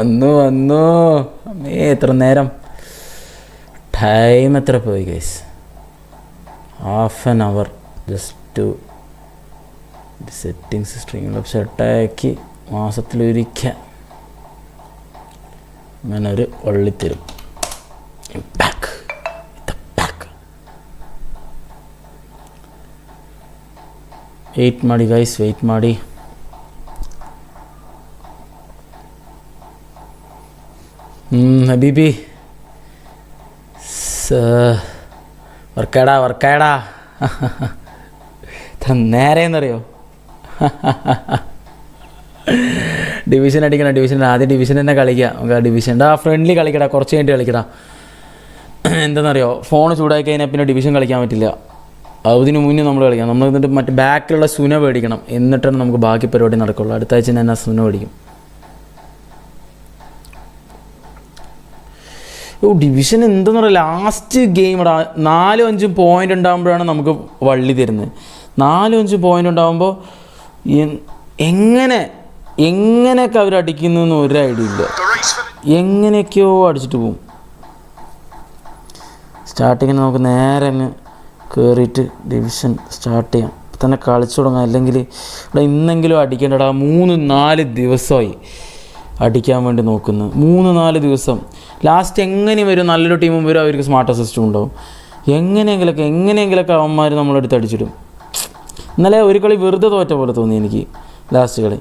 വന്നു അമ്മേ എത്ര നേരം ടൈം എത്ര പോയി guys half an hour just settings stream സെറ്റാക്കി മാസത്തിലൊരിക്കൽ അങ്ങനെ ഒരു വള്ളിത്തരും വെയിറ്റ് ಮಾಡಿ ಗೈಸ್ ವೆಯ್ಟ್ ಮಾಡಿ ഹബീബി വർക്കാടാ ഇത്ര നേരെയെന്നറിയോ ഡിവിഷൻ അടിക്കണം ആദ്യം ഡിവിഷൻ തന്നെ കളിക്കുക നമുക്ക് ആ ഡിവിഷൻ ഫ്രണ്ട്ലി കളിക്കടാ കുറച്ച് കഴിഞ്ഞിട്ട് കളിക്കടാ എന്താണെന്നറിയോ ഫോൺ ചൂടാക്കി കഴിഞ്ഞാൽ പിന്നെ ഡിവിഷൻ കളിക്കാൻ പറ്റില്ല അതിന് മുന്നേ നമ്മൾ കളിക്കാം നമ്മൾ എന്നിട്ട് മറ്റേ ബാക്കിലുള്ള സുന മേടിക്കണം എന്നിട്ടാണ് നമുക്ക് ബാക്കി പരിപാടി നടക്കുള്ളൂ അടുത്ത ആഴ്ച തന്നെ സുന മേടിക്കും ഡിവിഷൻ എന്തെന്ന് പറയുക ലാസ്റ്റ് ഗെയിം ഇടാ 4-5 പോയിൻ്റ് ഉണ്ടാകുമ്പോഴാണ് നമുക്ക് വള്ളി തരുന്നത് 4-5 പോയിൻ്റ് ഉണ്ടാകുമ്പോൾ എങ്ങനെയൊക്കെ അവരടിക്കുന്നതെന്ന് ഒരു ഐഡിയ ഇല്ല എങ്ങനെയൊക്കെയോ അടിച്ചിട്ട് പോവും സ്റ്റാർട്ടിങ്ങിന് നമുക്ക് നേരെ അങ്ങ് കയറിയിട്ട് ഡിവിഷൻ സ്റ്റാർട്ട് ചെയ്യാം ഇപ്പം തന്നെ കളിച്ചു തുടങ്ങാം അല്ലെങ്കിൽ ഇവിടെ ഇന്നെങ്കിലും അടിക്കേണ്ടടാ 3-4 ദിവസമായി അടിക്കാൻ വേണ്ടി നോക്കുന്നു 3-4 ദിവസം ലാസ്റ്റ് എങ്ങനെ വരും നല്ലൊരു ടീമും വരും അവർക്ക് സ്മാർട്ട് അസിസ്റ്റും ഉണ്ടാവും എങ്ങനെയെങ്കിലൊക്കെ അവന്മാർ നമ്മളെടുത്ത് അടിച്ചിടും ഇന്നലെ ഒരു കളി വെറുതെ തോറ്റ പോലെ തോന്നി എനിക്ക് ലാസ്റ്റ് കളി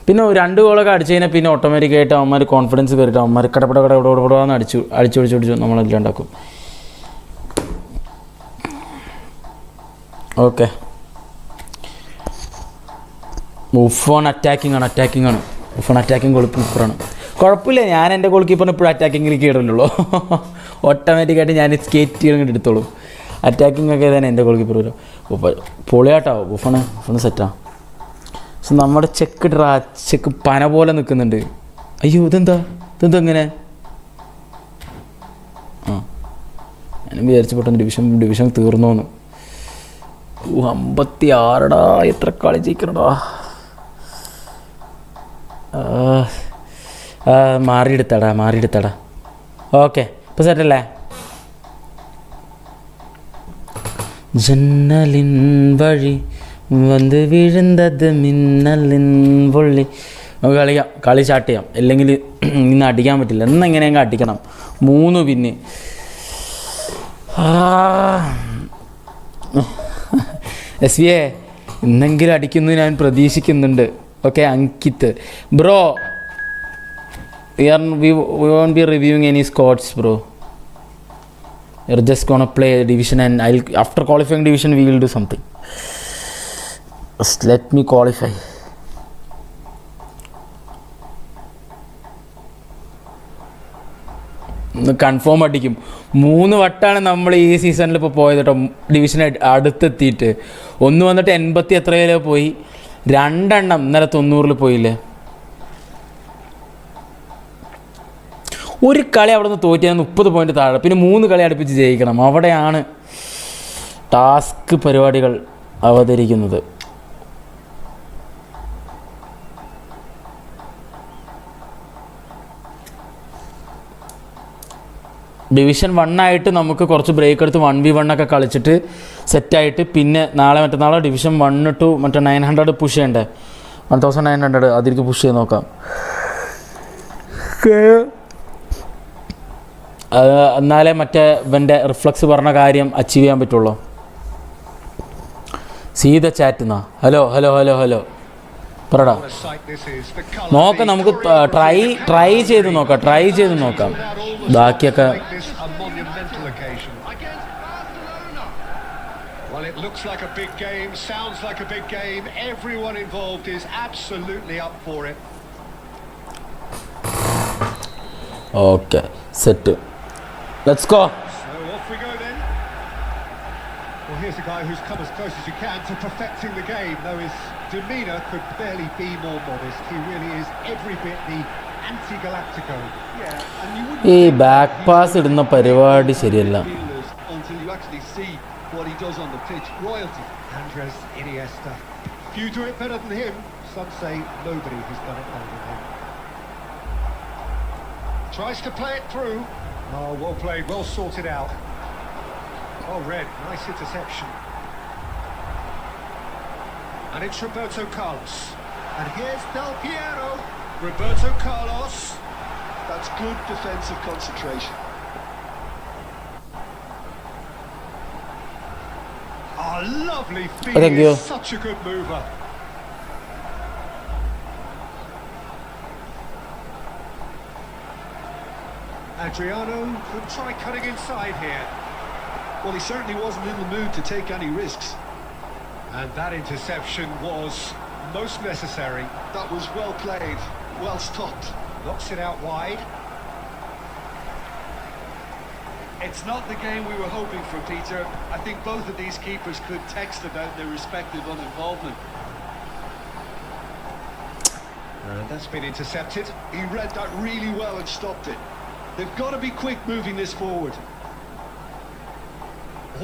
പിന്നെ 2 ഗോളൊക്കെ അടിച്ചു കഴിഞ്ഞാൽ പിന്നെ ഓട്ടോമാറ്റിക്കായിട്ട് അവന്മാർ കോൺഫിഡൻസ് കയറിയിട്ട് അവന്മാർ കടപടന്ന് അടിച്ചു നമ്മളെല്ലാം ഉണ്ടാക്കും ഓക്കെ ബുഫോൺ അറ്റാക്കിംഗ് ആണ് ബുഫോൺ അറ്റാക്കിംഗ് ഗോൾ കീപ്പറാണ് കുഴപ്പമില്ല ഞാൻ എൻ്റെ ഗോൾ കീപ്പറിന് ഇപ്പോഴും അറ്റാക്കിങ്ങിലേക്ക് ഇടുന്നുള്ളൂ ഓട്ടോമാറ്റിക്കായിട്ട് ഞാൻ സ്കേറ്റ് ചെയ്തിട്ട് എടുത്തോളൂ അറ്റാക്കിംഗ് ഒക്കെ തന്നെ എൻ്റെ ഗോൾ കീപ്പർ വരും പൊളിയാട്ടോ ബുഫോണ് സെറ്റാണ് പക്ഷെ നമ്മുടെ ചെക്ക് പന പോലെ നിൽക്കുന്നുണ്ട് അയ്യോ ഇതെന്താ എങ്ങനെ ഞാനും വിചാരിച്ചു പെട്ടെന്ന് ഡിവിഷൻ തീർന്നോന്ന് 56 എത്ര കളി ജയിക്കണടാ മാറിയെടുത്തടാ ഓക്കെ ഇപ്പോൾ സെറ്റല്ലേ ജന്നലിൻ വഴി വന്ന് വീഴുന്നത് മിന്നലിൻ പൊള്ളി നമുക്ക് കളിക്കാം കളി സ്റ്റാർട്ട് ചെയ്യാം അല്ലെങ്കിൽ ഇന്ന് അടിക്കാൻ പറ്റില്ല എന്നെങ്ങനെയെങ്കിലും അടിക്കണം 3 പിന്നെ എസ് വി ഇന്നെങ്കിലും അടിക്കുന്നു ഞാൻ പ്രതീക്ഷിക്കുന്നുണ്ട് okay Ankith bro we won't be reviewing any squads bro you're just gonna play division and after qualifying division we will do something just let me qualify confirm അടിക്കും 3 വട്ടമാണ് നമ്മൾ ഈ സീസണിൽ ഇപ്പോൾ പോയത് കേട്ടോ ഡിവിഷൻ അടുത്തെത്തിയിട്ട് ഒന്ന് വന്നിട്ട് 80 എത്രയിലോ പോയി 2 എണ്ണം ഇന്നലെ 90 പോയില്ലേ ഒരു കളി അവിടെ നിന്ന് തോറ്റിയാൽ 30 പോയിൻ്റ് താഴെ പിന്നെ 3 കളി അടുപ്പിച്ച് ജയിക്കണം അവിടെയാണ് ടാസ്ക് പരിപാടികൾ അവതരിക്കുന്നത് ഡിവിഷൻ 1 ആയിട്ട് നമുക്ക് കുറച്ച് ബ്രേക്ക് എടുത്ത് 1v1 ഒക്കെ കളിച്ചിട്ട് സെറ്റായിട്ട് പിന്നെ നാളെ മറ്റന്നാളെ ഡിവിഷൻ 1 ടു മറ്റേ 900 പുഷ് ചെയ്യണ്ടേ 1900 അതിലേക്ക് പുഷ് ചെയ്ത് നോക്കാം എന്നാലേ മറ്റേ ഇവൻ്റെ റിഫ്ലക്സ് പറഞ്ഞ കാര്യം അച്ചീവ് ചെയ്യാൻ പറ്റുള്ളൂ സീത ചാറ്റുന്നാ ഹലോ പറടാ നോക്കാം നമുക്ക് ട്രൈ ചെയ്ത് നോക്കാം ബാക്കിയൊക്കെ Well, it looks like a big game, sounds like a big game. Everyone involved is absolutely up for it. Okay, set. Let's go. So off we go then. Well, here's a guy who's come as close as you can to perfecting the game, though his demeanour could barely be more modest. He really is every bit the anti-Galactico. Yeah, and you wouldn't... Hey, back pass idunna parivadi seriyalla. Until you actually see what he does on the pitch. Royalty. Andres Iniesta. Few do it better than him. Some say nobody has done it better than him. Tries to play it through. Oh, well played, well sorted out. Oh, Red, nice interception. And it's Roberto Carlos. And here's Del Piero. Roberto Carlos. That's good defensive concentration. Oh, lovely feed. Thank you. Such a good mover. Adriano could try cutting inside here. Well, he certainly wasn't in the mood to take any risks. And that interception was most necessary. That was well played, well stopped. Knocks it out wide. It's not the game we were hoping for, Peter. I think both of these keepers could text about their respective uninvolvement. And that's been intercepted. He read that really well and stopped it. They've got to be quick moving this forward.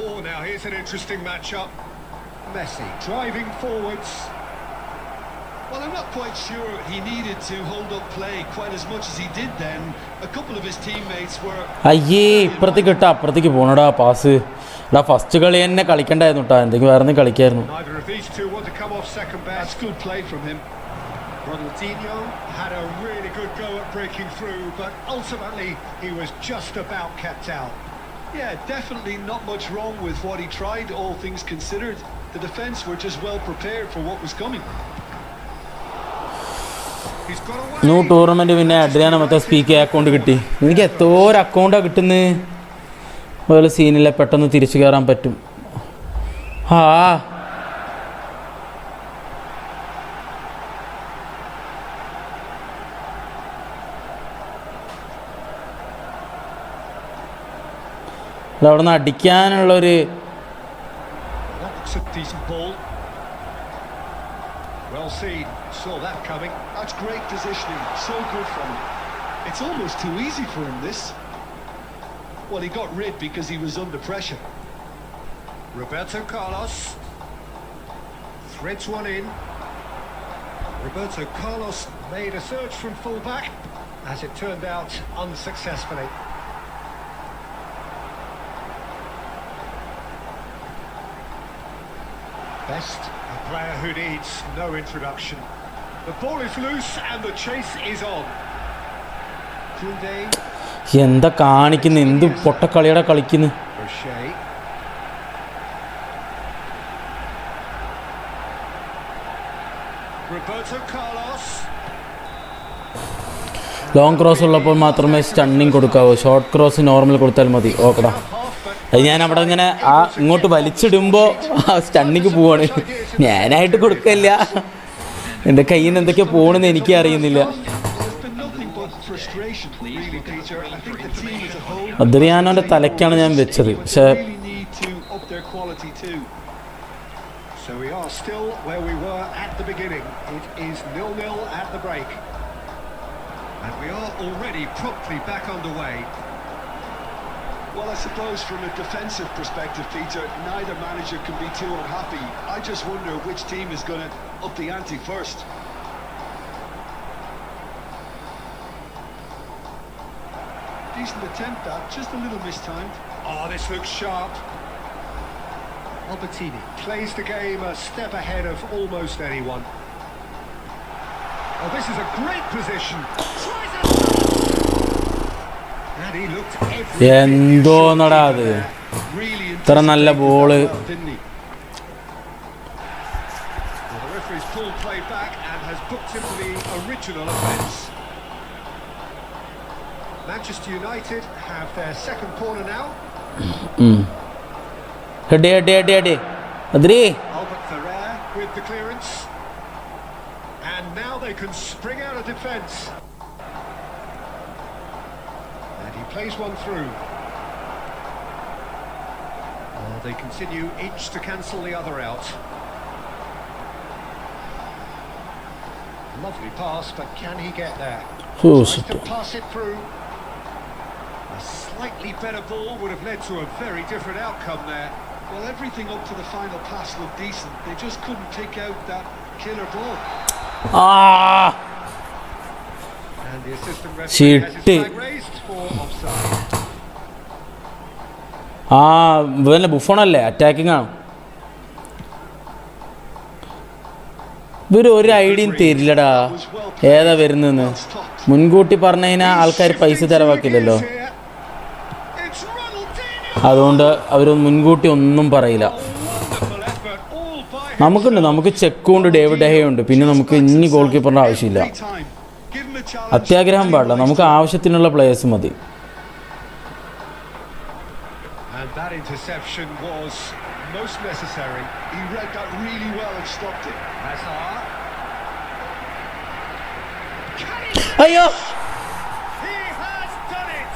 Oh, now here's an interesting matchup. Messi driving forwards. Well, I'm not quite sure he needed to hold up play quite as much as he did then. A couple of his teammates were... അയ്യേ ഇപ്പുറത്തേക്ക് ഇട്ടാ അപ്പുറത്തേക്ക് പോണടാ pass എടാ first കളി തന്നെ കളിക്കണ്ടായിരുന്നു കേട്ടോ എന്തെങ്കിലും വേറെ എന്തെങ്കിലും കളിക്കായിരുന്നു. Neither of these two want to come off second best. That's good play from him. Ronaldinho had a really good go at breaking through, but ultimately he was just about kept out. Yeah, definitely not much wrong with what he tried, all things considered. The defence were just well prepared for what was coming. He's got away. New tournament പിന്നെ Adriana മൊത്തം speak account കിട്ടി. എനിക്ക് എന്തോരം അക്കൗണ്ടാണ് കിട്ടുന്നത്. അതുപോലെ സീനില്ല പെട്ടെന്ന് തിരിച്ചു കയറാൻ പറ്റും. ആ അവിടെ നിന്ന് അടിക്കാനുള്ളൊരു That looks a decent ball. Well seen. Saw that coming. That's great positioning, so good from him. It's almost too easy for him, this. Well, he got rid because he was under pressure. Roberto Carlos threads one in. Roberto Carlos made a search from fullback, as it turned out unsuccessfully. Best, a player who needs no introduction. The ball is loose and the chase is on. Koundé, എന്താ കാണിക്കുന്നത്, എന്ത് പൊട്ടക്കളിയുടെ കളിക്കുന്നത്. O'Shea. Roberto Carlos. Long cross ഉള്ളപ്പോൾ മാത്രമേ stunning കൊടുക്കാവൂ. Short cross normal കൊടുത്താൽ മതി. ഓക്കെടാ, അത് ഞാൻ അവിടെ ഇങ്ങനെ ആ ഇങ്ങോട്ട് വലിച്ചിടുമ്പോൾ ആ സ്റ്റണ്ണിങ് പോവാണ്. ഞാനായിട്ട് കൊടുക്കില്ല, എൻ്റെ കയ്യിൽ നിന്ന് എന്തൊക്കെയോ പോകണമെന്ന് എനിക്ക് അറിയുന്നില്ല. അദ്രിയാനോൻ്റെ തലയ്ക്കാണ് ഞാൻ വെച്ചത്, പക്ഷേ So we are still where we were at the beginning. It is 0-0 at the break. And we are already promptly back underway. Well, I suppose from a defensive perspective, Peter, neither manager can be too unhappy. I just wonder which team is going to up the ante first. Decent attempt, that, just a little mistimed. Oh, this looks sharp. Albertini plays the game a step ahead of almost anyone. Oh, this is a great position. Tries it. And he looked every എന്തോന്നടാ അത്, ഇത്ര നല്ല ball. didn't he? Well, the referee's pulled play back and has booked him for the original offence. Manchester United have their second corner now. Head അദ്രി Albert Ferrer with the clearance. And now they can spring out of defence. And he plays one through. Oh, they continue each to cancel the other out. Lovely pass, but can he get there? Tries to pass it through. A slightly better ball would have led to a very different outcome there. Well, everything up to the final pass looked decent. They just couldn't pick out that killer ball. And the assistant referee has his flag raised for offside. ഇതല്ലേ ബുഫോണല്ലേ, attacking ആണ്. ഇവര് ഒരു ഐഡിയയും തരില്ലടാ ഏതാ വരുന്നെന്ന്. മുൻകൂട്ടി പറഞ്ഞു കഴിഞ്ഞാൽ ആൾക്കാർ പൈസ ചിലവാക്കില്ലല്ലോ, അതുകൊണ്ട് അവർ മുൻകൂട്ടി ഒന്നും പറയില്ല. നമുക്ക് ചെക്കുണ്ട്, ഡേവിഡ് ഡെഹയുണ്ട്, പിന്നെ നമുക്ക് ഇനി ഗോൾ കീപ്പറിൻ്റെ ആവശ്യമില്ല. അത്യാഗ്രഹം പാടില്ല, നമുക്ക് ആവശ്യത്തിനുള്ള പ്ലേയേഴ്സ് മതി. And that interception was most necessary. He read that really well and stopped it. Hazard. അയ്യോ, He has done it.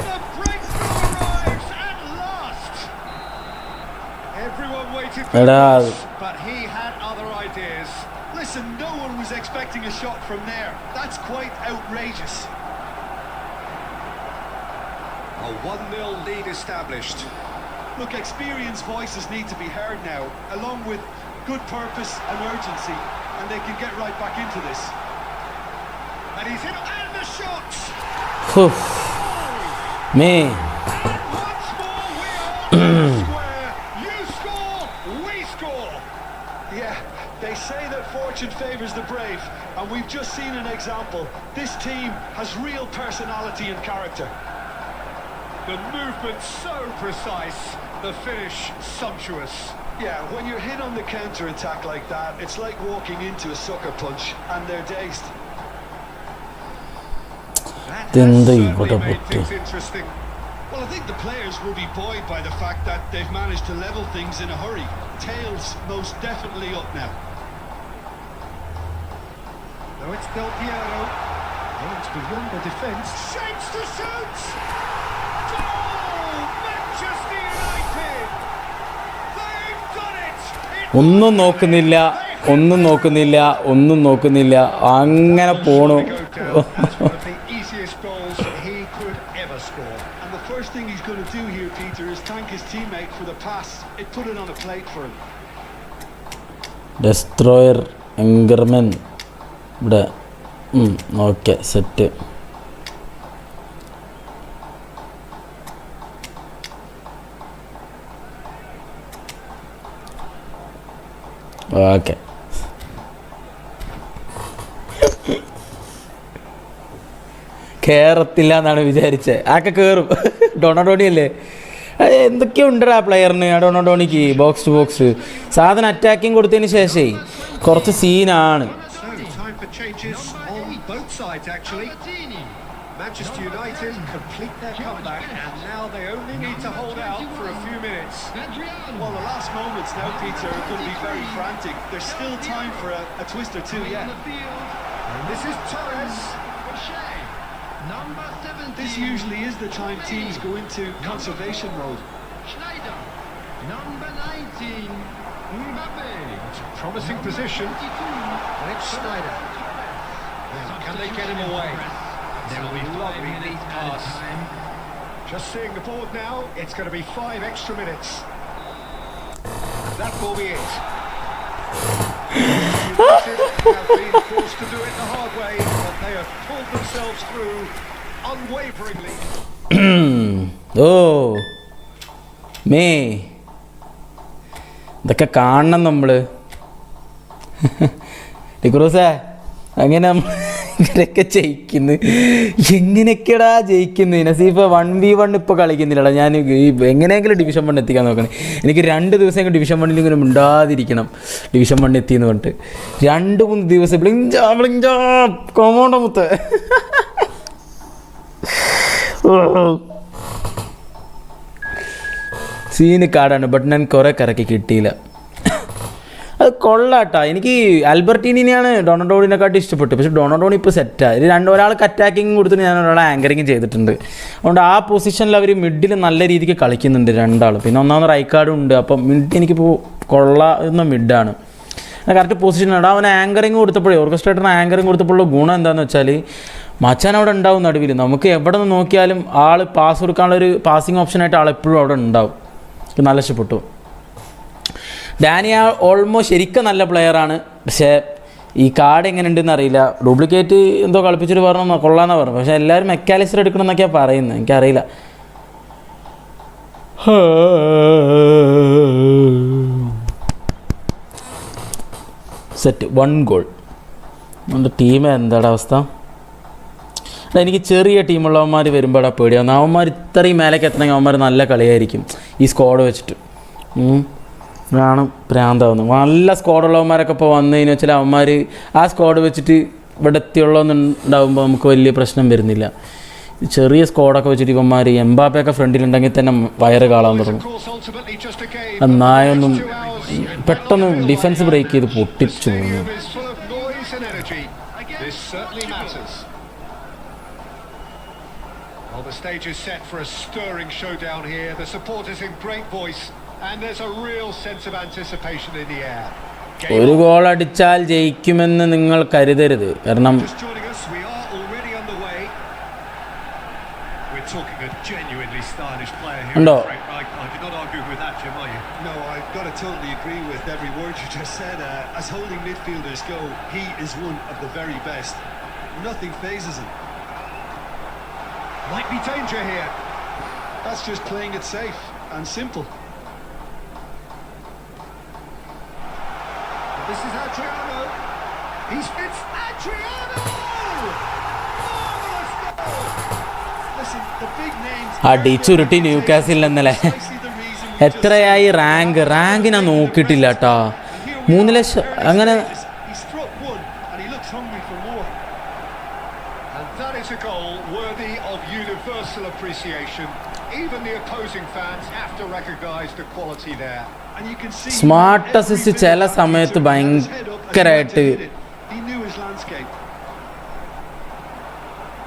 The breakthrough arrives at last. Everyone waited for this, but he had other ideas. Listen, no one was expecting a shot from there. That's quite outrageous. A 1-0 lead established. Look, experienced voices need to be heard now, along with good purpose and urgency, and they can get right back into this. And he's in, and the shots. me. Once more we are on the square. You score, we score. Yeah, they say that fortune favours the brave, and we've just seen an example. This team has real personality and character. The movement so precise, the finish sumptuous. Yeah, when you're hit on the counter-attack like that, it's like walking into a sucker punch, and they're dazed. That has certainly made things interesting. Well, I think the players will be buoyed by the fact that they've managed to level things in a hurry. Tails most definitely up now. Though it's Del Piero. Oh, it's beyond the defence. Shapes to shoot! Goal! Manchester United! They've done it! ഒന്നും നോക്കുന്നില്ല, അങ്ങനെ പോണു. That's one of the easiest goals he could ever score. And the first thing he's going to do here, Peter, is thank his teammate for the pass. It put it on a plate for him. Destroyer എങ്കർമെൻ ഇവിടെ. Okay, set. Okay, കയറത്തില്ല എന്നാണ് വിചാരിച്ചത്. ആക്കെ കയറും. ഡൊണഡോണി അല്ലേ, എന്തൊക്കെയോ ഉണ്ടടാ പ്ലെയറിന്. ആ ഡൊണഡോണിക്ക് ബോക്സ് ടു ബോക്സ് സാധനം അറ്റാക്കിങ് കൊടുത്തതിന് ശേഷമേ കുറച്ച് സീനാണ്. Time for changes on both sides, actually. Manchester United complete their comeback, and now they only need to hold out for a few minutes. Well, the last moments now, Peter, are going to be very frantic. There's still time for a twist or two yet. And this is Torres. This usually is the time teams go into conservation mode. Number 19, Mbappe. It's a promising position. And it's Snyder. Now, can they get him away? There will be lovely neat pass. Just seeing the board now, it's going to be 5 extra minutes. That will be it. United have been forced to do it the hard way, but they have pulled themselves through unwaveringly. ഇതൊക്കെ കാണണം നമ്മൾ. ഡിക്രൂസേ, അങ്ങനെ ഇങ്ങനെയൊക്കെ ജയിക്കുന്നു. എങ്ങനെയൊക്കെടാ ജയിക്കുന്നത്? Naseef 1v1 ഇപ്പോൾ കളിക്കുന്നില്ലടാ. ഞാൻ എങ്ങനെയെങ്കിലും ഡിവിഷൻ 1 എത്തിക്കാൻ നോക്കണേ. എനിക്ക് 2 ദിവസം ഡിവിഷൻ 1 ഇങ്ങനെ മിണ്ടാതിരിക്കണം. ഡിവിഷൻ 1 എത്തിയെന്ന് പറഞ്ഞിട്ട് 2-3 ദിവസം ബ്ലിഞ്ചാ കൊമോണ്ട മുത്ത്. സീന് കാർഡാണ്, ബട്ട് ഞാൻ കുറേ കറക്കി കിട്ടിയില്ല. അത് കൊള്ളാട്ടാ. എനിക്ക് ആൽബർട്ടീനിനെയാണ് ഡൊണഡോണിനെക്കാട്ടി ഇഷ്ടപ്പെട്ടു. പക്ഷേ ഡൊണഡോണി ഇപ്പോൾ സെറ്റാണ്. ഒരാൾക്ക് അറ്റാക്കിങ് കൊടുത്തിട്ട് ഞാൻ ഒരാളെ ആങ്കറിങ് ചെയ്തിട്ടുണ്ട്. അതുകൊണ്ട് ആ പൊസിഷനിൽ അവർ മിഡിൽ നല്ല രീതിക്ക് കളിക്കുന്നുണ്ട് രണ്ടാൾ. പിന്നെ ഒന്നാമത് റൈക്കാർഡും ഉണ്ട്. അപ്പം മിഡ് എനിക്കിപ്പോൾ കൊള്ളാവുന്ന മിഡാണ്. കറക്റ്റ് പൊസിഷനാണ്. അവൻ ആങ്കറിങ് കൊടുത്തപ്പോഴേ, ഓർക്കസ്ട്രേറ്ററിന് ആങ്കറിങ് കൊടുത്തപ്പോഴുള്ള ഗുണം എന്താണെന്ന് വെച്ചാൽ മച്ചാൻ അവിടെ ഉണ്ടാവും നടുവിൽ. നമുക്ക് എവിടെ നിന്ന് നോക്കിയാലും ആൾ പാസ് കൊടുക്കാനുള്ളൊരു പാസിങ് ഓപ്ഷനായിട്ട് ആളെപ്പോഴും അവിടെ ഉണ്ടാവും. എനിക്ക് നല്ല ഇഷ്ടപ്പെട്ടു. ഡാനിയ ഓൾമോസ്റ്റ് ശരിക്കും നല്ല പ്ലെയറാണ്. പക്ഷേ ഈ കാർഡ് എങ്ങനെ ഉണ്ടെന്ന് അറിയില്ല. ഡ്യൂപ്ലിക്കേറ്റ് എന്തോ കളിപ്പിച്ചിട്ട് പറഞ്ഞു കൊള്ളാമെന്നാണ് പറഞ്ഞു. പക്ഷേ എല്ലാവരും മെക്കാലിസ്റ്റർ എടുക്കണം എന്നൊക്കെയാണ് പറയുന്നത്. എനിക്കറിയില്ല. Set 1 goal. നമ്മുടെ ടീം എന്താടാ അവസ്ഥ? എനിക്ക് ചെറിയ ടീമുള്ളവന്മാർ വരുമ്പോഴാണ് പേടിയാവുന്നത്. അവന്മാർ ഇത്രയും മേലേക്ക് എത്തണമെങ്കിൽ അവന്മാർ നല്ല കളിയായിരിക്കും ഈ സ്ക്വാഡ് വെച്ചിട്ട്. ആണ് പ്രാന്താവുന്നത്. നല്ല സ്ക്വാഡുള്ളവന്മാരൊക്കെ ഇപ്പോൾ വന്നു കഴിഞ്ഞാൽ വെച്ചാൽ അവന്മാർ ആ സ്ക്വാഡ് വെച്ചിട്ട് ഇവിടെ എത്തിയുള്ളതെന്നുണ്ടാകുമ്പോൾ നമുക്ക് വലിയ പ്രശ്നം വരുന്നില്ല. ചെറിയ സ്ക്വാഡൊക്കെ വെച്ചിട്ട് ഇവന്മാർ എംബാപ്പയൊക്കെ ഫ്രണ്ടിലുണ്ടെങ്കിൽ തന്നെ വയറ് കാളാൻ തുടങ്ങും. നായൊന്നും പെട്ടെന്ന് ഡിഫൻസ് ബ്രേക്ക് ചെയ്ത് പൊട്ടിച്ചു പോകുന്നു. Well, the stage is set for a stirring showdown here. The supporters in great voice, and there's a real sense of anticipation in the air. ഒരു ഗോൾ അടിച്ചാൽ ജയിക്കുമെന്ന് നിങ്ങൾ കരുതരുത്. കാരണം Just joining us, we are already underway. We're talking a genuinely stylish player here. ഉണ്ടോ? I did not argue with that, Jim, are you? No, I've got to totally agree with every word you just said. As holding midfielders go, he is one of the very best. Nothing phases him. Might be danger here. That's just playing it safe and simple. This is Adriano. It's Adriano! Marvelous goal! Listen, the big names. അടിച്ചുരുട്ടി Newcastle ഇന്നലെ. എത്രയായി rank ഞാൻ നോക്കിയിട്ടില്ല കേട്ടോ. 3 ലക്ഷം അങ്ങനെ. He struck one and he looks hungry for more. And that is a goal worthy of universal appreciation. Even the opposing fans have to recognise the quality there. And you can see smart assist ചില സമയത്ത് ഭയങ്കരമായിട്ട്. He knew his landscape.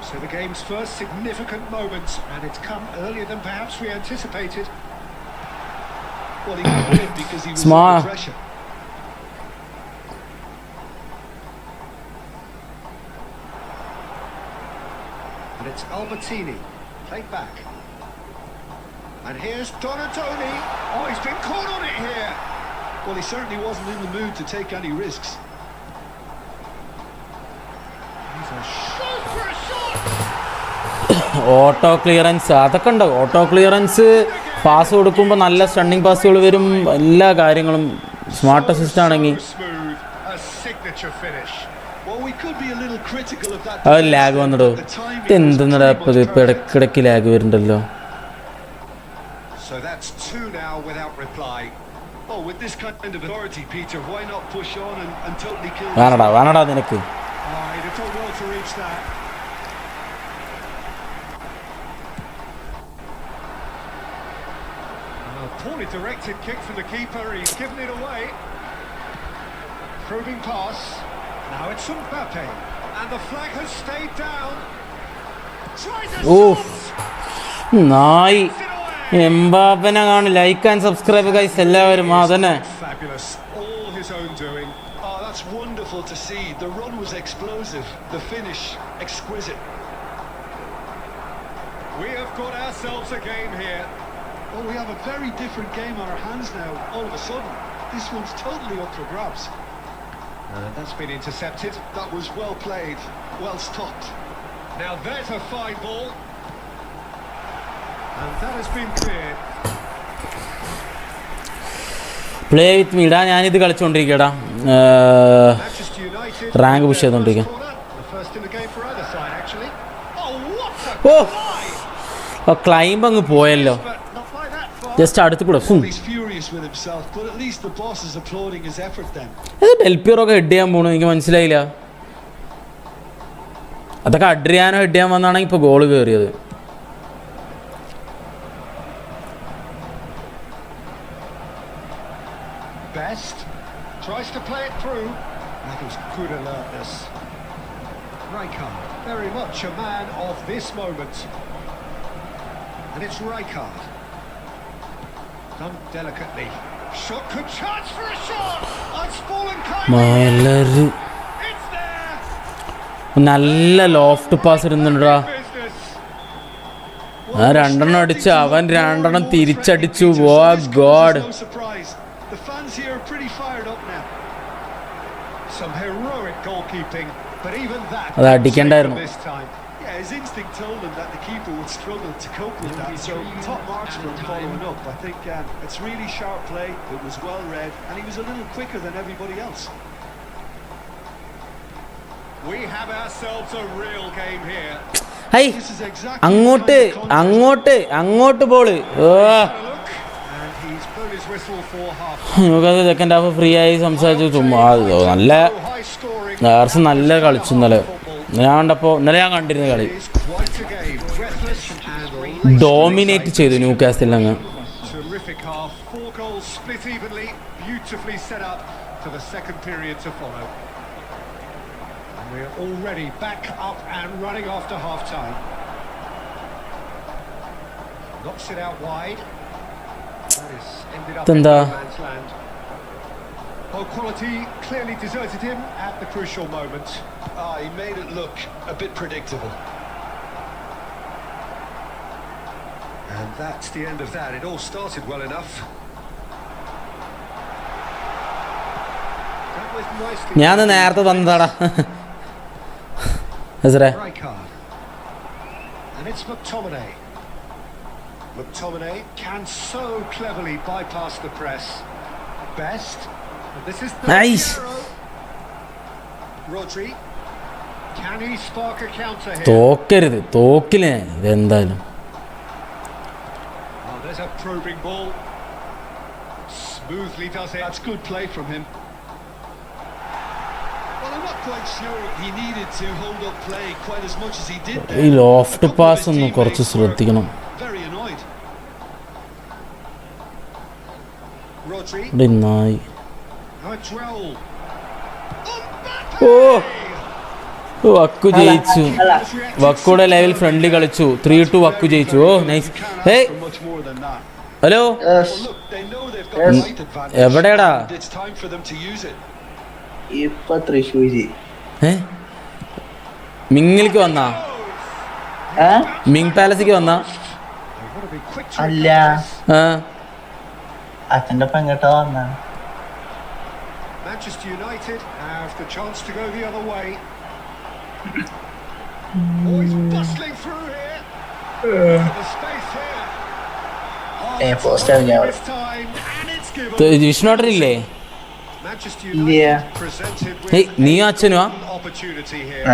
So the game's first significant moment, and it's come earlier than perhaps we anticipated. Well, he got it because he was under pressure. And it's Albertini, played back. And here's Donatoni. Oh, he's been caught on it here. Well, he certainly wasn't in the mood to take any risks. He's a shot for a shot. Auto clearance അതൊക്കെ ഉണ്ട്. Auto clearance pass കൊടുക്കുമ്പോൾ നല്ല stunning പാസുകൾ വരും. എല്ലാ കാര്യങ്ങളും smart assist ആണെങ്കിൽ. Smooth, a signature finish. Well, we could be a little critical of that. അത് ലാഗ് വന്നിടോ. ഇതെന്തെന്നടാ ഇപ്പോൾ ഇടയ്ക്കിടയ്ക്ക് ലാഗ് വരുന്നുണ്ടല്ലോ. So that's 2 now without reply. Oh, with this kind of authority, Peter, why not push on and totally kill? വേണടാ നിനക്ക്. He'd have done well to reach that. A poorly directed kick from the keeper. He's given it away. Probing pass. Now it's Mbappe, and the flag has stayed down. Tries a Oof. shot. നായി എംബാപ്പനെ കാണും. Like and subscribe guys എല്ലാവരും. അതന്നെ Fabulous. All his own doing. Oh, that's wonderful to see. The run was explosive. The finish exquisite. We have got ourselves a game here. Oh, we have a very different game on our hands now. All of a sudden, this one's totally up for grabs. That's been intercepted. That was well played, well stopped. Now there's a fine ball. And that has been cleared. Play with me. ഞാനിത് കളിച്ചുകൊണ്ടിരിക്കടാ. Manchester United. Rank push ചെയ്തോണ്ടിരിക്കുക. The first in the game for either side, actually. Oh, what a oh climb അങ്ങ് പോയല്ലോ. but not like that far. Just അടുത്ത് കൂടെ. He's furious with himself, but at least the boss is applauding his effort then. ഇത് ഡെൽപിയറൊക്കെ head ചെയ്യാൻ പോണു. എനിക്ക് മനസ്സിലായില്ല. അതൊക്കെ അഡ്രിയാനോ ഹെഡ് ചെയ്യാൻ വന്നാണെങ്കിൽ ഇപ്പോൾ ഗോൾ കയറിയത്. Best tries to play it through. That was good alertness. Rijkaard, very much a man of this moment. And it's Rijkaard. Done delicately. Shot, good chance for a shot. Unspoiling Malar It's there. നല്ല loft pass ഇടുന്നുണ്ടാ. Business. ആ 2 അടിച്ച് അവൻ 2 തിരിച്ചടിച്ചു. ഓ God. No surprise. The fans here are pretty fired up now. Some heroic goalkeeping, but even that അത് അടിക്കണ്ടായിരുന്നു. this time. Yeah, his instinct told him that the keeper would struggle to cope with that, so top marks for him following up. I think it's really sharp play, it was well read, and he was a little quicker than everybody else. We have ourselves a real game here. High This is exactly അങ്ങോട്ട് the kind of contest- അങ്ങോട്ട് അങ്ങോട്ട് ball Have a look, and he's blown his whistle for half. Second half free ആയി സംസാരിച്ചു ചുമ്മാ നല്ല High scoring. ആർസ് നല്ല കളിച്ചു ഇന്നലെ. ഞാൻ കണ്ടപ്പോൾ ഇന്നലെ ഞാൻ കണ്ടിരുന്ന കളി It's quite a game. Breathless and dominate ചെയ്തു ന്യൂ കാസ്റ്റിൽ അങ്ങ്. terrific half. 4 goals split evenly, beautifully set up for the second period to follow. And we're already back up and running after half time. Knocks it out wide. That is ended up in Tanda. no man's land. Well, quality clearly deserted him at the crucial moment. He made it look a bit predictable. And that's the end of that. It all started well enough. That was nicely. ഞാൻ നേരത്തെ വന്നതാടാ. ഹസ്രേ Right card. And it's McTominay. McTominay can so cleverly bypass the press. Best. And this is the Nice. Rodri. Can he spark a counter here? തോക്കരുത് തോക്കില്ലേ ഇതെന്തായാലും. Oh, there's a probing ball. Smoothly does it. That's good play from him. Well, I'm not quite sure he needed to hold up play quite as much as he did ഈ there. Loft pass ഒന്ന് കുറച്ച് ശ്രദ്ധിക്കണം. Very annoyed. Rodri. ഇവിടെ നായി. It's Raul. ഓ വക്കു ജയിച്ചു. വക്കുടെ level friendly കളിച്ചു. 3-2 വക്കു ജയിച്ചു. ഓ nice. Hey For much more than that. Hello Well, look, they know they've got Yes. height advantage. എവിടെയാടാ? and It's time for them to use it. ഇപ്പൊ തൃശ്ശൂര് മിങ്ങിലേക്ക് വന്നാ മിങ് പാലസിക്ക് വന്നാ They've got to be quick to അല്ല recover this. അച്ഛൻ്റെ പെങ്ങട്ടാ വന്ന Manchester United have the chance to go the other way. Oh, he's bustling through here. The space here. post out now. This time, and it's given. വിഷ്ണുട്ടനില്ലേ? Manchester Yeah. United presented hey with നീ അച്ഛനുവാ? an opportunity here.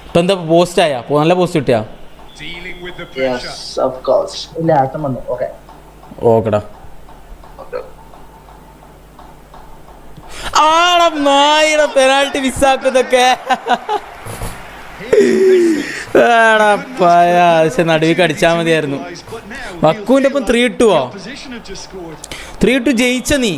ഇപ്പൊ എന്താ post ആയാ? നല്ല post കിട്ടിയാ? Dealing with the pressure. Yes of course ഇല്ല അച്ഛൻ വന്നു okay ഓക്കെടാ. ആടാ നായിടെ പെനാൾട്ടി മിസ്സാക്കുന്നതൊക്കെ. പക്ഷെ നടുവിൽ കടിച്ചാൽ മതിയായിരുന്നു. But now വക്കുവിന്റെ ഒപ്പം 3-2 opposition have just scored. 3-2 ജയിച്ച നീ.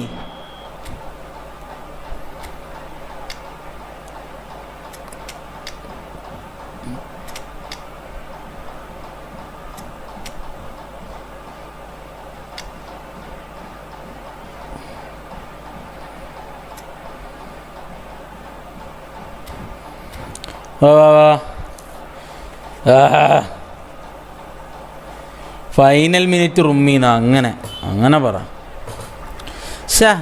ഫൈനൽ മിനിറ്റ് റുമ്മീന അങ്ങനെ പറ.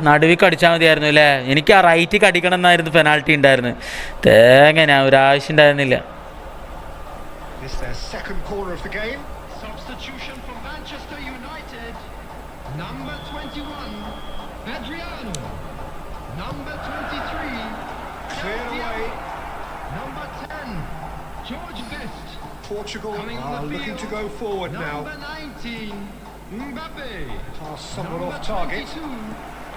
നടുവിൽ കടിച്ചാൽ മതിയായിരുന്നു അല്ലേ? എനിക്ക് ആ റൈറ്റ് കടിക്കണം എന്നായിരുന്നു പെനാൾട്ടി ഉണ്ടായിരുന്നു. തേങ്ങ ഞാൻ ഒരാവശ്യം ഉണ്ടായിരുന്നില്ല. This is their second corner of the game. Substitution for Manchester United. Number 21, Adriano. Number 23, Cleared away. Number 10, George Best. Portugal Coming on are the looking to field. go forward now. Number 19, Mbappe. Pass somewhat Number off target. 22,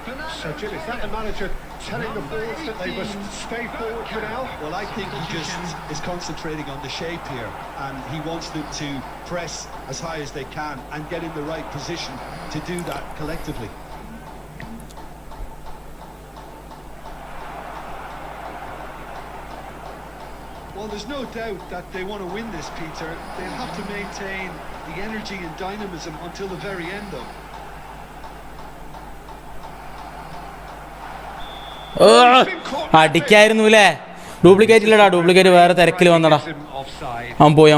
Fernando So Jim, is that the manager telling the forwards that they must stay forward for now? Well, I think he just is concentrating on the shape here, and he wants them to press as high as they can and get in the right position to do that collectively. Well, there's no doubt that they want to win this, Peter. They'll have to maintain the energy and dynamism until the very end, though. അടിക്കായിരുന്നു അല്ലേ? Duplicate ഇല്ലടാ, duplicate വേറെ തിരക്കിൽ വന്നടാ. അവൻ പോയി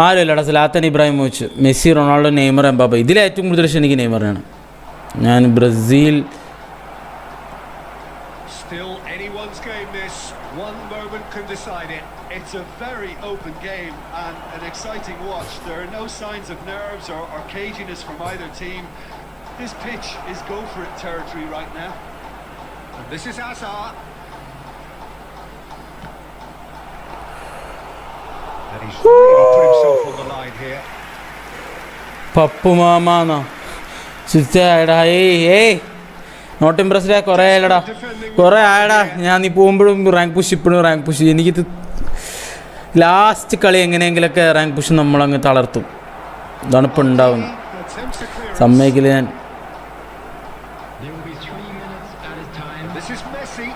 ആരും ഇല്ലടാ. Zlatan Ibrahimovic, Messi, Ronaldo, Neymar, Mbappe. ഇതിലേറ്റവും കൂടുതൽ ഇഷ്ടം എനിക്ക് നെയ്മറിനാണ്. ഞാൻ Brazil Still anyone's game this. One moment can decide it. It's a very open game and an exciting watch. There are no signs of nerves or caginess from either team. This pitch is go-for-it territory right now. And this is Hazard. And he's really put himself on the line here. Pappu മാമാന്നോ സിസ്റ്റേടാ ഏയ് not impressed കുറേ ആയടാ കുറേ ആയടാ ഞാൻ നീ പോകുമ്പോഴും rank push ഇപ്പോഴും rank push എനിക്കിത് ലാസ്റ്റ് കളി എങ്ങനെയെങ്കിലൊക്കെ റാങ്ക് പുഷ് നമ്മളങ്ങ് തളർത്തും. ഇതാണ് ഇപ്പോൾ ഉണ്ടാവുന്നത്. സമ്മതിക്കില്ല ഞാൻ. There will be 3 minutes at a time. This is Messi.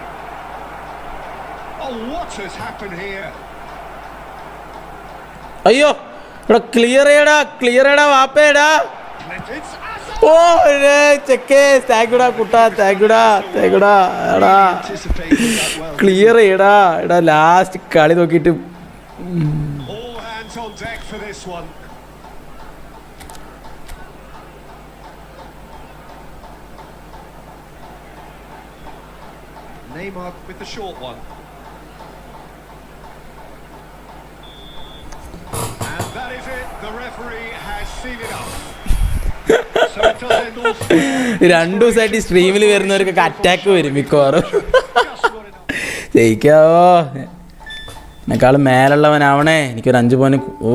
Oh, what has happened here? അയ്യോ ഇവിടെ ക്ലിയർ ചെയ്യടാ വാപ്പേടാ. It's ഓ ചെക്കേ താങ്ക്യൂടാ കുട്ടാ താങ്ക്യൂടാ എടാ ക്ലിയർ ചെയ്യടാ എടാ ലാസ്റ്റ് കളി നോക്കിയിട്ട്. all hands on deck for this one. Neymar with the short one. And that is it. The referee has seen it up. So it does end all square. 2 ദിവസമായിട്ട് സ്ട്രീമിൽ വരുന്നവർക്കൊക്കെ attack വരും മിക്കവാറും. Just what it ജയിക്കാവോ എന്നെക്കാളും മേലുള്ളവനാവണേ. എനിക്കൊരു 5 point. ഓ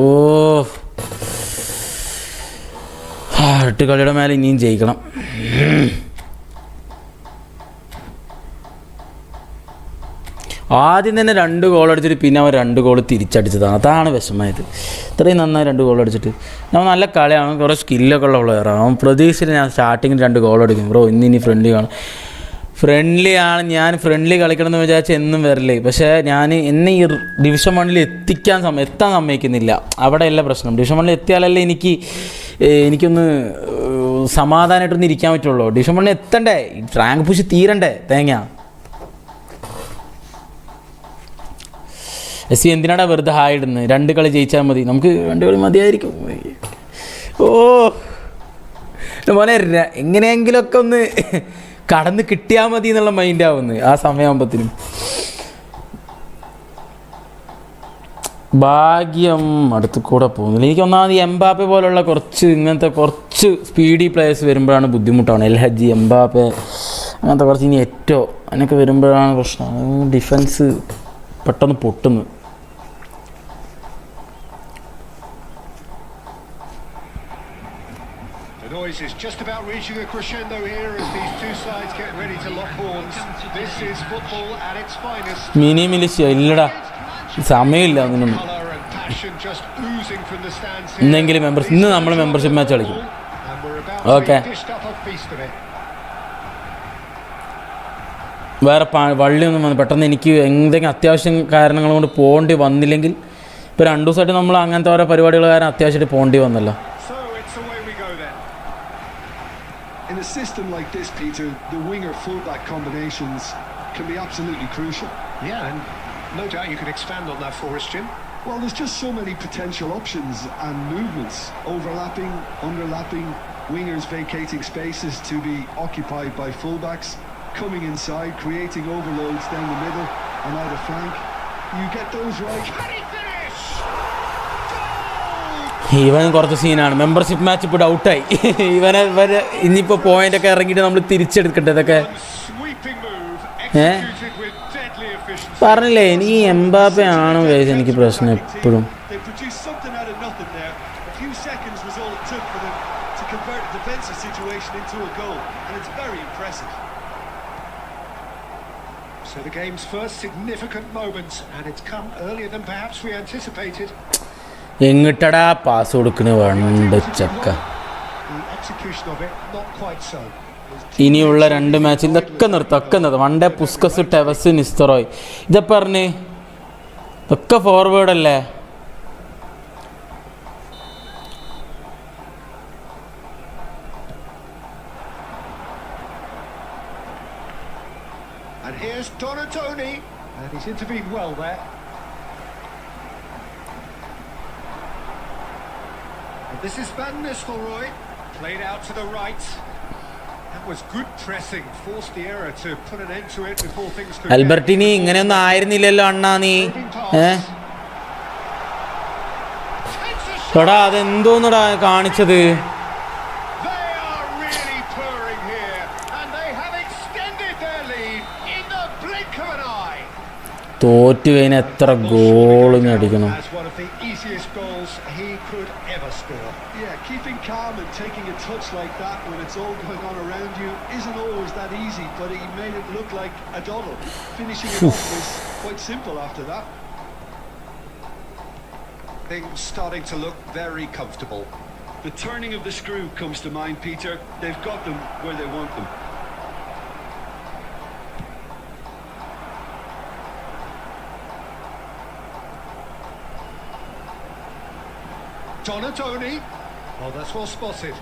8 കളിയുടെ മേലെ ഇനിയും ജയിക്കണം. ആദ്യം തന്നെ 2 ഗോൾ അടിച്ചിട്ട് പിന്നെ അവൻ 2 ഗോൾ തിരിച്ചടിച്ചതാണ്. അതാണ് വിഷമമായത്. ഇത്രയും നന്നായി 2 ഗോൾ അടിച്ചിട്ട് നമ്മൾ നല്ല കളിയാണ്. കുറേ സ്കില്ലൊക്കെ ഉള്ള പ്ലെയറാണ്. അവൻ പ്രതീക്ഷിച്ചിട്ട് ഞാൻ സ്റ്റാർട്ടിങ്ങിൽ 2 ഗോൾ അടിക്കും. ബ്രോ ഇനി ഫ്രണ്ട്ലി കാണും. ഫ്രണ്ട്ലി ആണ് ഞാൻ ഫ്രണ്ട്ലി കളിക്കണം എന്ന് വിചാരിച്ചാൽ എന്നും വരില്ലേ. പക്ഷേ ഞാൻ എന്നെ ഈ ഡിവിഷൻ 1 എത്താൻ സമ്മതിക്കുന്നില്ല. അവിടെയല്ല പ്രശ്നം. ഡിവിഷൻ 1 എത്തിയാലല്ലേ എനിക്കൊന്ന് സമാധാനമായിട്ടൊന്ന് ഇരിക്കാൻ പറ്റുള്ളൂ. ഡിവിഷൻ 1 എത്തണ്ടേ, റാങ്ക് പുഷ് തീരണ്ടേ തേങ്ങ. എസ് സി എന്തിനാടാ വെറുതെ ഹായിടുന്നത്? 2 കളി ജയിച്ചാൽ മതി. നമുക്ക് 2 കളി മതിയായിരിക്കും. ഓ മോനെ എങ്ങനെയെങ്കിലുമൊക്കെ ഒന്ന് കടന്ന് കിട്ടിയാൽ മതി എന്നുള്ള മൈൻഡാവുന്നത് ആ സമയമാകുമ്പോഴത്തേനും. ഭാഗ്യം അടുത്ത് കൂടെ പോകുന്നില്ല. എനിക്ക് ഒന്നാമത് എംബാപ്പെ പോലുള്ള കുറച്ച് സ്പീഡി പ്ലേയേഴ്സ് വരുമ്പോഴാണ് ബുദ്ധിമുട്ടാണ്. എൽ ഹജ്ജി, എംബാപ്പെ അങ്ങനത്തെ കുറച്ച് ഇനി ഏറ്റവും അതിനൊക്കെ വരുമ്പോഴാണ് പ്രശ്നം. ഡിഫൻസ് പെട്ടെന്ന് പൊട്ടുന്നു. The noise is just about reaching a crescendo here as these two sides get ready to lock horns. This is football at its finest. Mini militia ഇല്ലടാ, സമയമില്ല അതിനൊന്നും. Colour and passion just oozing from the stands here. ഇന്ന് നമ്മൾ membership match കളിക്കും. And we're about to Okay. be dished up a feast of it. വേറെ വള്ളിയൊന്നും വന്നു പെട്ടെന്ന് എനിക്ക് എന്തെങ്കിലും അത്യാവശ്യം കാരണങ്ങൾ കൊണ്ട് പോകേണ്ടി വന്നില്ലെങ്കിൽ ഇപ്പോൾ 2 ദിവസമായിട്ട് നമ്മൾ അങ്ങനത്തെ ഓരോ പരിപാടികൾ കാരണം അത്യാവശ്യമായിട്ട് പോകേണ്ടി വന്നല്ലോ. So it's away we go then. In a system like this, Peter, the winger-fullback combinations can be absolutely crucial. Yeah, and no doubt you can expand on that for us, Jim. Well, there's just so many potential options and movements. Overlapping, underlapping, wingers vacating spaces to be occupied by fullbacks, coming inside, creating overloads down the middle and either flank. You get those right. Can he finish? ഇവൻ കുറച്ച് സീനാണ്. Membership match ഇപ്പോൾ ഡൗട്ടായി. ഇവനെ ഇനിയിപ്പോൾ പോയിൻ്റൊക്കെ ഇറങ്ങിയിട്ട് നമ്മൾ തിരിച്ചെടുക്കട്ടെ ഇതൊക്കെ. Sweeping move, executed with deadly efficiency. പറഞ്ഞില്ലേ എനിക്ക് എംബാപ്പെ ആണോ കഴിച്ച് എനിക്ക് പ്രശ്നം എപ്പോഴും. They produced something out of nothing there. A few seconds was all it took for them to convert a defensive situation into a goal, and it's very impressive. So the game's first significant moment, and it's come earlier than perhaps we anticipated. എങ്ങിട്ടടാ pass കൊടുക്കണ വണ്ട് ചക്ക. The execution of it, not quite so. ഇനിയുള്ള 2 match ഇതൊക്കെ നിർത്തും. വണ്ടേ പുസ്കസ്, Tevez, നിസ്തറോയ് ഇതൊക്കെ പറഞ്ഞ് ഇതൊക്കെ ഫോർവേഡ് അല്ലേ. And here's Donatoni, and he's intervened well there. And this is Van Nistelrooy, played out to the right. And was good pressing, forced the error to put an end to it before things could ആൽബർട്ടിനി ഇങ്ങനെയൊന്നും ആയിരുന്നില്ലല്ലോ അണ്ണാ നീ. എടാ അതെന്തോന്നടാ കാണിച്ചത്? തോറ്റു കഴിഞ്ഞ എത്ര ഗോളും അടിക്കണം. Yeah, keeping calm and taking a touch like that when it's all going on around you isn't always that easy, but he made it look like a doddle. Finishing it off was quite simple after that. Things starting to look very comfortable. The turning of the screw comes to mind, Peter. They've got them where they want them. Donadoni. Oh, that's well spotted.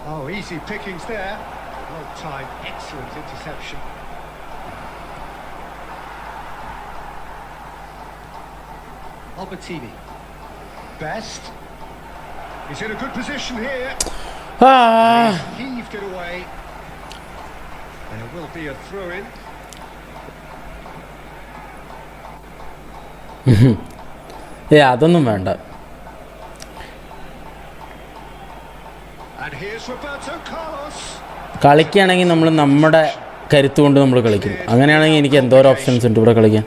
Oh, easy pickings there. Well timed, excellent interception. Albertini. Best. He's in a good position here. Heaved it away. There will be a throw-in. അതൊന്നും വേണ്ട. And here's Roberto Carlos. കളിക്കുകയാണെങ്കിൽ നമ്മൾ നമ്മുടെ കരുത്തുകൊണ്ട് നമ്മൾ കളിക്കും. അങ്ങനെയാണെങ്കിൽ എനിക്ക് എന്തോരം ഓപ്ഷൻസ് ഉണ്ട് ഇവിടെ കളിക്കാൻ.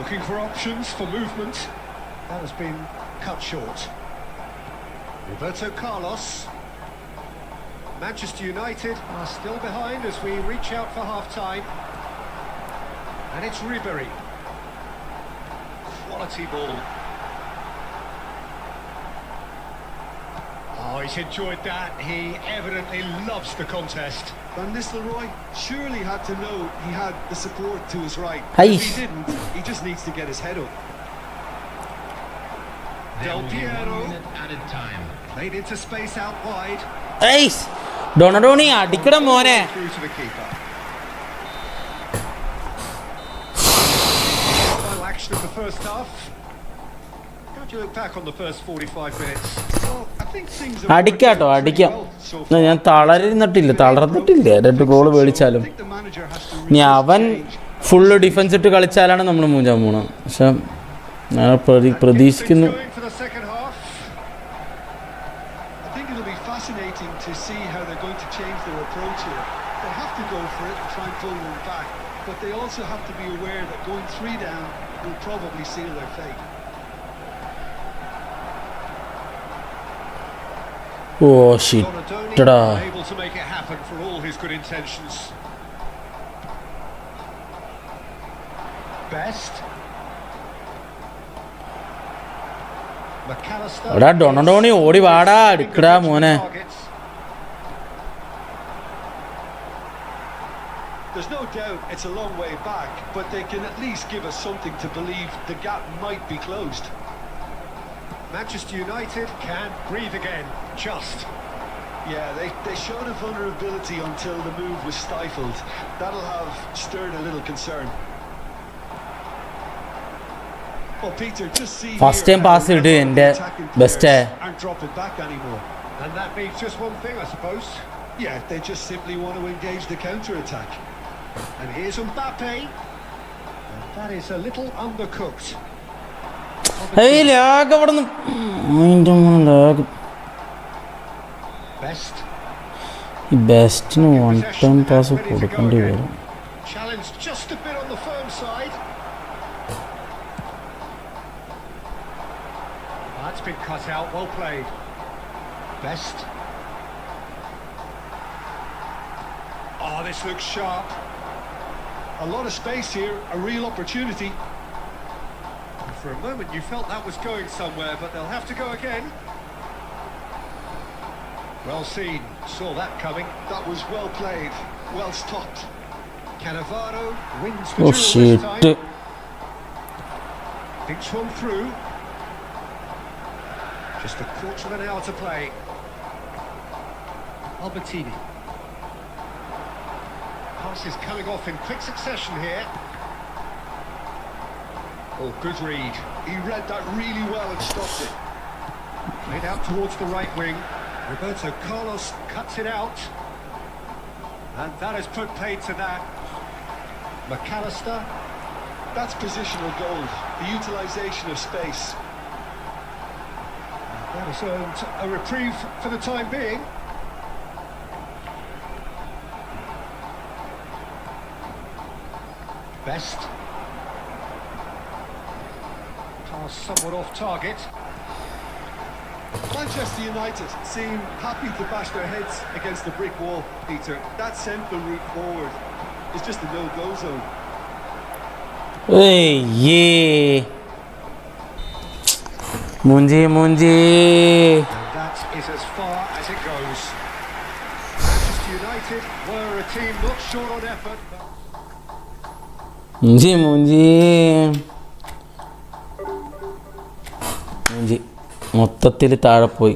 Looking for options for movement. That has been cut short. Roberto Carlos. Manchester United are still behind as we reach out for half-time. And it's Ribery. Quality ball. Oh, he's enjoyed that. He evidently loves the contest. Van Nistelrooy surely had to know he had the support to his right. Hey. If he didn't, he just needs to get his head up. Del Piero. 1 minute added time. Played into space out wide. ഡൊണഡോണി അടിക്കണം മോനെ. Through to the keeper. Final action of the first half. How do you look back on the first 45 minutes? Well, I think things are അടിക്കാട്ടോ working അടിക്കാം. pretty well so far. ഞാൻ തളർന്നിട്ടില്ല 2 goal I മേടിച്ചാലും. think the manager has to ഇനി അവൻ change. Full defence ഇട്ട് കളിച്ചാലാണ് നമ്മൾ മൂഞ്ചാൻ പോകണം. പക്ഷെ ഞാൻ പ്രതീക്ഷിക്കുന്നു. Going for the second half. I think it'll be fascinating to see how they're going to change their approach here. They have to go for it and try and pull them back, but they also have to be aware that going 3 down will probably seal their fate. Oh ഷിറ്റടാ. Able to make it happen for all his good intentions. Best. McAllister. എടാ ഡൊണഡോണി ഓടി വാടാ എടുക്കടാ മോനെ. There's no doubt it's a long way back, but they can at least give us something to believe the gap might be closed. Manchester United can breathe again, just. Yeah, they showed a vulnerability until the move was stifled. That'll have stirred a little concern. Oh, Peter, just see First here time how pass the ഇട്ട് എൻ്റെ attacking best. players aren't dropping back anymore. And that means just one thing, I suppose. Yeah, they just simply want to engage the counter-attack. And here's Mbappe. And that is a little undercooked. Lag അവിടെ നിന്ന് Best. ഈ ബെസ്റ്റിന് 1 time pass കൊടുക്കേണ്ടി വരും. Challenge just a bit on the firm side. That's been cut out, well played. Best. Oh, this looks sharp. A lot of space here, a real opportunity. For a moment you felt that was going somewhere, but they'll have to go again. Well seen, saw that coming. That was well played, well stopped. Cannavaro wins the Oh duel shit. this time. Thinks one through. Just a quarter of an hour to play. Albertini. Pass is coming off in quick succession here. Oh, good read. He read that really well and stopped it. Played out towards the right wing. Roberto Carlos cuts it out. And that has put paid to that. McAllister. That's positional goal, the utilisation of space. That has earned a reprieve for the time being. Best. Pass somewhat off target. Manchester United seem happy to bash their heads against the brick wall, Peter. That central route forward is just a no-go zone. Yeah. Munji. And that is as far as it goes. Manchester United were a team not short on effort, but... മുഞ്ചി മൊത്തത്തിൽ താഴെ പോയി.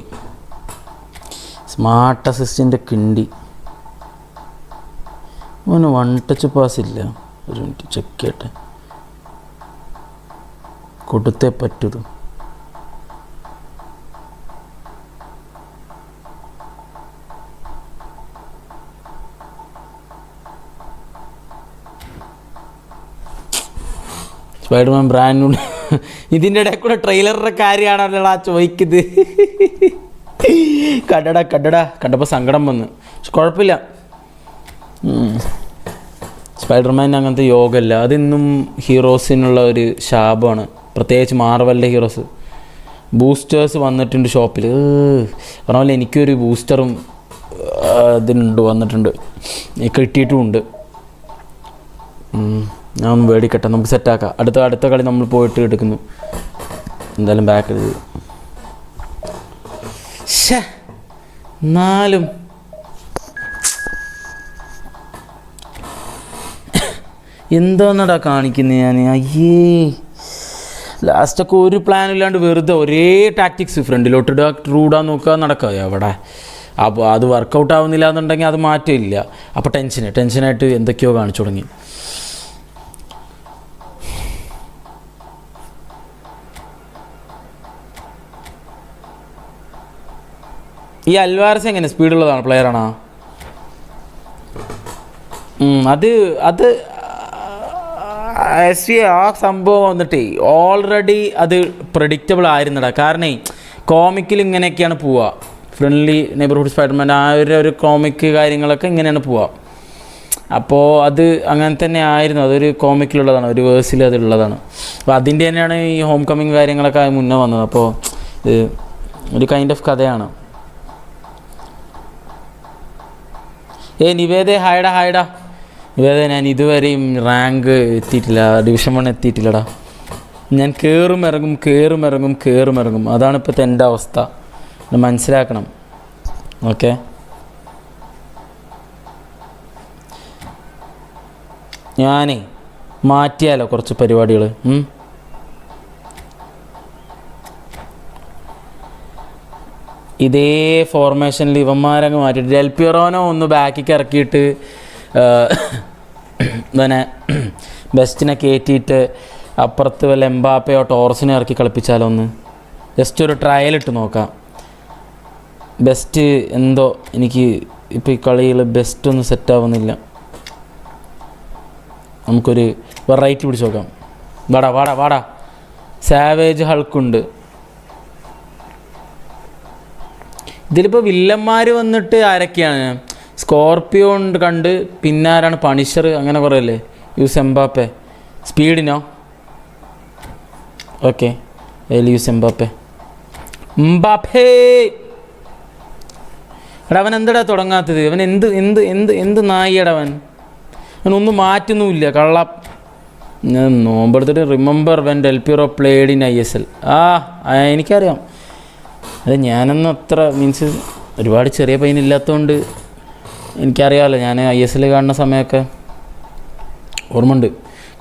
Smart assistant കിണ്ടി. അവന് 1 touch pass ഇല്ല. ഒരു minute check ചെയ്യട്ടെ. കൊടുത്തേ പറ്റൂ. Spiderman brand new. ഇതിൻ്റെ ഇടയിൽ കൂടെ ട്രെയിലറിൻ്റെ കാര്യമാണല്ലോ ആ ചോദിക്കുന്നത്. കണ്ടപ്പോൾ സങ്കടം വന്ന്. പക്ഷെ കുഴപ്പമില്ല, സ്പൈഡർമാൻ അങ്ങനത്തെ യോഗമല്ല. അതിന്നും ഹീറോസിനുള്ള ഒരു ശാപമാണ്, പ്രത്യേകിച്ച് മാർവലിൻ്റെ ഹീറോസ്. ബൂസ്റ്റേഴ്സ് വന്നിട്ടുണ്ട് ഷോപ്പിൽ. പറഞ്ഞ പോലെ എനിക്കൊരു ബൂസ്റ്ററും വന്നിട്ടുണ്ട്, കിട്ടിയിട്ടുമുണ്ട്. ഞാൻ ഒന്ന് മേടിക്കട്ടെ, നമുക്ക് സെറ്റാക്കാം. അടുത്ത കളി നമ്മൾ പോയിട്ട് എടുക്കുന്നു എന്തായാലും ബാക്ക്. എന്നാലും എന്തോന്നടാ കാണിക്കുന്നത് ഞാൻ. അയ്യേ, ലാസ്റ്റൊക്കെ ഒരു പ്ലാനും ഇല്ലാണ്ട് വെറുതെ ഒരേ ടാക്ടിക്സ്. ഫ്രണ്ടിലോട്ട് ഇടുക, ട്രൂടാൻ നോക്കുക, നടക്കുക. എവിടെ അപ്പോൾ അത് വർക്കൗട്ട് ആവുന്നില്ല എന്നുണ്ടെങ്കിൽ അത് മാറ്റമില്ല. അപ്പോൾ ടെൻഷനായിട്ട് എന്തൊക്കെയോ കാണിച്ചു തുടങ്ങി. ഈ അൽവാരസ് എങ്ങനെ സ്പീഡുള്ളതാണ് പ്ലെയറാണോ? അത് ആ സംഭവം വന്നിട്ടേ ഓൾറെഡി അത് പ്രഡിക്റ്റബിൾ ആയിരുന്നടാ. കാരണം കോമിക്കിൽ ഇങ്ങനെയൊക്കെയാണ് പോവുക. ഫ്രണ്ട്ലി നെയ്ബർഹുഡ് സ്പൈഡർമാൻ ആ ഒരു കോമിക്ക് കാര്യങ്ങളൊക്കെ ഇങ്ങനെയാണ് പോവുക. അപ്പോൾ അത് അങ്ങനെ തന്നെ ആയിരുന്നു. അതൊരു കോമിക്കിലുള്ളതാണ്, ഒരു വേഴ്സിൽ അതുള്ളതാണ്. അപ്പോൾ അതിൻ്റെ തന്നെയാണ് ഈ ഹോം കമ്മിങ് കാര്യങ്ങളൊക്കെ മുന്നേ വന്നത്. അപ്പോൾ ഇത് ഒരു കൈൻഡ് ഓഫ് കഥയാണ്. നിവേദ ഹായടാ നിവേദ, ഞാൻ ഇതുവരെയും റാങ്ക് എത്തിയിട്ടില്ല, ഡിവിഷൻ 1 എത്തിയിട്ടില്ലടാ. ഞാൻ കയറുമിറങ്ങും. അതാണ് ഇപ്പോഴത്തെ എൻ്റെ അവസ്ഥ, മനസ്സിലാക്കണം. ഓക്കെ, ഞാനേ മാറ്റിയാലോ കുറച്ച് പരിപാടികൾ. ഇതേ ഫോർമേഷനിൽ ഇവന്മാരങ്ങ് മാറ്റിയിട്ട് ഡെൽപിയറോനോ ഒന്ന് ബാക്കിക്ക് ഇറക്കിയിട്ട് പിന്നെ ബെസ്റ്റിനെ കയറ്റിയിട്ട് അപ്പുറത്ത് വല്ല എംബാപ്പയോ ടോറസിനെ ഇറക്കി കളിപ്പിച്ചാലോ ഒന്ന്. ജസ്റ്റ് ഒരു ട്രയൽ ഇട്ട് നോക്കാം. ബെസ്റ്റ് എന്തോ എനിക്ക് ഇപ്പോൾ ഈ കളിയിൽ ബെസ്റ്റ് ഒന്നും സെറ്റാവുന്നില്ല. നമുക്കൊരു വെറൈറ്റി പിടിച്ച് നോക്കാം. വാടാ സാവേജ് ഹൾക്കുണ്ട്. ഇതിലിപ്പോൾ വില്ലന്മാർ വന്നിട്ട് ആരൊക്കെയാണ്? സ്കോർപ്പിയോ കണ്ട്, പിന്നെ ആരാണ്? പണിഷർ, അങ്ങനെ കുറേ അല്ലേ. Use Mbappe. സ്പീഡിനോ? Okay, use Mbappe. എടാ അവൻ എന്തടാ തുടങ്ങാത്തത്? അവൻ എന്ത് നായിയടവൻ. അവനൊന്നും മാറ്റുന്നുമില്ല, കള്ള. ഞാൻ നോമ്പെടുത്തിട്ട് remember when Del Piero played in ISL. എനിക്കറിയാം. അത് ഞാനൊന്നും അത്ര മീൻസ് ഒരുപാട് ചെറിയ പയ്യനില്ലാത്തതുകൊണ്ട് എനിക്കറിയാമല്ലോ. ഞാൻ ISL കാണുന്ന സമയമൊക്കെ ഓർമ്മയുണ്ട്.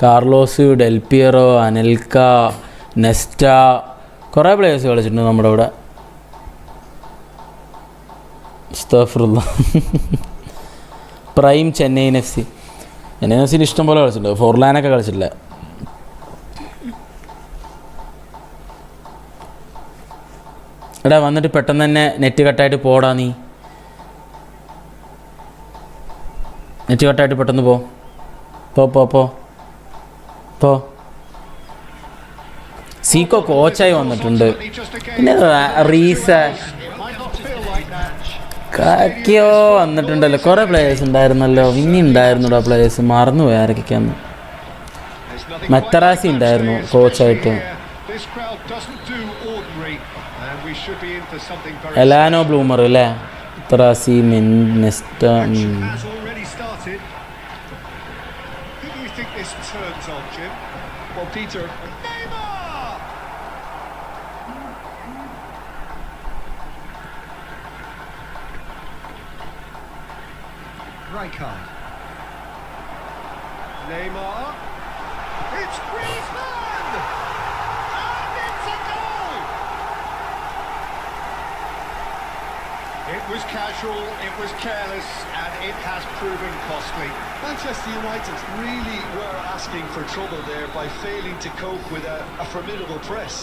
കാർലോസ്, ഡെൽപിയറോ, അനൽക്ക, നെസ്റ്റ, കുറേ പ്ലേയേഴ്സ് കളിച്ചിട്ടുണ്ട് നമ്മുടെ ഇവിടെ. പ്രൈം ചെന്നൈയിൻ FC ഇഷ്ടം പോലെ കളിച്ചിട്ടുണ്ട്. ഫോർലാനൊക്കെ കളിച്ചിട്ടില്ല. എടാ വന്നിട്ട് പെട്ടെന്ന് തന്നെ നെറ്റ് കട്ടായിട്ട് പോടാ നീ. നെറ്റ് കട്ടായിട്ട് പെട്ടെന്ന് പോ പോ പോ പോ പോ. സീക്കോ കോച്ചായി വന്നിട്ടുണ്ട്. പിന്നെ റീസ കാക്കിയോ വന്നിട്ടുണ്ടല്ലോ. കുറേ പ്ലേയേഴ്സ് ഉണ്ടായിരുന്നല്ലോ. വിന്നി ഉണ്ടായിരുന്നുണ്ടോ പ്ലേയേഴ്സ്? മറന്നുപോയി ആരൊക്കെയാന്ന്. മെത്തറാസി ഉണ്ടായിരുന്നു കോച്ചായിട്ട്. എലാനോ ബ്ലൂമർ അല്ലേ? Materazzi Nesta. Rijkaard. Neymar. It's Griezmann! And it's a goal! It was casual, it was careless, and it has proven costly. Manchester United really were asking for trouble there by failing to cope with a formidable press.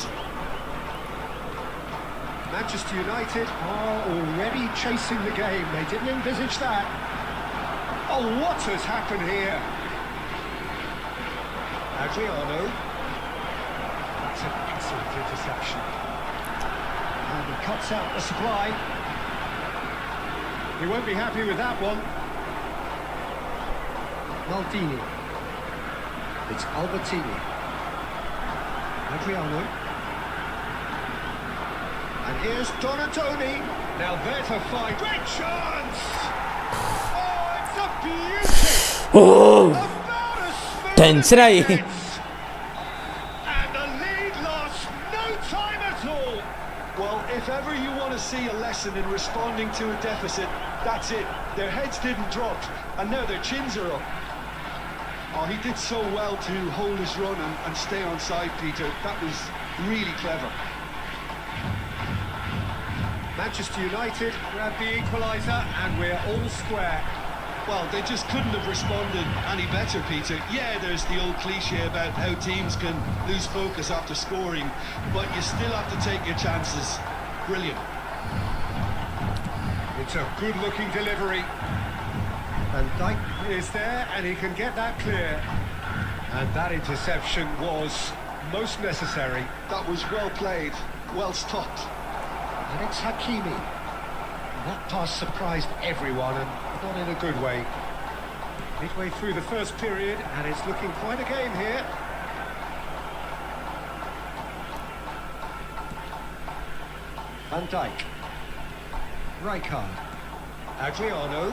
Manchester United are already chasing the game. They didn't envisage that. Oh, what has happened here? Adriano. That's an excellent interception. And he cuts out the supply. He won't be happy with that one. Maldini. It's Albertini. Adriano. And here's Donatoni. Now there to find. Great chance! Oh, it's a beauty! About as smooth ടെൻഷനായി. as it gets. And the lead lost no time at all. Well, if ever you want to see a lesson in responding to a deficit, that's it. Their heads didn't drop, and now their chins are up. Oh, he did so well to hold his run and stay on side, Peter. That was really clever. Manchester United grab the equaliser and we're all square. Well, they just couldn't have responded any better, Peter. Yeah, there's the old cliche about how teams can lose focus after scoring, but you still have to take your chances. Brilliant. It's a good-looking delivery. Van Dijk is there and he can get that clear. And that interception was most necessary. That was well played, well stopped. And it's Hakimi. That pass surprised everyone and not in a good way. Midway through the first period and it's looking quite a game here. Van Dijk. Rijkaard. Adriano.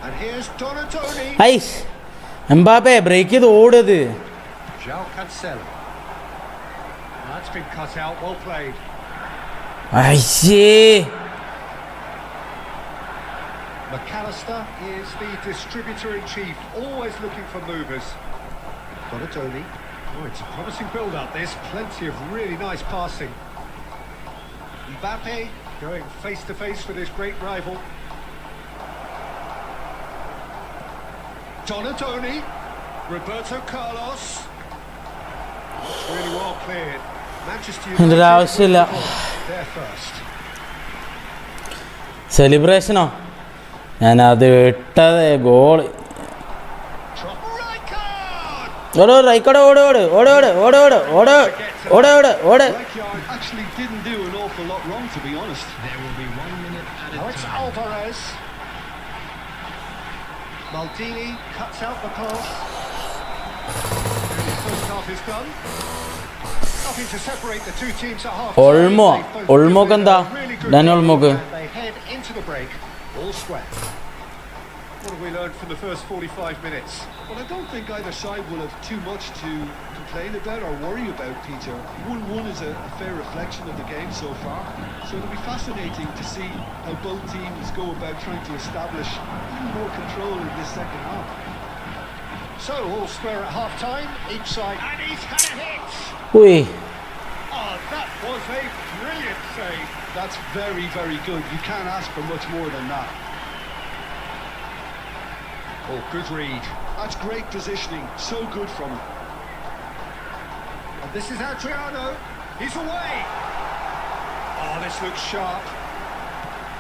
And here's Donatoni. ഐസ് Mbappe break ചെയ്ത് ഓടത്. João Cancelo. That's been cut out, well played. അയ്യേ McAllister is the distributor-in-chief, always looking for movers. Donatoni. Oh, it's a promising build-up, this. Plenty of really nice passing. Mbappe going face-to-face with his great rival. Donatoni. Roberto Carlos. Really well cleared. Manchester എൻ്റെ ഒരു ആവശ്യമില്ല. there first. സെലിബ്രേഷനോ? ഞാനത് ഇട്ടത് goal. ഓടോ റൈക്കോടെ ഓട് ഓട് ഓട് ഓട് ഓട് ഓട് ഓട് ഓട് ഓട് ഓട്. Rijkaard actually didn't do an awful lot wrong, to be honest. There will be 1 minute added Now it's time. Alvarez. Maldini cuts out the pass. And the first half is done. Nothing to separate the two teams at half. Olmo. Olmoക്ക് എന്താ? Dani ഒൾമോക്ക്. They head into the break, all square. What have we learned from the first 45 minutes? Well, I don't think either side will have too much to complain about or worry about, Peter. 1-1 is a fair reflection of the game so far. So it'll be fascinating to see how both teams go about trying to establish even more control in this second half. So, all square at half-time, each side. And he's had a hit! ഉയ് Oh, that was a brilliant save. That's very, very good. You can't ask for much more than that. Oh, good read. That's great positioning. So good from him. And this is Adriano. He's away. Oh, this looks sharp.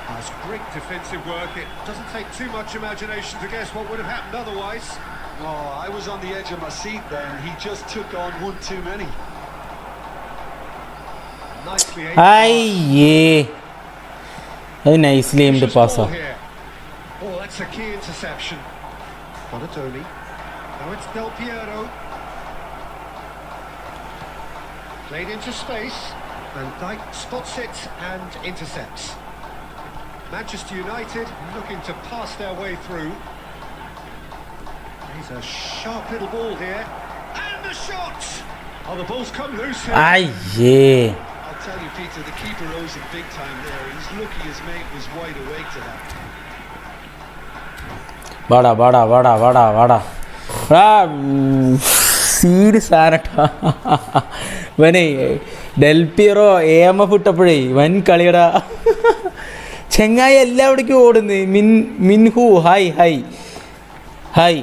That's great defensive work. It doesn't take too much imagination to guess what would have happened otherwise. Oh, I was on the edge of my seat then. He just took on one too many. Nicely aimed. അയ്യേ അത് nicely aimed പാസ്സാ. Oh, that's a key interception. Bonatoni. Now it's Del Piero. Played into space. Van Dijk spots it and intercepts. Manchester United looking to pass their way through. He's a sharp little ball here. And the shot! Oh, the ball's come loose here. അയ്യേ I'll tell you, Peter, the keeper owes him big time there. He's lucky his mate was wide awake to that. വാടാ വാടാ വാടാ വാടാ വാടാ serious ആനട്ടാ ഇവനെ Del Piero AMF ഇട്ടപ്പോഴേ വൻ കളിയടാ. ചെങ്ങായി എല്ലാവിടേക്കും ഓടുന്നു. മിൻഹു ഹായ് ഹായ് ഹായ്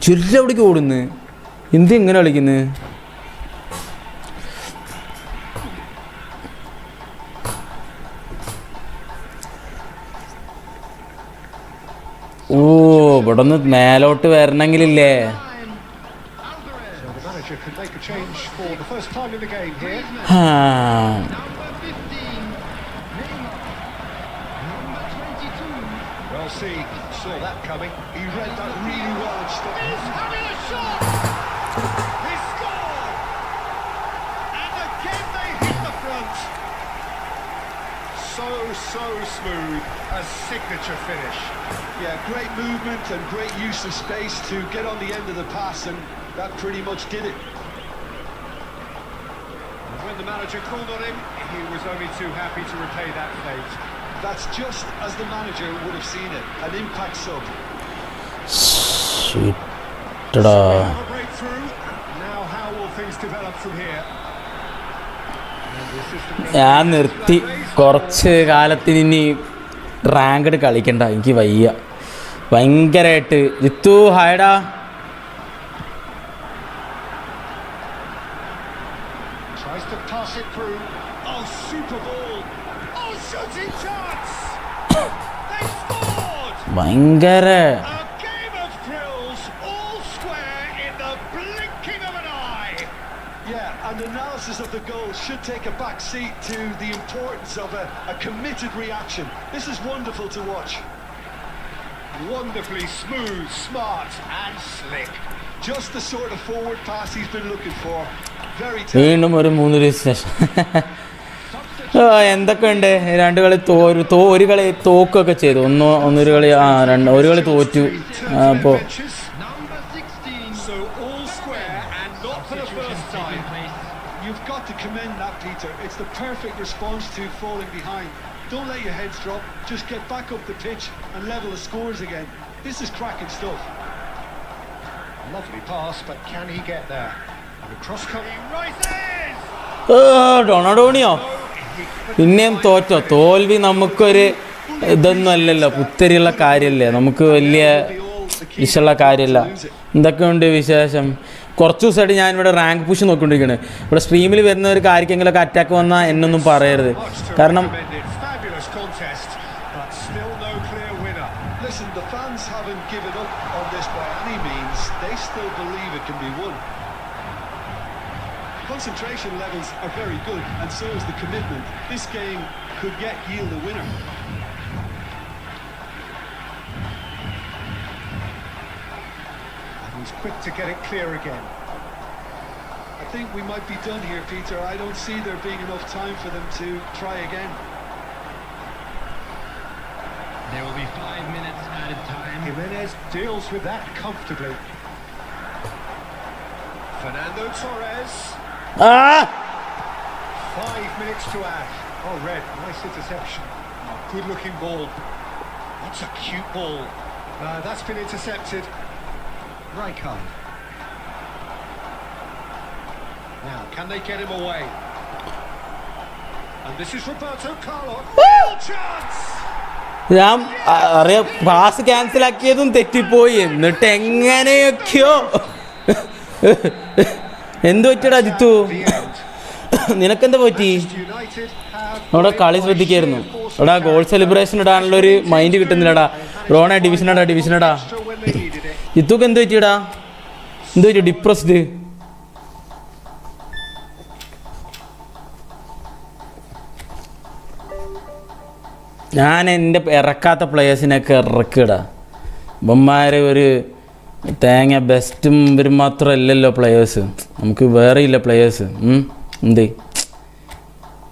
ജുല്ലവിടേക്ക് ഓടുന്നു. എന്ത് ഇങ്ങനെ കളിക്കുന്നു? ഓ ഇവിടെ ഒന്ന് മേലോട്ട് വരണമെങ്കിലില്ലേ? So the manager could make a change for the first time in the game here. Well, see, saw that coming. He read that really well and stopped. He's having a shot! He scored! And again they hit the front. So smooth. A signature finish. Yeah, great movement and great use of space to get on the end of the pass, and that pretty much did it. And when the manager called on him, he was only too happy to repay that fate. That's just as the manager would have seen it, an impact sub. ഷീറ്റടാ. Have a breakthrough. Now how will things develop from here? And the assistant ഞാൻ നിർത്തി. കുറച്ച് കാലത്തിന് ഇനി ranked കളിക്കണ്ട, എനിക്ക് വയ്യ ഭയങ്കരമായിട്ട്. Jithu ഹായടാ. tries to pass it through. Oh, super ball. Oh, shooting chance. They scored. ഭയങ്കര A game of thrills, all square in the blinking of an eye. Yeah, and analysis of the goal should take a back seat to the importance of a committed reaction. This is wonderful to watch. Wonderfully smooth, smart and slick. Just the sort of forward pass he's been looking for. Very വീണ്ടും ഒരു 3 registration. എന്തൊക്കെയുണ്ട്? 2 കളി ഒരു കളി തോക്കുകയൊക്കെ ചെയ്തു. ഒരു കളി ഒരു കളി തോറ്റു. അപ്പോൾ So all square and not for the first time. You've got to commend that, Peter. It's the perfect response to falling behind. Don't let your heads drop. Just get back up the pitch and level the scores again. This is cracking stuff. Lovely pass, but can he get there? And the cross coming rises. ഡൊണഡോണിയോ പിന്നെയും തോറ്റോ? തോൽവി നമുക്കൊരു ഇതൊന്നും അല്ലല്ലോ, പുത്തരിയുള്ള കാര്യമല്ലേ, നമുക്ക് വലിയ വിഷയമുള്ള കാര്യമല്ല. എന്തൊക്കെയുണ്ട് വിശേഷം? കുറച്ച് ദിവസമായിട്ട് ഞാനിവിടെ റാങ്ക് പുഷ് നോക്കിക്കൊണ്ടിരിക്കുകയാണ്. ഇവിടെ സ്ട്രീമിൽ വരുന്നവർക്ക് ആർക്കെങ്കിലുമൊക്കെ അറ്റാക്ക് വന്നാൽ എന്നൊന്നും പറയരുത്. കാരണം Fabulous contest, but still no clear winner. Listen, the fans haven't given up on this by any means. They still believe it can be won. Concentration levels are very good, and so is the commitment. This game could yet yield a winner. And he's quick to get it clear again. I think we might be done here, Peter. I don't see there being enough time for them to try again. There will be 5 minutes added time. Jimenez deals with that comfortably. Fernando Torres. 5 minutes to add. Oh, Red, nice interception. Oh, good-looking ball. That's a cute ball. That's been intercepted. Rijkaard. Now, can they get him away? And this is Roberto Carlos. Chance! ഞാൻ അറിയാം pass ക്യാൻസലാക്കിയതും തെറ്റിപ്പോയി. എന്നിട്ട് എങ്ങനെയൊക്കെയോ എന്തു പറ്റടാ ജിത്തു? നിനക്കെന്താ പറ്റി? Manchester United have അവിടെ കളി played by ശ്രദ്ധിക്കായിരുന്നു. sheer force of എടാ ഗോൾ character. സെലിബ്രേഷൻ ഇടാനുള്ളൊരു മൈൻഡ് കിട്ടുന്നില്ലടാ. റോണ ഡിവിഷനടാ. Extra when they needed it. ഇതൊക്കെ എന്ത് പറ്റിയടാ? എന്ത് പറ്റി? ഡിപ്രസ്ഡ്. ഞാൻ എൻ്റെ ഇറക്കാത്ത പ്ലെയേഴ്സിനൊക്കെ ഇറക്കിടാ. ഇവന്മാർ ഒരു തേങ്ങ ബെസ്റ്റും ഇവരും മാത്രമല്ലല്ലോ പ്ലെയേഴ്സ്, നമുക്ക് വേറെ ഇല്ല പ്ലെയേഴ്സ്. എന്ത്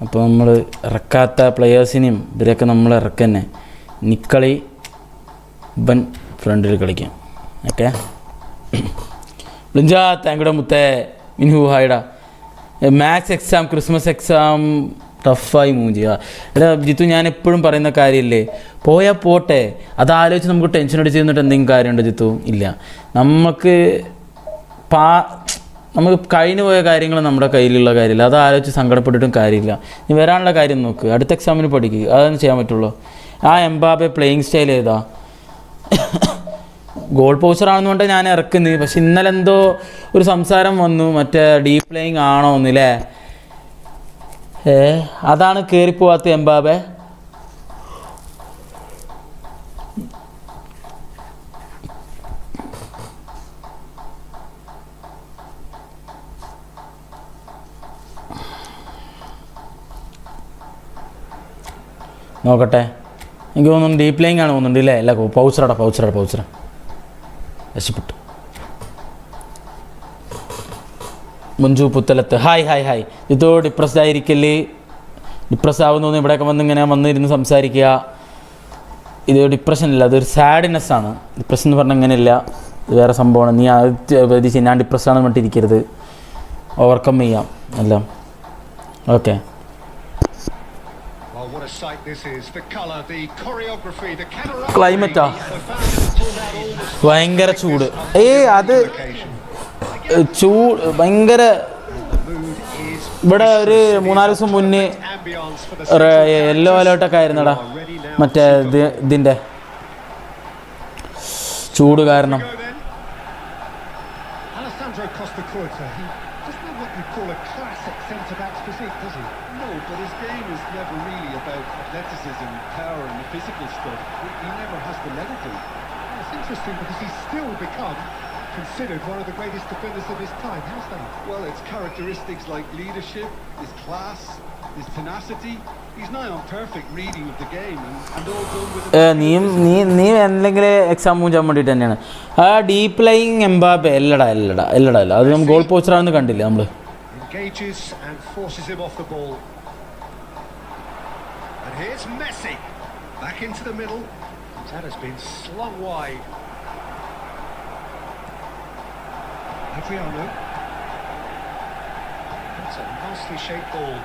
അപ്പോൾ നമ്മൾ ഇറക്കാത്ത പ്ലെയേഴ്സിനെയും ഇവരെയൊക്കെ നമ്മൾ ഇറക്കന്നെ. നിക്കളി ഇവൻ ഫ്രണ്ടിൽ കളിക്കാം. ഓക്കെ ലിഞ്ചാ താങ്കളുടെ മുത്തേ മിൻഹു ഹായിടാ. മാത്സ് എക്സാം ക്രിസ്മസ് എക്സാം ടഫായി മൂവ് ചെയ്യുക. എടാ ജിത്തു, ഞാൻ എപ്പോഴും പറയുന്ന കാര്യമില്ലേ, പോയാൽ പോട്ടെ, അതാലോചിച്ച് നമുക്ക് ടെൻഷൻ അടിച്ച് തന്നിട്ട് എന്തെങ്കിലും കാര്യമുണ്ടോ ജിത്തു? ഇല്ല. നമുക്ക് കഴിഞ്ഞു പോയ കാര്യങ്ങൾ നമ്മുടെ കയ്യിലുള്ള കാര്യമില്ല, അത് ആലോചിച്ച് സങ്കടപ്പെട്ടിട്ടും കാര്യമില്ല. നീ വരാനുള്ള കാര്യം നോക്ക്, അടുത്ത എക്സാമിന് പഠിക്കുക, അതൊന്നും ചെയ്യാൻ പറ്റുള്ളൂ. ആ എംബാബെ പ്ലേയിങ് സ്റ്റൈൽ ഏതാ? ഗോൾ പോസ്റ്ററാണെന്നുകൊണ്ട് ഞാൻ ഇറക്കുന്നത്. പക്ഷെ ഇന്നലെ എന്തോ ഒരു സംസാരം വന്നു, മറ്റേ ഡീപ് പ്ലേയിങ് ആണോ ഒന്നില്ലേ? അതാണ് കയറിപ്പോവാത്ത എംബാബെ. നോക്കട്ടെ, എനിക്ക് തോന്നുന്നു ഡീപ് പ്ലേയിങ് ആണ് തോന്നുന്നുണ്ട് ഇല്ലേ? അല്ല പൗച്ചറ രക്ഷപ്പെട്ടു. മുഞ്ചു പുത്തലത്ത് ഹായ്. ഇതോ ഡിപ്രസ്ഡ് ആയിരിക്കല്ലേ? ഡിപ്രസ് ആവുന്നു ഇവിടെയൊക്കെ വന്നിരുന്ന് സംസാരിക്കുക. ഇത് ഡിപ്രഷൻ അല്ല, അതൊരു സാഡ്നെസ് ആണ്. ഡിപ്രഷൻ എന്ന് പറഞ്ഞാൽ അങ്ങനെയല്ല, ഇത് വേറെ സംഭവമാണ്. നീ അത് ഞാൻ ഡിപ്രസ്ഡ് ആണെന്ന് പറഞ്ഞിട്ടിരിക്കരുത്, ഓവർകം ചെയ്യാം എല്ലാം. ഓക്കെ, ക്ലൈമറ്റാ ഭയങ്കര ചൂട്. അത് ഭയങ്കര. ഇവിടെ ഒരു 3-4 ദിവസം മുന്നേ യെല്ലോ അലേർട്ടൊക്കെ ആയിരുന്നടാ, മറ്റേ ഇതിൻ്റെ ചൂട് കാരണം. Considered one of the greatest defenders of his time. How's that? Well, it's characteristics like leadership, his class, his tenacity. He's now on perfect reading of the game and all done with നീ എന്തെങ്കിലും exam മൂഞ്ചാൻ വേണ്ടിയിട്ട് തന്നെയാണ്. ആ deep playing Mbappé അല്ലടാ. അത് നമ്മൾ goal പോസ്റ്ററാണെന്ന് കണ്ടില്ലേ നമ്മൾ. Engages and forces him off the ball. And here's Messi back into the middle. That has been slung wide. Adriano. That's a nicely shaped ball.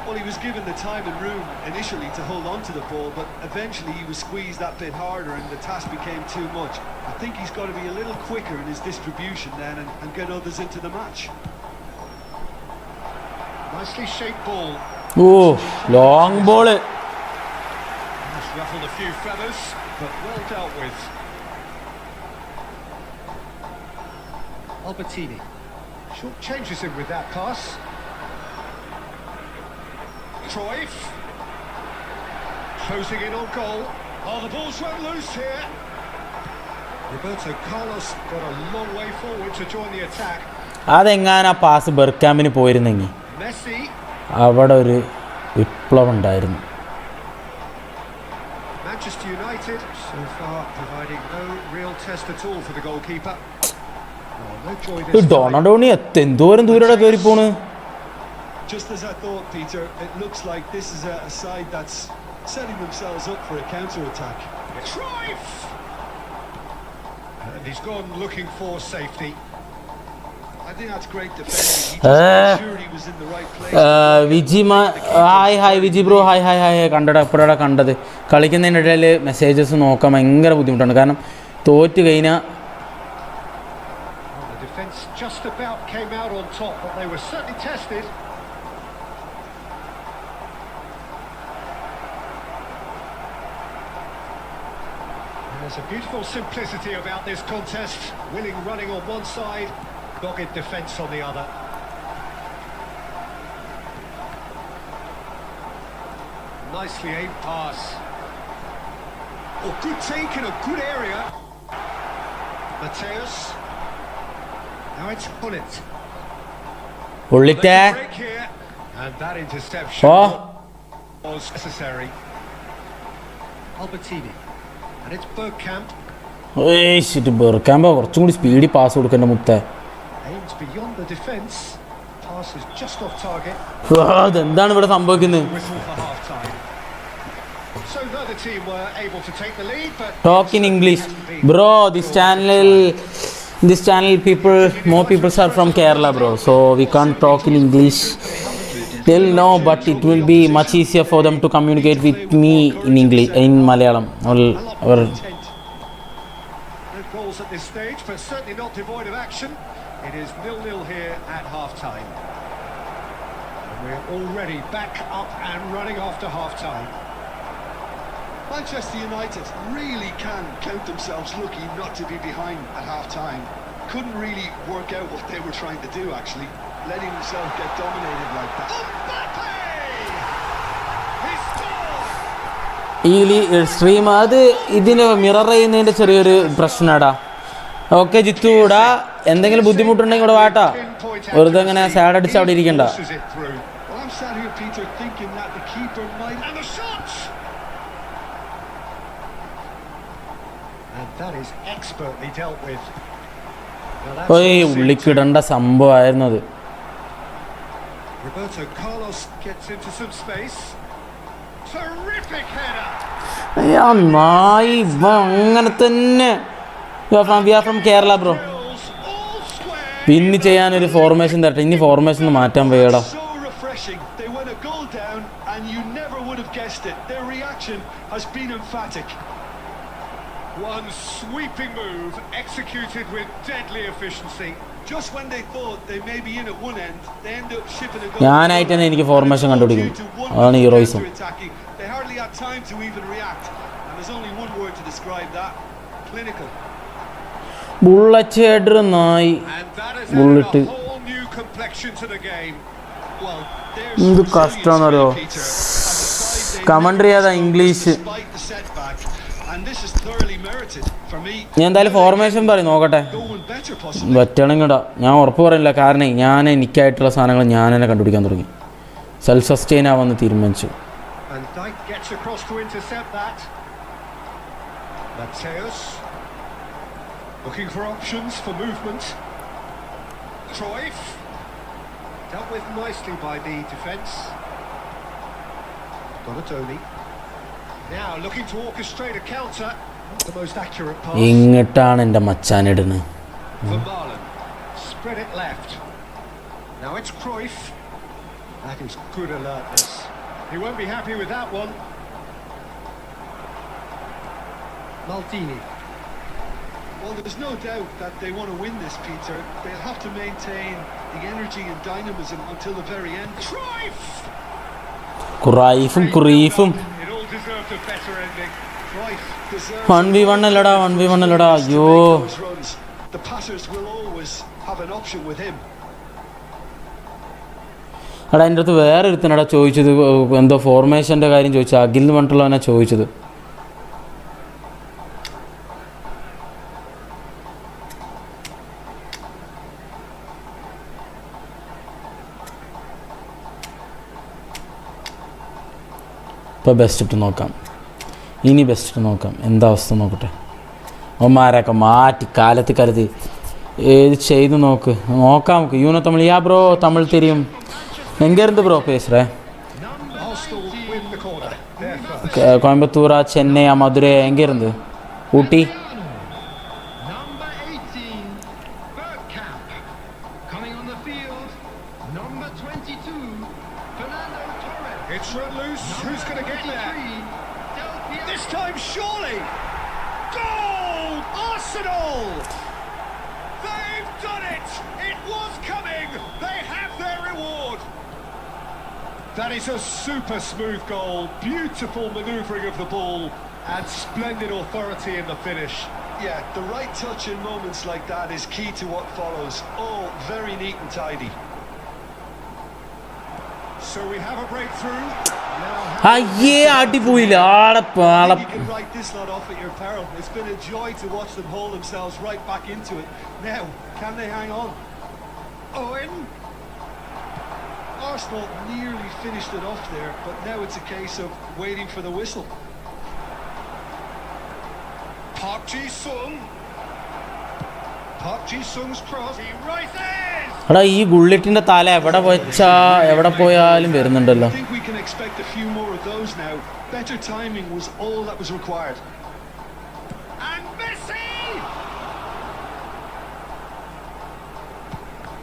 Well, he was given the time and room initially to hold on to the ball, but eventually he was squeezed that bit harder and the task became too much. I think he's got to be a little quicker in his distribution then and get others into the match. Nicely shaped ball. Oh, long ball. Ruffled a few feathers, but well dealt with. Albertini short changes him with that pass. Cruyff closing in on goal. Oh, the ball's run loose here. Roberto Carlos got a long way forward to join the attack. അതെങ്ങാനും ആ pass ബെർക്കാമിന് പോയിരുന്നെങ്കിൽ Messi. അവിടെ ഒരു വിപ്ലവം ഉണ്ടായിരുന്നു. Manchester United so far providing no real test at all for the goalkeeper. No joy this time. ഡോണഡോണി എന്തോരം ദൂരം കയറി പോണ്. Just as I thought, Peter, it looks like this is a side that's setting themselves up for a counter-attack. Cruyff! And he's gone looking for safety. I think that's great defending. He just made sure he was in the right place. Viji hi Viji bro hi കണ്ടടാ. എപ്പോഴാണ് കണ്ടത്? കളിക്കുന്നതിനിടയിൽ messages നോക്കാൻ ഭയങ്കര ബുദ്ധിമുട്ടാണ്, കാരണം തോറ്റ് കഴിഞ്ഞാൽ The defence just about came out on top, but they were certainly tested. There's a beautiful simplicity about this contest. Willing running on one side, dogged defence on the other. Nicely aimed pass. Oh, good take in a good area. Mateus. Now it's Bullet. ഉള്ളിട്ടേ Break here. And that interception oh was necessary. Albertini. And it's Bergkamp. ബെർക്കാമ്പോ കുറച്ചും കൂടി സ്പീഡിൽ pass കൊടുക്കണ്ട മുത്തേ. Aims beyond the defence. Pass is just off target. അതെന്താണ് ഇവിടെ സംഭവിക്കുന്നത്? Whistle for half time. So neither team were able to take the lead, but Talk in English, bro. This channel more people are from Kerala, bro. So we can't talk in English. They'll know, but it will be much easier for them to communicate with me in English, in Malayalam. a lot more intent. No goals at this stage, but certainly not devoid of action. It is 0-0 here at half time. And we're already back up and running after half time. Manchester United really can count themselves lucky not to be behind at half-time. Couldn't really work out what they were trying to do, actually. Letting themselves get dominated like that. Mbappe! He scored! ഈ stream അത് ഇതിന് mirror ചെയ്യുന്നതിൻ്റെ ചെറിയൊരു പ്രശ്നമാടാ. Okay ജിത്തുടാ, എന്തെങ്കിലും ബുദ്ധിമുട്ടുണ്ടെങ്കിൽ ഇവിടെ വാട്ടാ, വെറുതെ അങ്ങനെ സാഡ് അടിച്ച് അവിടെ ഇരിക്കണ്ട. Forces it through. Well, I'm sat here, Peter, thinking that the keeper might... And the shot! And that is expertly dealt with. Now that's ഓയ് all seen ഉള്ളിക്കിടേണ്ട സംഭവമായിരുന്നു അത്. Roberto Carlos gets into some space. Terrific header. നായി അങ്ങനെ തന്നെ. We are from Kerala bro. Drills all square. പിന്നെ ചെയ്യാനൊരു formation തരട്ടെ. ഇനി ഫോർമേഷൻ മാറ്റാൻ പോയടാ. So refreshing. They went a goal down and you never would have guessed it. Their reaction has been emphatic. One sweeping move executed with deadly efficiency. Just when they thought they may be in at one end, they end up shipping a goal. ഞാനായിട്ട് തന്നെ എനിക്ക് formation കണ്ടുപിടിക്കും. അതാണ് heroism. They hardly had time to even react. And there's only one word to describe that. Clinical. Bullet header നായി. And that has Bullet. added a whole new complexion to the game. Well, എന്ത് കഷ്ടമാണെന്നറിയോ. Commentary ചെയ്താ English. Despite the setback, and this is thoroughly merited for me. ഞാൻ എന്തായാലും formation പറയും നോക്കട്ടെ. Going better possibly. പറ്റണമെങ്കിൽ ഇടാം. ഞാൻ ഉറപ്പ് പറയില്ല, കാരണം ഞാൻ എനിക്കായിട്ടുള്ള സാധനങ്ങൾ ഞാൻ തന്നെ കണ്ടുപിടിക്കാൻ തുടങ്ങി. സെൽഫ് സസ്റ്റെയിൻ ആവാന്ന് തീരുമാനിച്ചു. And Dyke gets across to intercept that. Mateus looking for options for movement. Cruyff dealt with nicely by the defence. Donatoni now looking to orchestrate a counter. Not the most accurate pass. ഇങ്ങോട്ടാണ് എൻ്റെ മച്ചാനിടുന്നത്. Vermaelen spread it left. Now it's Cruyff. That is good alertness. He won't be happy with that one. Maldini. Well, there's no doubt that they want to win this, Peter. They'll have to maintain the energy and dynamism until the very end. Cruyff! ഖുറൈഫും ഖുറീഫും It all deserved a better ending. Cruyff deserves 1v1 അല്ലടാ 1v1 അല്ലടാ. അയ്യോ those runs. The passers will always have an option with him. എടാ എൻ്റെ അടുത്ത് വേറെ ഒരുത്തനടാ ചോദിച്ചത്, എന്തോ ഫോർമേഷൻ്റെ കാര്യം ചോദിച്ചു. അഖിൽ എന്ന് പറഞ്ഞിട്ടുള്ളവനാ ചോദിച്ചത്. ഇപ്പോൾ ബെസ്റ്റ് ഇട്ട് നോക്കാം. ഇനി ബെസ്റ്റ് ഇട്ട് നോക്കാം എന്താ അവസ്ഥ നോക്കട്ടെ. ഒമാരൊക്കെ മാറ്റി കാലത്ത് ഏത് ചെയ്ത് നോക്കാം നമുക്ക്. You know Tamil yeah bro Tamil തെരിയും. എங்கே இருந்து ப்ரோ பேசுகிறேன்? Arsenal win the corner. Their first. கோயம்புத்தூரா சென்னையா மதுரை எங்கே இருந்து? ஊட்டி. Number 18, Bergkamp. Coming on the field, number 22, Fernando Torres. It's run loose. Who's going to get there? 23, Del Piero. This time, surely. Goal! Arsenal! They've done it! It was coming! They have their reward! That is a super smooth goal. Beautiful manoeuvring of the ball. And splendid authority in the finish. Yeah, the right touch in moments like that is key to what follows. All very neat and tidy. So we have a breakthrough. അയ്യേ അടിപോയില്ല ആളെ I പാള. think you can write this lot off at your peril. It's been a joy to watch them haul themselves right back into it. Now, can they hang on? Owen. Arsenal nearly finished it off there, but now it's a case of waiting for the whistle. Park Ji-sung. Park Ji-sung's cross. He rises. എടാ ഈ ബുള്ളറ്റിന്റെ തല എവിടെ എവിടെ പോയാലും വരുന്നുണ്ടല്ലോ. I think we can expect a few more of those now. Better timing was all that was required. And Messi.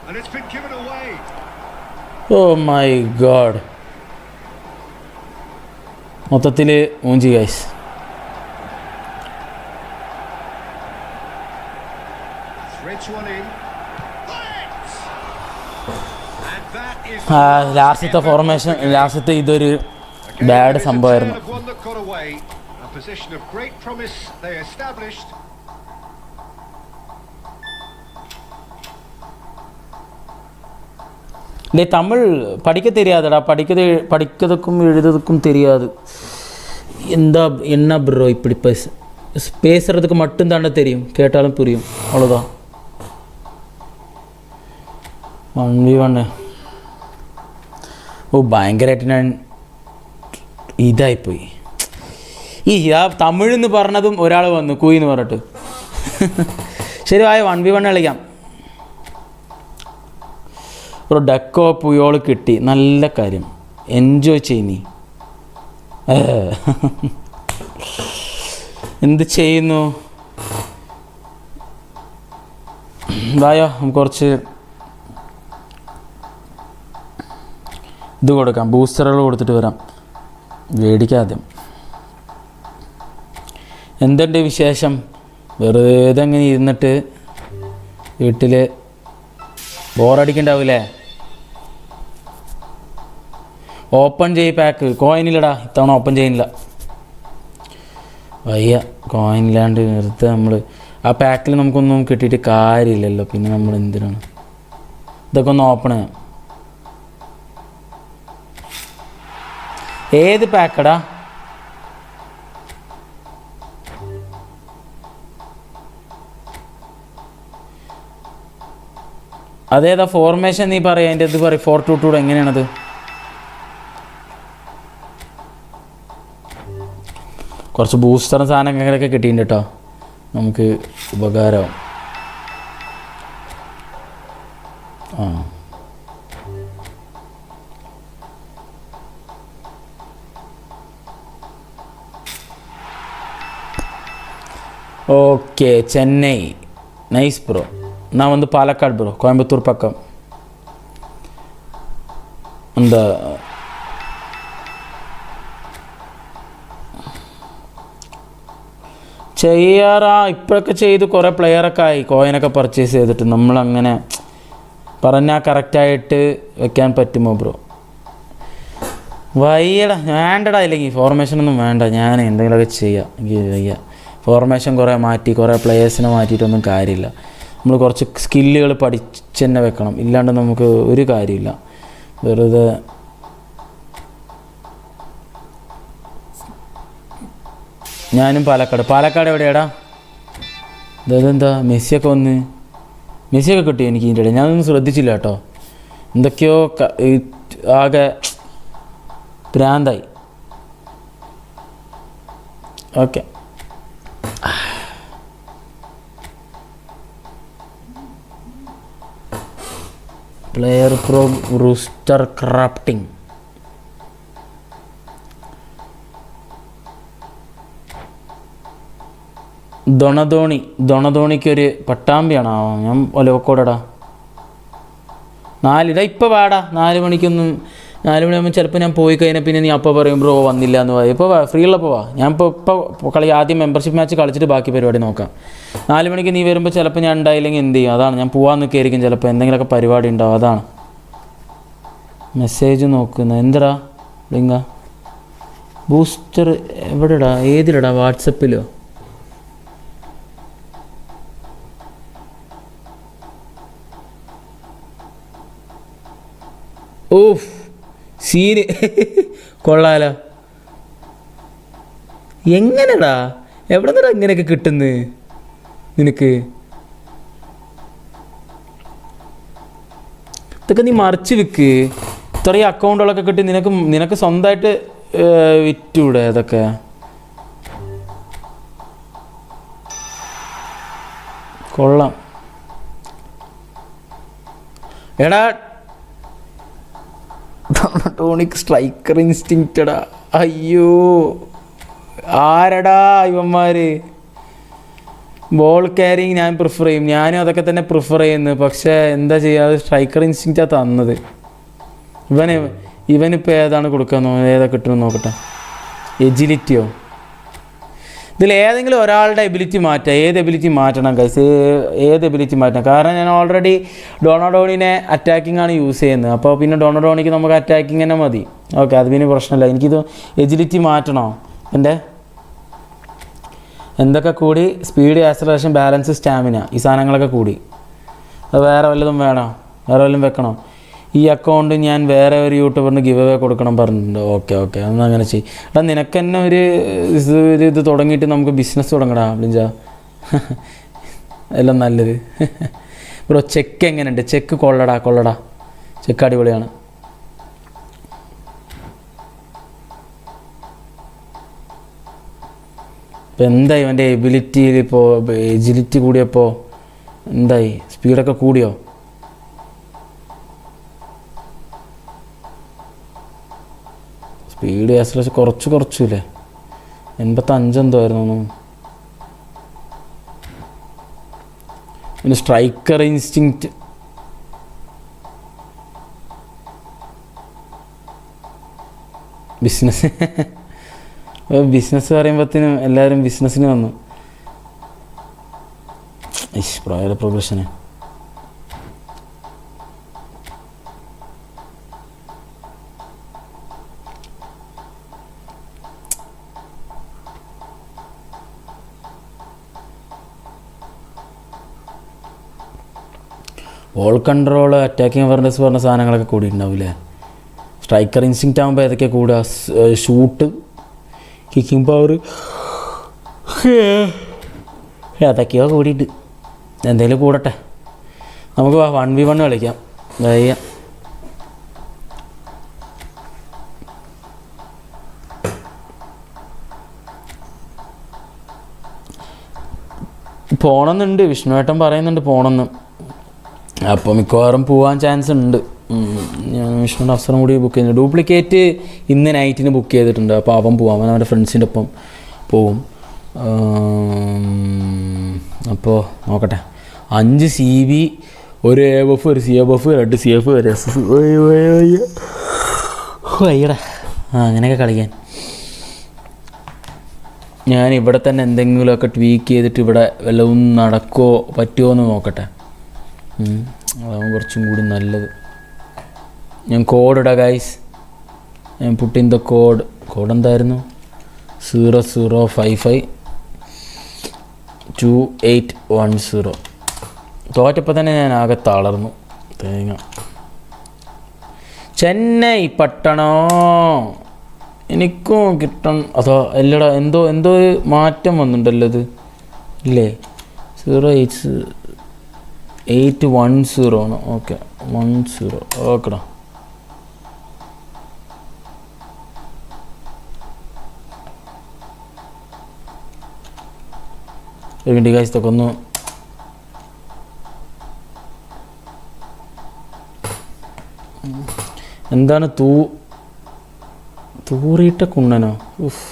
And it's been given away. Oh my God. മൊത്തത്തിൽ മൂഞ്ചി guys. Threads one in. And that is ലാസ്റ്റത്തെ formation ലാസ്റ്റത്തെ ഇതൊരു bad സംഭവമായിരുന്നു. one that got away. A position of great promise they established. இல்லை தமிழ் படிக்க தெரியாதுடா. படிக்கிறதுக்கும் எழுதுறதுக்கும் தெரியாது. என்ன ப்ரோ இப்படி பேசுறதுக்கு மட்டும்தானே தெரியும், கேட்டாலும் புரியும், அவ்வளோதான். 1v1 ഓ ഭയങ്കരമായിട്ട് ഞാൻ ഇതായിപ്പോയി. ആ തമിഴെന്ന് പറഞ്ഞതും ഒരാൾ വന്നു കൂയിന്ന് പറഞ്ഞിട്ട്. ശരി ആയ 1v1 കളിക്കാം. ഒരു ഡക്കോ പുയോൾ കിട്ടി, നല്ല കാര്യം, എൻജോയ് ചെയ്യുന്നീ. എന്ത് ചെയ്യുന്നു വായോ, നമുക്ക് കുറച്ച് ഇത് കൊടുക്കാം, ബൂസ്റ്ററുകൾ കൊടുത്തിട്ട് വരാം. മേടിക്കാദ്യം. എന്തുണ്ട് വിശേഷം? വെറുതെ അങ്ങനെ ഇരുന്നിട്ട് വീട്ടിൽ ബോറടിക്കണ്ടാവില്ലേ? ഓപ്പൺ ചെയ്യ് പാക്ക്. കോയിനില്ലടാ, ഇത്തവണ ഓപ്പൺ ചെയ്യുന്നില്ല. വയ്യ, കോയിനില്ലാണ്ട് നിർത്തുക. നമ്മൾ ആ പാക്കിൽ നമുക്കൊന്നും കിട്ടിയിട്ട് കാര്യമില്ലല്ലോ, പിന്നെ നമ്മൾ എന്തിനാണ് ഇതൊക്കെ ഒന്ന് ഓപ്പൺ ചെയ്യാം. ഏത് പാക്കടാ? അതേതാ ഫോർമേഷൻ നീ പറയാം, അതിൻ്റെ ഇത് പറയും. 4-2-2 എങ്ങനെയാണത്? കുറച്ച് ബൂസ്റ്ററും സാധനങ്ങളൊക്കെ കിട്ടിയിട്ടുണ്ട് കേട്ടോ, നമുക്ക് ഉപകാരമാവും. Okay, Chennai nice bro. நான் வந்து பாலக்காடு ப்ரோ, கோயம்புத்தூர் பக்கம். அந்த ചെയ്യാറാ ഇപ്പോഴൊക്കെ ചെയ്ത് കുറേ പ്ലെയറൊക്കെ ആയി, കോയിനൊക്കെ പർച്ചേസ് ചെയ്തിട്ട്. നമ്മളങ്ങനെ പറഞ്ഞാൽ കറക്റ്റായിട്ട് വെക്കാൻ പറ്റുമോ ബ്രോ? വയ്യടാ, വേണ്ടടാ. ഇല്ലെങ്കിൽ ഫോർമേഷനൊന്നും വേണ്ട, ഞാൻ എന്തെങ്കിലുമൊക്കെ ചെയ്യാം. എനിക്ക് വയ്യ. ഫോർമേഷൻ കുറേ മാറ്റി, കുറേ പ്ലെയേഴ്സിനെ മാറ്റിയിട്ടൊന്നും കാര്യമില്ല. നമ്മൾ കുറച്ച് സ്കില്ലുകൾ പഠിച്ച് തന്നെ വെക്കണം, ഇല്ലാണ്ട് നമുക്ക് ഒരു കാര്യമില്ല. വെറുതെ ഞാനും പാലക്കാട് എവിടെയാടാ? ഇതെന്താ മെസ്സിയൊക്കെ കിട്ടി എനിക്ക് ഇതിൻ്റെ ഇടയിൽ. ഞാനൊന്നും ശ്രദ്ധിച്ചില്ല കേട്ടോ, എന്തൊക്കെയോ ആകെ ഭ്രാന്തായി. Okay, player pro rooster crafting. ദൊണധോണിക്കൊരു പട്ടാമ്പിയാണോ? ഞാൻ ഒലവക്കോടടാ. 4 ഇപ്പോൾ വാടാ. 4 മണിക്കൊന്നും, 4 മണിയാകുമ്പോൾ ചിലപ്പോൾ ഞാൻ പോയി കഴിഞ്ഞാൽ പിന്നെ നീ അപ്പോൾ പറയും ബ്രോ വന്നില്ല എന്ന് പറയും. ഇപ്പോൾ ഫ്രീ ഉള്ളപ്പോൾ വാ. ഞാൻ ഇപ്പോൾ ആദ്യം മെമ്പർഷിപ്പ് മാച്ച് കളിച്ചിട്ട് ബാക്കി പരിപാടി നോക്കാം. 4 മണിക്ക് നീ വരുമ്പോൾ ചിലപ്പോൾ ഞാൻ ഉണ്ടായില്ലെങ്കിൽ എന്ത് ചെയ്യും? അതാണ്, ഞാൻ പോകാൻ നിൽക്കുകയായിരിക്കും ചിലപ്പോൾ, എന്തെങ്കിലുമൊക്കെ പരിപാടി ഉണ്ടാവും. അതാണ് മെസ്സേജ് നോക്കുന്നത്. എന്തടാ ലിങ്ക? ബൂസ്റ്റർ എവിടെടാ, ഏതിലടാ? വാട്സപ്പിലോ? ഓഫ് സീന് കൊള്ളാലോ. എങ്ങനെടാ, എവിടെ നിന്നാ ഇങ്ങനെയൊക്കെ കിട്ടുന്നത് നിനക്ക്? ഇതൊക്കെ നീ മറിച്ച് വിൽക്ക്. ഇത്രയും അക്കൗണ്ടുകളൊക്കെ കിട്ടി നിനക്ക് സ്വന്തമായിട്ട് വിറ്റൂടെ അതൊക്കെ? കൊള്ളാം. എടാ ടോണിക് സ്ട്രൈക്കർ ഇൻസ്റ്റിങ്ക്റ്റടാ. അയ്യോ ആരടാ ഇവന്മാർ? ബോൾ ക്യാരിങ് ഞാൻ പ്രിഫർ ചെയ്യും, ഞാനും അതൊക്കെ തന്നെ പ്രിഫർ ചെയ്യുന്നു. പക്ഷേ എന്താ ചെയ്യുക, സ്ട്രൈക്കർ ഇൻസ്റ്റിങ്ക്റ്റാണ് തന്നത്. ഇവനിപ്പോൾ ഏതാണ് കൊടുക്കുക, ഏതാ കിട്ടണമെന്ന് നോക്കട്ടെ. എജിലിറ്റിയോ? ഇതിൽ ഏതെങ്കിലും ഒരാളുടെ എബിലിറ്റി മാറ്റാം. ഏത് എബിലിറ്റി മാറ്റണം ഗൈസ്? ഏത് എബിലിറ്റി മാറ്റണം? കാരണം ഞാൻ ഓൾറെഡി ഡോണഡോണിനെ അറ്റാക്കിംഗ് ആണ് യൂസ് ചെയ്യുന്നത്. അപ്പോൾ പിന്നെ ഡോണഡോണിക്ക് നമുക്ക് അറ്റാക്കിംഗ് തന്നെ മതി. ഓക്കെ, അത് പിന്നെ പ്രശ്നമില്ല. എനിക്കിത് എജിലിറ്റി മാറ്റണോ? എൻ്റെ എന്തൊക്കെ കൂടി? സ്പീഡ്, ആക്സലറേഷൻ, ബാലൻസ്, സ്റ്റാമിന, ഈ സാധനങ്ങളൊക്കെ കൂടി. അത് വേറെ വല്ലതും വേണോ? വേറെ വല്ലതും വെക്കണോ? ഈ അക്കൗണ്ട് ഞാൻ വേറെ ഒരു യൂട്യൂബറിന് ഗിവ് അവേ കൊടുക്കണം പറഞ്ഞിട്ടുണ്ട്. ഓക്കെ എന്നാൽ അങ്ങനെ ചെയ്യും. എടാ നിനക്ക് തന്നെ ഒരു ഇത് തുടങ്ങിയിട്ട് നമുക്ക് ബിസിനസ് തുടങ്ങടാ ബ്ലിഞ്ച. എല്ലാം നല്ലത്. ബ്രോ ചെക്ക് എങ്ങനെയുണ്ട്? ചെക്ക് കൊള്ളടാ. ചെക്ക് അടിപൊളിയാണ്. ഇപ്പം എന്തായി ഇവൻ്റെ എബിലിറ്റിയിൽ? ഇപ്പോൾ എജിലിറ്റി കൂടിയപ്പോൾ എന്തായി? സ്പീഡൊക്കെ കൂടിയോ? Speed acceleration കുറച്ചില്ലേ? 85 എന്തോ ആയിരുന്നു. പിന്നെ സ്ട്രൈക്കർ ഇൻസ്റ്റിങ്ക്റ്റ് ബിസിനസ് പറയുമ്പോഴത്തേനും എല്ലാവരും ബിസിനസ്സിന് വന്നു. പ്രോഗ്രഷന് ബോൾ കൺട്രോൾ, അറ്റാക്കിംഗ് അവയർനെസ് പറഞ്ഞ സാധനങ്ങളൊക്കെ കൂടിയിട്ടുണ്ടാവില്ലേ? സ്ട്രൈക്കർ ഇൻസ്റ്റിങ്ക്റ്റ് ആകുമ്പോൾ ഏതൊക്കെ കൂടുക? ഷൂട്ട്, കിക്കിംഗ് പവർ, അതൊക്കെയോ കൂടിയിട്ട് എന്തെങ്കിലും കൂടട്ടെ. നമുക്ക് 1v1 കളിക്കാം. വയ്യ. പോണമെന്നുണ്ട്, വിഷ്ണുവേട്ടൻ പറയുന്നുണ്ട് പോകണമെന്ന്. അപ്പോൾ മിക്കവാറും പോകാൻ ചാൻസ് ഉണ്ട്. ഞാൻ വിഷ്ണുവിൻ്റെ അവസരം കൂടി ബുക്ക് ചെയ്യുന്നുണ്ട്. ഡ്യൂപ്ലിക്കേറ്റ് ഇന്ന് നൈറ്റിന് ബുക്ക് ചെയ്തിട്ടുണ്ട്. അപ്പോൾ അവൻ പോവാം, അവൻ അവൻ്റെ ഫ്രണ്ട്സിൻ്റെ ഒപ്പം പോവും. അപ്പോൾ നോക്കട്ടെ. 5 CB, 1 ABF, 1 CBF, 2 CF, 1 SS. അയ്യടാ, അങ്ങനെയൊക്കെ കളിക്കാൻ. ഞാൻ ഇവിടെ തന്നെ എന്തെങ്കിലുമൊക്കെ ട്വീക്ക് ചെയ്തിട്ട് ഇവിടെ വല്ലതും പറ്റുമോ എന്ന് നോക്കട്ടെ. അതാവും കുറച്ചും കൂടി നല്ലത്. ഞാൻ കോഡ് ഇടാം ഗൈസ്. ഞാൻ പുട്ട് ഇൻ ദ കോഡ് എന്തായിരുന്നു? 00552810. തോറ്റപ്പോൾ തന്നെ ഞാൻ ആകെ തളർന്നു. തേങ്ങ. ചെന്നൈ പട്ടണോ? എനിക്കും കിട്ടണം. അതോ അല്ലടാ, എന്തോ ഒരു മാറ്റം വന്നിട്ടുണ്ടല്ലോ ഇത് ഇല്ലേ? 08810 ആണ്. ഓക്കെ 10. ഓക്കെടാ. ഒരു ഗൈസ് ഇതൊക്കെ ഒന്ന് എന്താണ് തൂറിയിട്ട കുണ്ണനോ? ഉഫ്.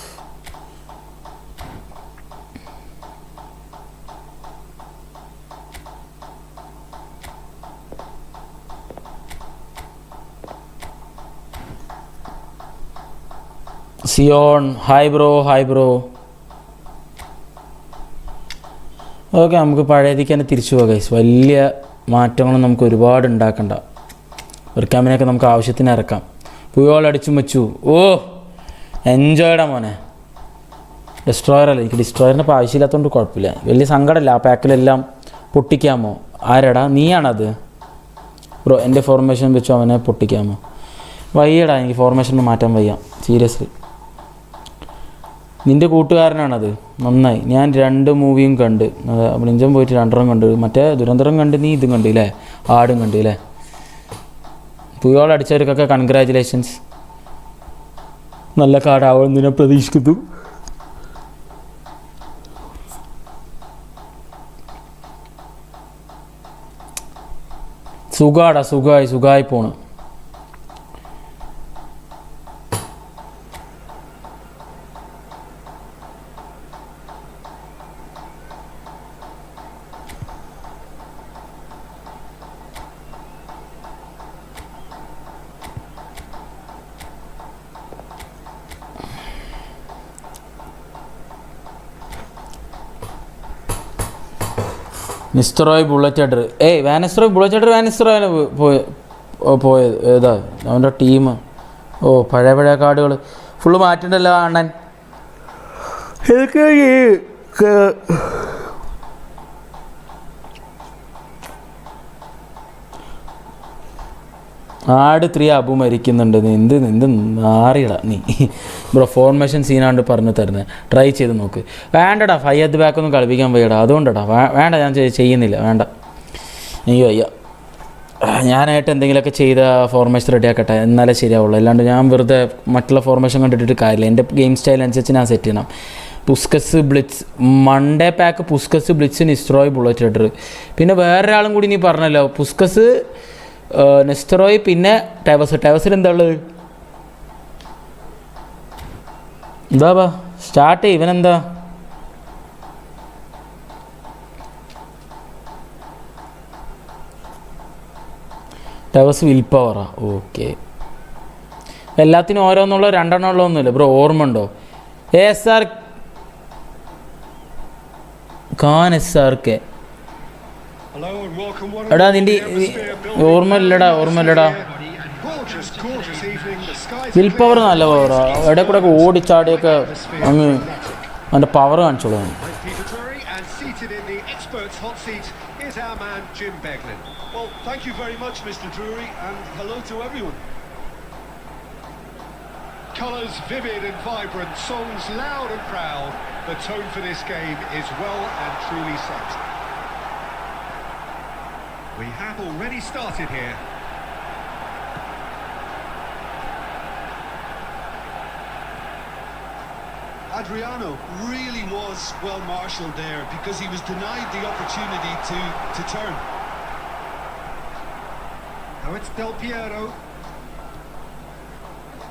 Zion hi bro. ഓക്കെ, നമുക്ക് പഴയതിക്ക് തന്നെ തിരിച്ചു പോകാം ഗൈസ്. വലിയ മാറ്റങ്ങളും നമുക്ക് ഒരുപാട് ഉണ്ടാക്കണ്ട. ഒരു ക്യാമിനൊക്കെ നമുക്ക് ആവശ്യത്തിന് ഇറക്കാം. പുയോൾ അടിച്ചും വെച്ചു. ഓ എൻജോയ്ഡാ മോനെ. ഡിസ്ട്രോയർ അല്ല, എനിക്ക് ഡിസ്ട്രോയറിൻ്റെ ഇപ്പോൾ ആവശ്യമില്ലാത്തതുകൊണ്ട് കുഴപ്പമില്ല. വലിയ സങ്കടമല്ല. ആ പാക്കിലെല്ലാം പൊട്ടിക്കാമോ? ആരടാ നീയാണത്? ബ്രോ എൻ്റെ ഫോർമേഷൻ വെച്ച് അവനെ പൊട്ടിക്കാമോ? വയ്യടാ, എനിക്ക് ഫോർമേഷൻ മാറ്റാൻ വയ്യ സീരിയസ്ലി. നിൻ്റെ കൂട്ടുകാരനാണത്. നന്നായി. ഞാൻ 2 മൂവിയും കണ്ട്. ബ്ലിഞ്ചം പോയിട്ട് 2 കണ്ട്. മറ്റേ ദുരന്തരം കണ്ട്, നീ ഇതും കണ്ടില്ലേ, ആടും കണ്ടില്ലേ. പുയോൾ അടിച്ചവർക്കൊക്കെ കൺഗ്രാജുലേഷൻസ്. നല്ല കാർഡാവുന്നതിനെ പ്രതീക്ഷിക്കുന്നു. സുഖമായി പോണ്. Nistelrooy bullet header. Van Nistelrooy bullet header വാനിസ്റ്ററോയാണ് പോയത്. ഏതാ അവൻ്റെ ടീം? ഓ പഴയ കാർഡുകൾ ഫുള്ള് മാറ്റണ്ടല്ലോ അണ്ണൻ. ആട് 3 അബു മരിക്കുന്നുണ്ട്. എന്ത് മാറിയടാ നീ ബ്രോ. ഫോർമേഷൻ സീനാണ്ട് പറഞ്ഞു തരുന്നത്. ട്രൈ ചെയ്ത് നോക്ക്. വേണ്ടടാ, 5 at the back ഒന്നും കളിപ്പിക്കാൻ വയ്യടാ. അതുകൊണ്ടടാ വേണ്ട, ഞാൻ ചെയ്യുന്നില്ല. വേണ്ട, എനിക്ക് വയ്യ. ഞാനായിട്ട് എന്തെങ്കിലുമൊക്കെ ചെയ്ത ഫോർമേഷൻ റെഡിയാക്കട്ടെ, എന്നാലേ ശരിയാവുള്ളൂ. അല്ലാണ്ട് ഞാൻ വെറുതെ മറ്റുള്ള ഫോർമേഷൻ കണ്ടിട്ട് കാര്യമില്ല. എൻ്റെ ഗെയിം സ്റ്റൈൽ അനുസരിച്ച് ഞാൻ സെറ്റ് ചെയ്യണം. Puskas blitz Monday pack, Puskas blitz, Nistelrooy bullet header. പിന്നെ വേറൊരാളും കൂടി നീ പറഞ്ഞല്ലോ, പുസ്കസ് നെസ്റ്ററോയ് പിന്നെ ടെവസിൽ എന്താ ഉള്ളത്? എന്താ സ്റ്റാർട്ട് ഇവനെന്താ? Tevez will പവറാ. ഓക്കെ, എല്ലാത്തിനും ഓരോന്നുള്ള 2 ഉള്ളതൊന്നുമില്ല ബ്രോ. ഓർമ്മ ഉണ്ടോ? ASR Khan SRK. എടാ നിൻ്റെ ഓർമ്മയില്ലടാ. വിൽ പവർ നല്ല പവറാ. എവിടെ കൂടെ ഒക്കെ ഓടിച്ചാടിയൊക്കെ അങ്ങ് അവൻ്റെ power കാണിച്ചോളൂ. Well, thank you very much, Mr. Drury, and hello to everyone. Colours vivid and vibrant, songs loud and proud. The tone for this game is well and truly set. We have already started here. Adriano really was well marshalled there because he was denied the opportunity to turn. Now it's Del Piero.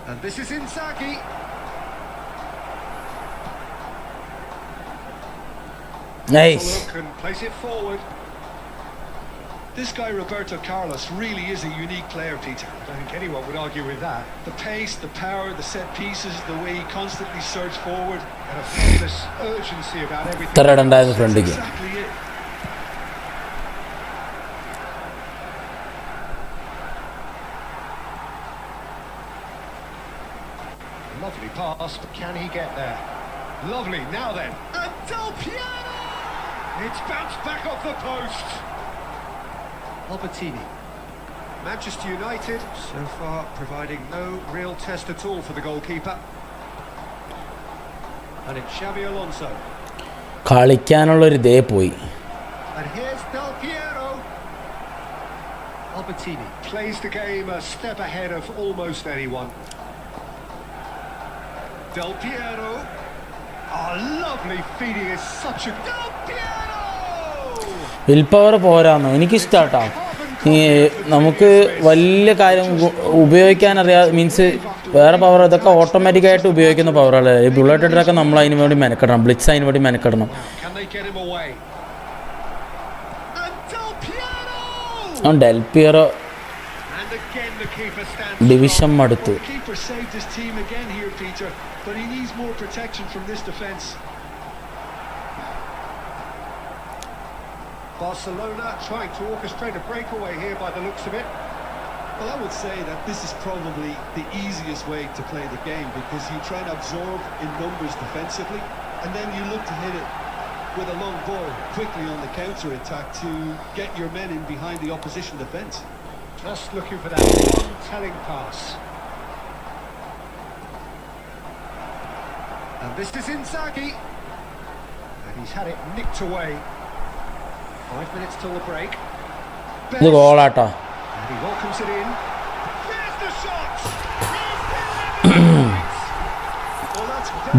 And this is Inzaghi. Nice. Look and place it forward. This guy Roberto Carlos really is a unique player, Peter. I don't think anyone would argue with that. The pace, the power, the set pieces, the way he constantly surged forward. And a fabulous urgency about everything. ഇത്രണ്ടായിരുന്നു ഫ്രണ്ടിക്ക്. Exactly it. Lovely pass, but can he get there? Lovely, now then. And Del Piero! It's bounced back off the post. Albertini. Manchester United, so far, providing no real test at all for the goalkeeper. And it's Xabi Alonso. കളിക്കാനുള്ളൊരു ദേ പോയി. And here's Del Piero. Albertini. Plays the game a step ahead of almost anyone. Del Piero. Oh, lovely feeding is such a... Del Piero! Willpower പോരാന്നോ? എനിക്കിഷ്ടാട്ടോ. ഈ നമുക്ക് വലിയ കാര്യം ഉപയോഗിക്കാനറിയാം, means വേറെ power ഇതൊക്കെ ഓട്ടോമാറ്റിക്കായിട്ട് ഉപയോഗിക്കുന്ന പവറല്ലേ. ഈ ബുള്ളറ്റ് ഹെഡറൊക്കെ നമ്മൾ അതിന് വേണ്ടി മെനക്കെടണം, ബ്ലിറ്റ്സ് അതിന് വേണ്ടി മെനക്കെടണം. ഡെൽ പിയറോ ഡിവിഷൻ മടുത്തു. Barcelona trying to orchestrate a breakaway here by the looks of it. Well, I would say that this is probably the easiest way to play the game because you try and absorb in numbers defensively and then you look to hit it with a long ball quickly on the counter-attack to get your men in behind the opposition defence. Just looking for that one telling pass. And this is Inzaghi. And he's had it nicked away. 5 minutes till the break. ഇത് ഗോളാട്ടോ. And he welcomes it in. There's the shot!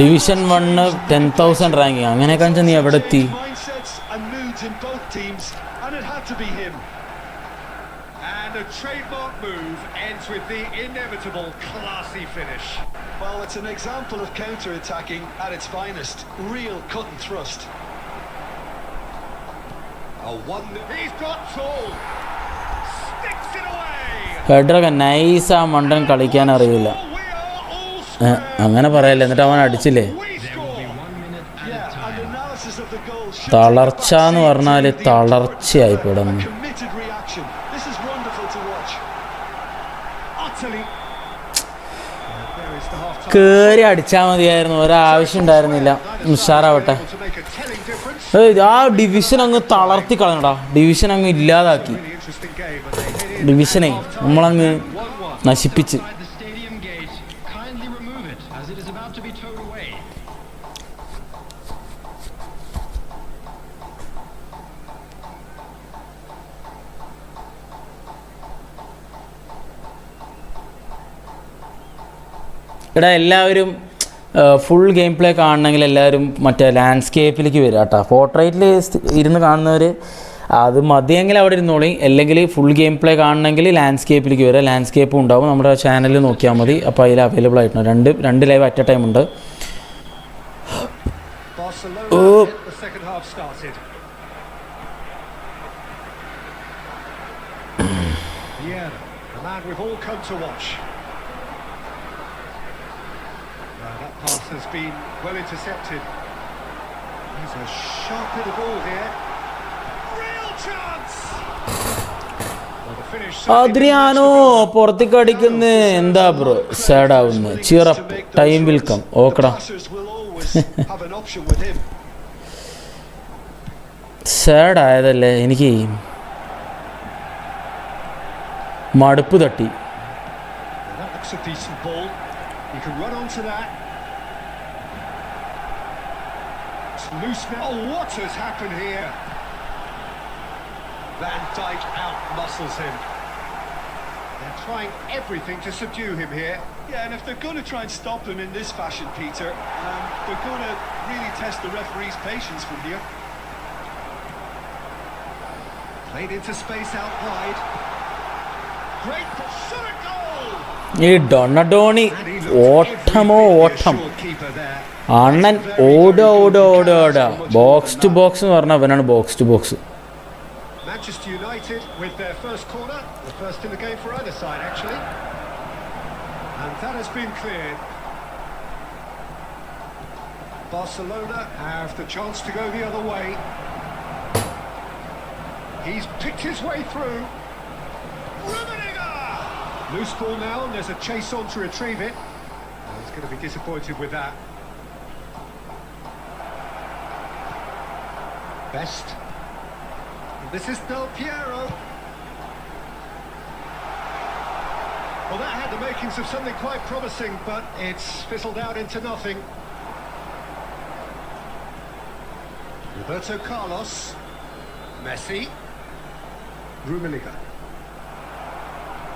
Division 1 10,000 ranking അങ്ങനെയൊക്കെ വെച്ചാൽ നീ എവിടെ എത്തി? Mindsets and moods in both teams, and it had to be him. And a trademark move ends with the inevitable classy finish. Well, it's an example of counter-attacking at its finest. Real cut and thrust. He's got tall. Sticks it away. ഹെഡറൊക്കെ നൈസാ മണ്ടൻ കളിക്കാൻ അറിയില്ല. അങ്ങനെ പറയല്ലേ, എന്നിട്ട് അവൻ അടിച്ചില്ലേ. തളർച്ച എന്ന് പറഞ്ഞാൽ തളർച്ചയായി പെടുന്നു. കേറി അടിച്ചാൽ മതിയായിരുന്നു, ഒരാവശ്യം ഉണ്ടായിരുന്നില്ല. ഉഷാറാവട്ടെ. ആ ഡിവിഷൻ അങ്ങ് തളർത്തി കളഞ്ഞടാ, ഡിവിഷൻ അങ്ങ് ഇല്ലാതാക്കി. ഡിവിഷനെ നമ്മളങ്ങ് നശിപ്പിച്ച്. ഇവിടെ എല്ലാവരും ഫുൾ ഗെയിം പ്ലേ കാണണമെങ്കിൽ എല്ലാവരും മറ്റേ ലാൻഡ്സ്കേപ്പിലേക്ക് വരിക കേട്ടോ. പോർട്രേറ്റിൽ ഇരുന്ന് കാണുന്നവർ അത് മതിയെങ്കിൽ അവിടെ ഇരുന്നോളി, അല്ലെങ്കിൽ ഫുൾ ഗെയിം പ്ലേ കാണണമെങ്കിൽ ലാൻഡ്സ്കേപ്പിലേക്ക് വരിക. ലാൻഡ്സ്കേപ്പും ഉണ്ടാവും, നമ്മുടെ ചാനലിൽ നോക്കിയാൽ മതി. അപ്പോൾ അതിൽ അവൈലബിൾ ആയിട്ടുണ്ട്. രണ്ട് ലൈവ് അറ്റ് എ ടൈം ഉണ്ട്. That pass has been well intercepted. He's a sharp hit of ball here. Real chance. Well, the finish. Adriano പുറത്തേക്ക് അടിക്കുന്ന എന്താ ബ്രോ സാഡാവുന്നു. Cheer up, time will come. ഓക്കടാ, സാഡായതല്ലേ എനിക്ക്, മടുപ്പ് തട്ടി. That looks a decent ball. You can run onto that. It's loose now. Oh, what has happened here? Van Dijk out-muscles him. They're trying everything to subdue him here. Yeah, and if they're going to try and stop him in this fashion, Peter, they're going to really test the referee's patience from here. Played into space out wide. Great shot at goal! ഈ ഡൊണഡോണി ഓട്ടമോ ഓട്ടം. അണ്ണൻ ഓടാ. Box to box എന്ന് പറഞ്ഞാൽ അവനാണ് box to box. Manchester United with their first corner, the first in the game for either side actually. And that has been cleared. Barcelona have the chance to go the other way. He's picked his way through. Loose ball now, and there's a chase on to retrieve it. Oh, he's going to be disappointed with that. Best. And this is Del Piero. Well, that had the makings of something quite promising, but it's fizzled out into nothing. Roberto Carlos. Messi. Rummenigge.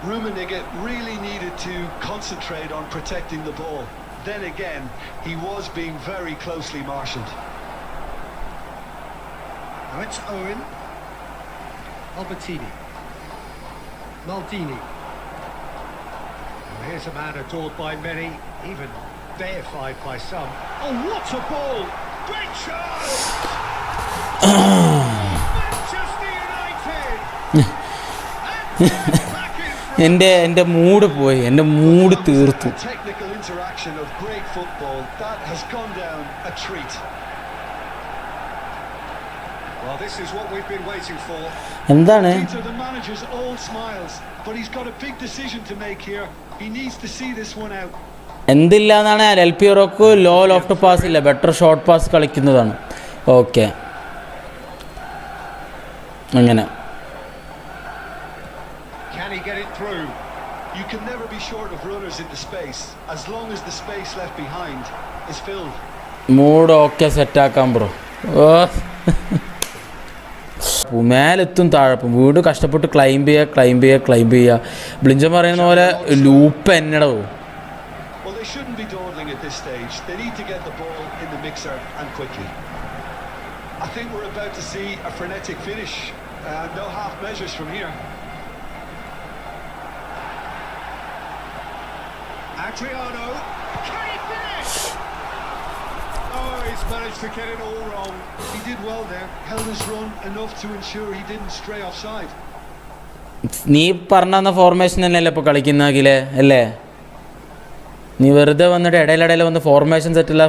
Rummenigge really needed to concentrate on protecting the ball. Then again, he was being very closely marshalled. Now it's Owen. Albertini. Maldini. Well, here's a man adored by many, even deified by some. Oh, what a ball! Great shot! Manchester United! എൻ്റെ mood പോയി, എൻ്റെ mood തീർത്തു. Technical interaction of great football that has gone down a treat. Well, this is what we've been waiting for. എന്താണ് These are the manager's old smiles, but he's got a big decision to make here. He needs to see this one out. എന്തില്ല എന്നാണ് എൽ പി റോക്ക് low loft pass ഇല്ല, better short pass കളിക്കുന്നതാണ്. Okay, അങ്ങനെ Can he get it through? You can never be short of runners into space, as long as the space left behind is filled. Mood okay സെറ്റാക്കാം bro. മേലെത്തും താഴെപ്പം വീട് കഷ്ടപ്പെട്ട് climb ചെയ്യുക. ബ്ലിഞ്ചൻ പറയുന്ന പോലെ ലൂപ്പ് എന്നടോ. Well, they shouldn't be dawdling at this stage. They need to get the ball in the mixer and quickly. I think we're about to see a frenetic finish. No half measures from here. Adriano, can he finish? Oh, he's managed to get it all wrong. He did well there, held his run enough to ensure he didn't stray offside. നീ പറഞ്ഞ formation തന്നെയല്ലേ ഇപ്പോൾ കളിക്കുന്നെങ്കിലേ അല്ലേ? നീ വെറുതെ വന്നിട്ട് ഇടയിലിടയിൽ വന്ന് formation സെറ്റില്ല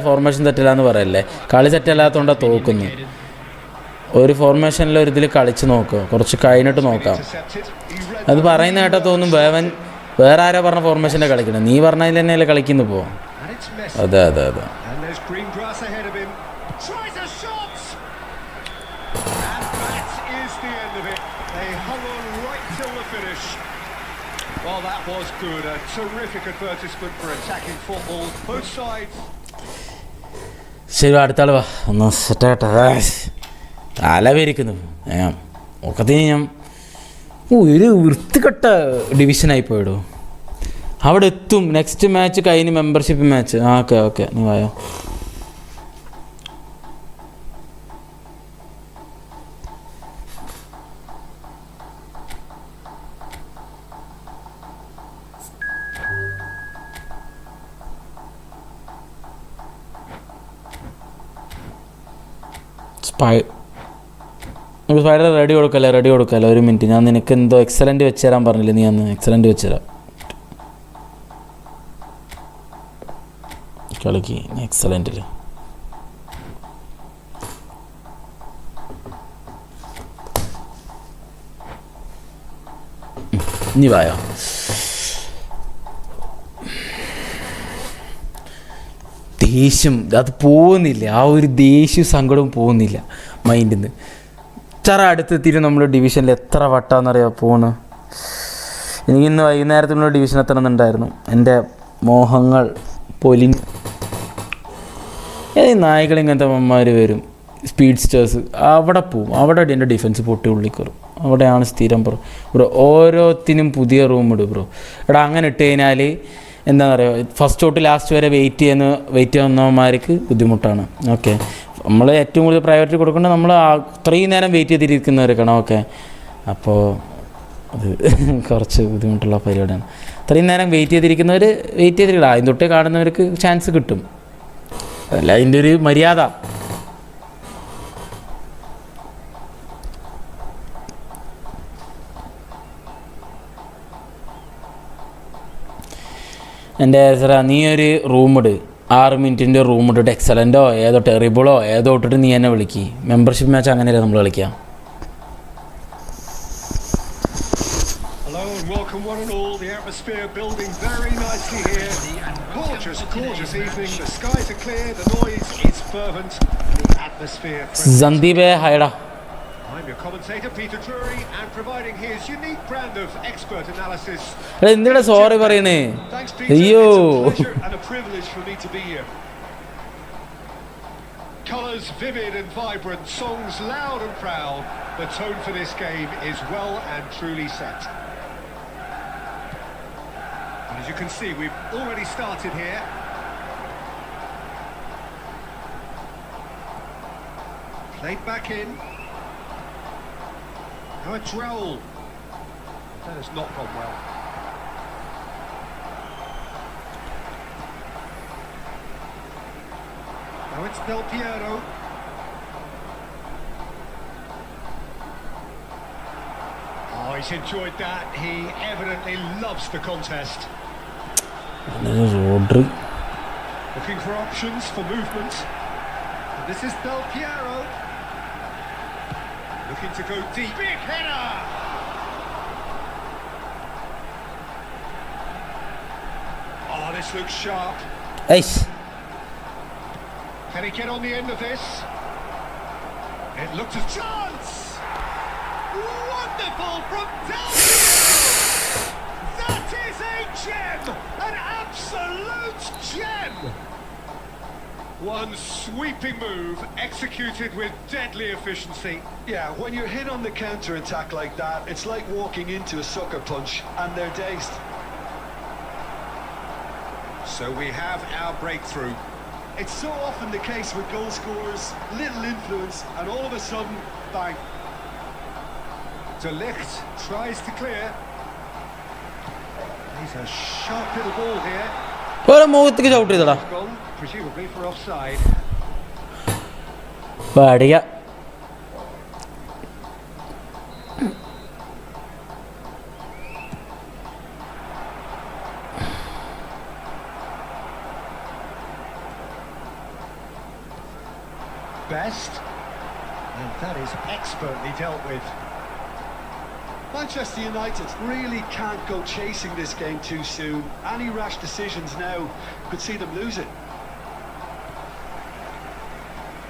എന്ന് പറയല്ലേ. കളി സെറ്റല്ലാത്തതുകൊണ്ടാണ് തോക്കുന്നു. ഒരു ഫോർമേഷനിൽ ഒരു ഇതിൽ കളിച്ച് നോക്കുക, കുറച്ച് കഴിഞ്ഞിട്ട് നോക്കാം. അത് പറയുന്ന കേട്ടാൽ തോന്നും വേറെ ആരോ പറഞ്ഞ ഫോർമേഷൻ്റെ കളിക്കണം, നീ പറഞ്ഞതിൽ തന്നെയല്ലേ കളിക്കുന്നു ഇപ്പോൾ. അതെ. And there's green grass ahead of him. Tries a shot! And that is the end of it. They hung on right till the finish. Well, that was good. A terrific advertisement for attacking football. Both sides. ശരി, അടുത്ത ആൾ വാ, ഒന്ന് സെറ്റാകട്ടെ. തല പേരിക്കുന്നു ഒക്കത്തിന് ഞാൻ ഒരു വൃത്തികെട്ട ഡിവിഷനായി പോയിടോ. അവിടെ എത്തും, നെക്സ്റ്റ് മാച്ച് കഴിഞ്ഞ് മെമ്പർഷിപ്പ് മാച്ച്. ഓക്കെ നീ വായോ. സ്പൈഡർ റെഡി കൊടുക്കല്ലേ. ഒരു മിനിറ്റ്, ഞാൻ നിനക്ക് എന്തോ എക്സലൻറ്റ് വെച്ച് തരാൻ പറഞ്ഞില്ലേ, നീ അന്ന് എക്സലൻറ്റ് വെച്ച് തരാം. കളിക്ക് എക്സലൻറ്റിൽ. നീ വായോ. ദേഷ്യം അത് പോകുന്നില്ല, ആ ഒരു ദേഷ്യവും സങ്കടവും പോകുന്നില്ല മൈൻഡിൽ നിന്ന്. അടുത്തെത്തിയിട്ട് നമ്മൾ ഡിവിഷനിൽ എത്ര വട്ടാന്നറിയാം പോകുന്നു. എനിക്കിന്ന് വൈകുന്നേരത്തിനുള്ള ഡിവിഷൻ എത്തണമെന്നുണ്ടായിരുന്നു. എൻ്റെ മോഹങ്ങൾ പൊലിഞ്ഞു. നായകൾ ഇങ്ങനത്തെ അമ്മമാർ വരും, സ്പീഡ്സ്റ്റേഴ്സ്, അവിടെ പോവും. അവിടെ എൻ്റെ ഡിഫൻസ് പൊട്ടി ഉള്ളിക്കറും. അവിടെയാണ് സ്ഥിരം ബ്രോ. ഓരോത്തിനും പുതിയ റൂം ഇടും ബ്രോ. അങ്ങനെ ഇട്ട് കഴിഞ്ഞാൽ എന്താ പറയുക, ഫസ്റ്റ് തൊട്ട് ലാസ്റ്റ് വരെ വെയിറ്റ് ചെയ്യുന്നവന്മാർക്ക് ബുദ്ധിമുട്ടാണ്. ഓക്കെ, നമ്മൾ ഏറ്റവും കൂടുതൽ പ്രയോറിറ്റി കൊടുക്കേണ്ടത് നമ്മൾ അത്രയും നേരം വെയിറ്റ് ചെയ്തിരിക്കുന്നവർക്കാണ്. ഓക്കെ, അപ്പോൾ അത് കുറച്ച് ബുദ്ധിമുട്ടുള്ള പരിപാടിയാണ്. അത്രയും നേരം വെയിറ്റ് ചെയ്തിരിക്കണം. ആദ്യം തൊട്ടേ കാണുന്നവർക്ക് ചാൻസ് കിട്ടും. അതല്ല അതിൻ്റെ ഒരു മര്യാദ. എൻ്റെ സാറാ, നീ ഒരു റൂമിട്, 6 മിനിറ്റിൻ്റെ റൂമിട്ടിട്ട് എക്സലൻറ്റോ ഏതോ ടെറിബിളോ ഏതോ ഇട്ടിട്ട് നീ എന്നെ വിളിക്കുക. മെമ്പർഷിപ്പ് മാച്ച് അങ്ങനെയല്ലേ നമ്മൾ കളിക്കാം. Hello and welcome one and all. The atmosphere building very nicely here. Gorgeous evening. The skies are clear. The noise is fervent. The atmosphere. സന്ദീപേ ഹൈഡാ. I'm your commentator, Peter Drury, and providing his unique brand of expert analysis. എന്തിനാ sorry പറയണേ? Thanks, Peter. അയ്യോ. It's a pleasure and a privilege for me to be here. Colours vivid and vibrant, songs loud and proud. The tone for this game is well and truly set. And as you can see, we've already started here. Played back in. Now it's Raul. That has not gone well. Now it's Del Piero. Oh, he's enjoyed that. He evidently loves the contest. Rodri. Looking for options for movement. And this is Del Piero. Looking to go deep. Big header! Oh, this looks sharp. ഐസ് Can he get on the end of this? It looked a chance! Wonderful from Delphi! That is a gem! An absolute gem! One sweeping move, executed with deadly efficiency. Yeah, when you're hit on the counter-attack like that, it's like walking into a sucker punch, and they're dazed. So we have our breakthrough. It's so often the case with goal scorers, little influence, and all of a sudden, bang. De Ligt tries to clear. He's a sharp little ball here. ഒരു മുഖത്തേക്ക് ചവിട്ട് ചെയ്തടാ Gone, presumably for offside. പാടിയ Best. And that is expertly dealt with. Manchester United really can't go chasing this game too soon. Any rash decisions now could see them lose it.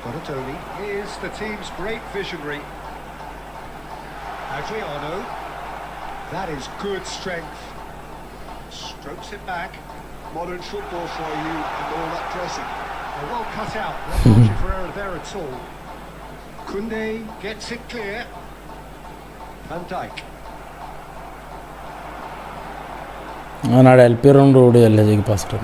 Bonatoni is the team's great visionary. Adriano. That is good strength. Strokes it back. Modern football for you and all that pressing. Well cut out. Not margin for error there at all. Koundé gets it clear. Van Dijk. അങ്ങനെ L P round ഓടിയല്ലേ ജയിക്ക് past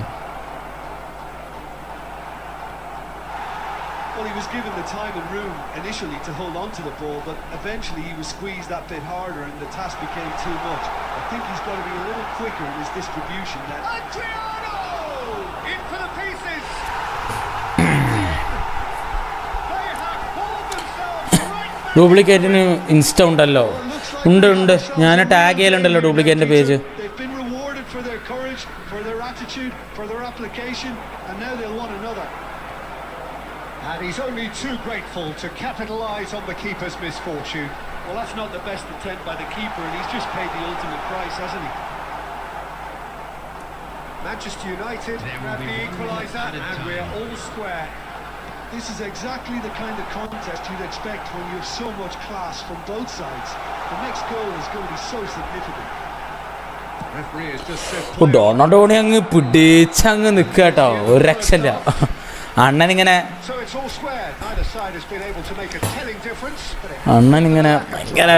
Well, he was given the time and room initially to hold on to the ball, but eventually he was squeezed that bit harder and the task became too much. I think he's got to be a little quicker in his distribution now. Adriano! In for the pieces! They have pulled themselves right back. ഡ്യൂപ്ലിക്കേറ്റിന് Insta ഉണ്ടല്ലോ ഉണ്ട് ഞാൻ tag ചെയ്യലുണ്ടല്ലോ ഡ്യൂപ്ലിക്കേറ്റിൻ്റെ page They've been rewarded for their courage, for their attitude, for their application, and now they'll want another. And he's only too grateful to capitalise on the keeper's misfortune. Well, that's not the best attempt by the keeper, and he's just paid the ultimate price, hasn't he? Manchester United have the equaliser, and we're all square. This is exactly the kind of contest you'd expect when you have so much class from both sides. The next goal is going to be so significant. The referee has just said... ഡോണോഡോണി അങ്ങ് പിടിച്ചങ്ങ് നിൽക്കുക കേട്ടോ ഒരു രക്ഷയില്ല അണ്ണനിങ്ങനെ So it's all square. Neither side has been able to make a telling difference, but it അണ്ണനിങ്ങനെ ഭയങ്കര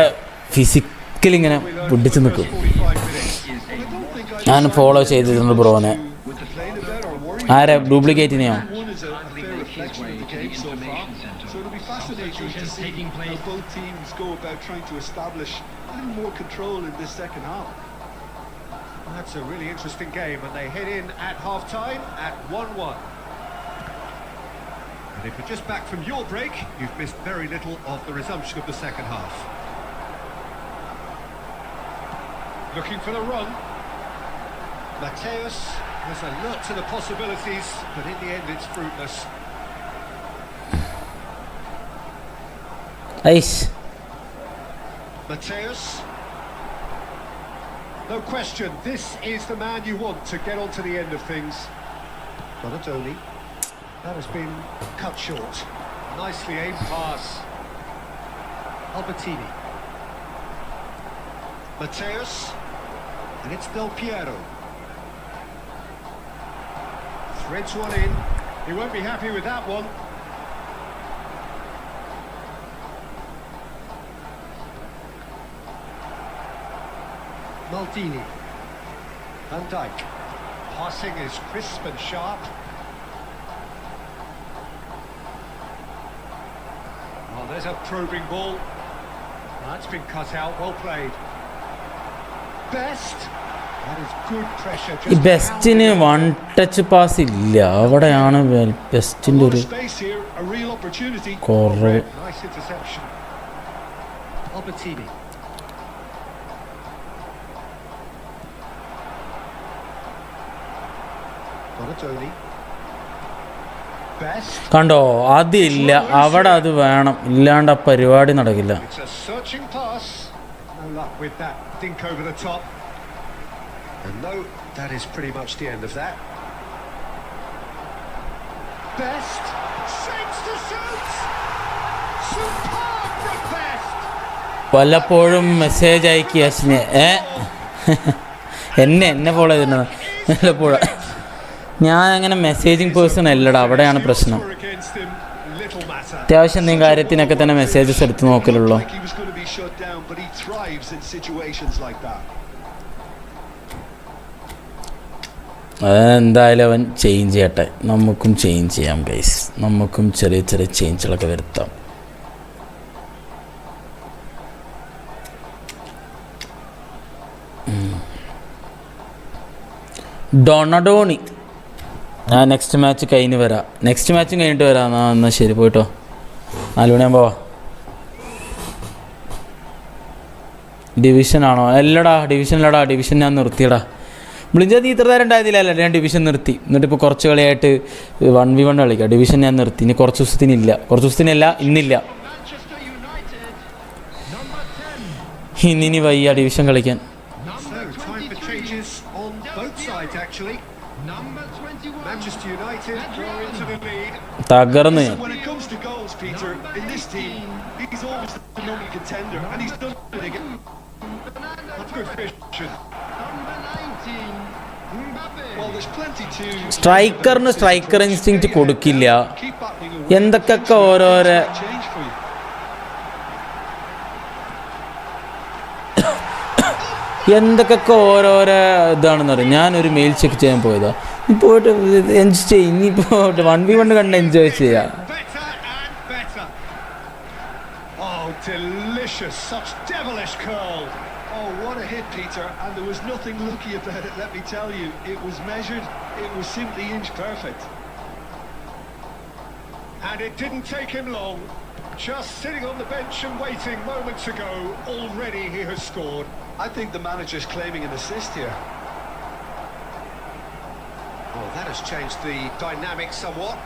physically ഇങ്ങനെ പിടിച്ച് നിൽക്കും 45 minutes. ഞാൻ ഫോളോ ചെയ്തിട്ടുണ്ട് ബ്രോനെ ആരെ ഡ്യൂപ്ലിക്കേറ്റിനെയോ One is a fair reflection of the game so far, so it'll be fascinating to see how both teams go about trying to establish a little more control in this second half. That's a really interesting game, and they head in at half-time at 1-1. And if you're just back from your break, you've missed very little of the resumption of the second half. Looking for the run. Mateus has a lot to the possibilities, but in the end it's fruitless. ഐസ് Mateus. No question, this is the man you want to get on to the end of things. Bonatoni. That has been cut short. Nicely aimed pass. Albertini. Mateus. And it's Del Piero. Threads one in. He won't be happy with that one. Maldini. Van Dijk. Passing is crisp and sharp. Oh, there's a probing ball. That's been cut out. Well played. Best. That is good pressure. ഈ ബെസ്റ്റിന് one touch pass ഇല്ല അവിടെയാണ് ബെസ്റ്റിൻ്റെ ഒരു Space here, a real opportunity. കുറവ് Nice interception. Albertini. Bonatoni. Best. കണ്ടോ, അതില്ല, അവിടെ അത് വേണം, ഇല്ലാണ്ട് ആ പരിപാടി നടക്കില്ല. It's a searching pass. No luck with that dink over the top. And no, that is pretty much the end of that. Best shapes to shoot. Superb from Best. വല്ലപ്പോഴും മെസ്സേജ് അയക്കുക എന്നെ ഫോളോ ചെയ്തിട്ടുണ്ട് വല്ലപ്പോഴും. ഞാൻ അങ്ങനെ messaging person അല്ലടാ, അവിടെയാണ് പ്രശ്നം. അത്യാവശ്യം എന്തെങ്കിലും കാര്യത്തിനൊക്കെ തന്നെ മെസ്സേജസ് എടുത്ത് നോക്കലുള്ളൂ. അതെന്തായാലും അവൻ ചേഞ്ച് ചെയ്യട്ടെ, നമുക്കും ചേഞ്ച് ചെയ്യാം ഗൈസ്, നമുക്കും ചെറിയ ചെറിയ ചേഞ്ചുകളൊക്കെ വരുത്താം. ഡൊണഡോണി, നെക്സ്റ്റ് മാച്ച് കഴിഞ്ഞ് വരാം, നെക്സ്റ്റ് മാച്ചും കഴിഞ്ഞിട്ട് വരാം. എന്നാൽ ശരി, പോയിട്ടോ, 4 മണിയാകുമ്പോൾ വാ. ഡിവിഷനാണോ? അല്ലടാ, ഡിവിഷൻ ഞാൻ നിർത്തിയടാ. വിളിച്ചാൽ നീ ഇത്ര നേരം ഉണ്ടായതില്ല, ഞാൻ ഡിവിഷൻ നിർത്തി. എന്നിട്ടിപ്പോൾ കുറച്ച് കളിയായിട്ട് 1v1 കളിക്കാം. ഡിവിഷൻ ഞാൻ നിർത്തി. ഇനി കുറച്ച് ദിവസത്തിനില്ല, ഇന്നില്ല, ഇനി വയ്യ ഡിവിഷൻ കളിക്കാൻ. തകർന്ന് സ്ട്രൈക്കർ ഇൻസ്റ്റിങ്ക്റ്റ് കൊടുക്കില്ല. എന്തൊക്കെ ഓരോരോ ഇതാണെന്ന് പറയും. ഞാനൊരു മെയിൽ ചെക്ക് ചെയ്യാൻ പോയതാ, പോയിട്ട് എൻജോയ് ചെയ്യും. ഇനിയിപ്പോൾ 1v1 കണ്ട് എൻജോയ് ചെയ്യാം. Delicious, such devilish curl. Oh, what a hit, Peter, and there was nothing lucky about it, let me tell you. It was measured, it was simply inch perfect. And it didn't take him long. Just sitting on the bench and waiting moments ago, already he has scored. I think the manager's claiming an assist here. Oh, that has changed the dynamic somewhat.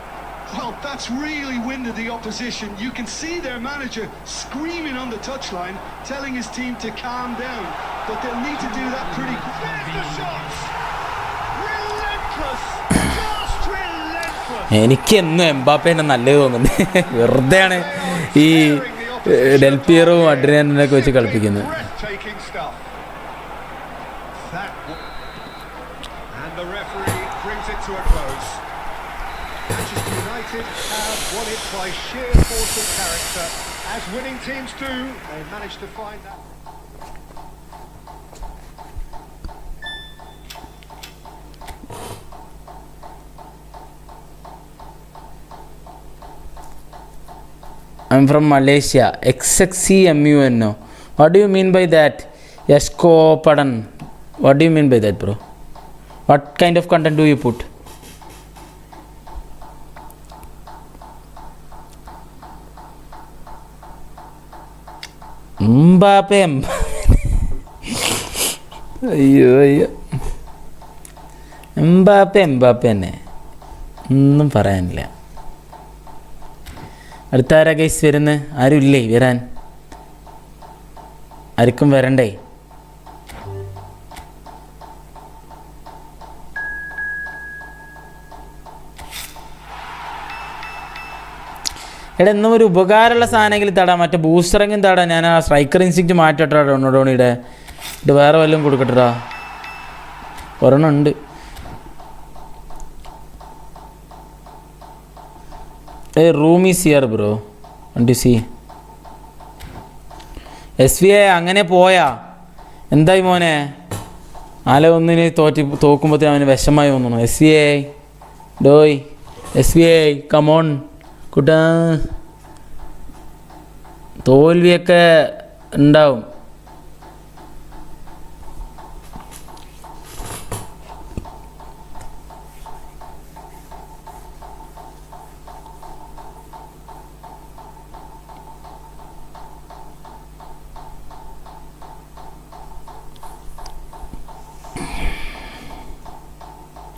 Well, that's really winded the opposition. You can see their manager screaming on the touchline, telling his team to calm down. But they'll need to do that pretty quickly. There's the shots! Relentless! Just relentless! എനിക്കെന്നും എംബാപ്പേനെ നല്ലത് തോന്നുന്നത്. വെറുതെയാണ് ഈ ഡെൽപിയറും അഡ്രിയാനൊക്കെ വെച്ച് കളിപ്പിക്കുന്നത്. Breathtaking stuff. And the referee brings it to a close. Manchester United have won it by sheer force of character. As winning teams do, they managed to find that. I'm from Malaysia. XXCMUNO. What do you mean by that? Yasko Padan. What do you mean by that, bro? What kind of content do you put? Mbappe അയ്യോ Mbappe തന്നെ, ഒന്നും പറയാനില്ല. അടുത്ത ആരാ guys വരുന്നത്? ആരും ഇല്ലേ വരാൻ? ആർക്കും വരണ്ടേ? എടാ, എന്നും ഒരു ഉപകാരമുള്ള സാധനമെങ്കിലും തടാ, മറ്റേ ബൂസ്റ്ററെങ്കിലും തടാ. ഞാൻ ആ സ്ട്രൈക്കർ ഇൻസ്റ്റിങ്ക്റ്റ് മാറ്റട്ടാ ഡോണിയുടെ. ഇത് വേറെ വല്ലതും കൊടുക്കട്ടാ, ഒരെണ്ണം ഉണ്ട്. റൂം ഈസ് ഹിയർ ബ്രോ, വണ്ടി സി SVA. അങ്ങനെ പോയാ എന്തായി മോനെ? 4-1 തോക്കുമ്പോഴത്തേനും അവന് വിഷമായി തോന്നുന്നു. SVA ഡോയ്, SVA കമോൺ കുട്ടാ. തോൽവിയൊക്കെ ഉണ്ടാവും.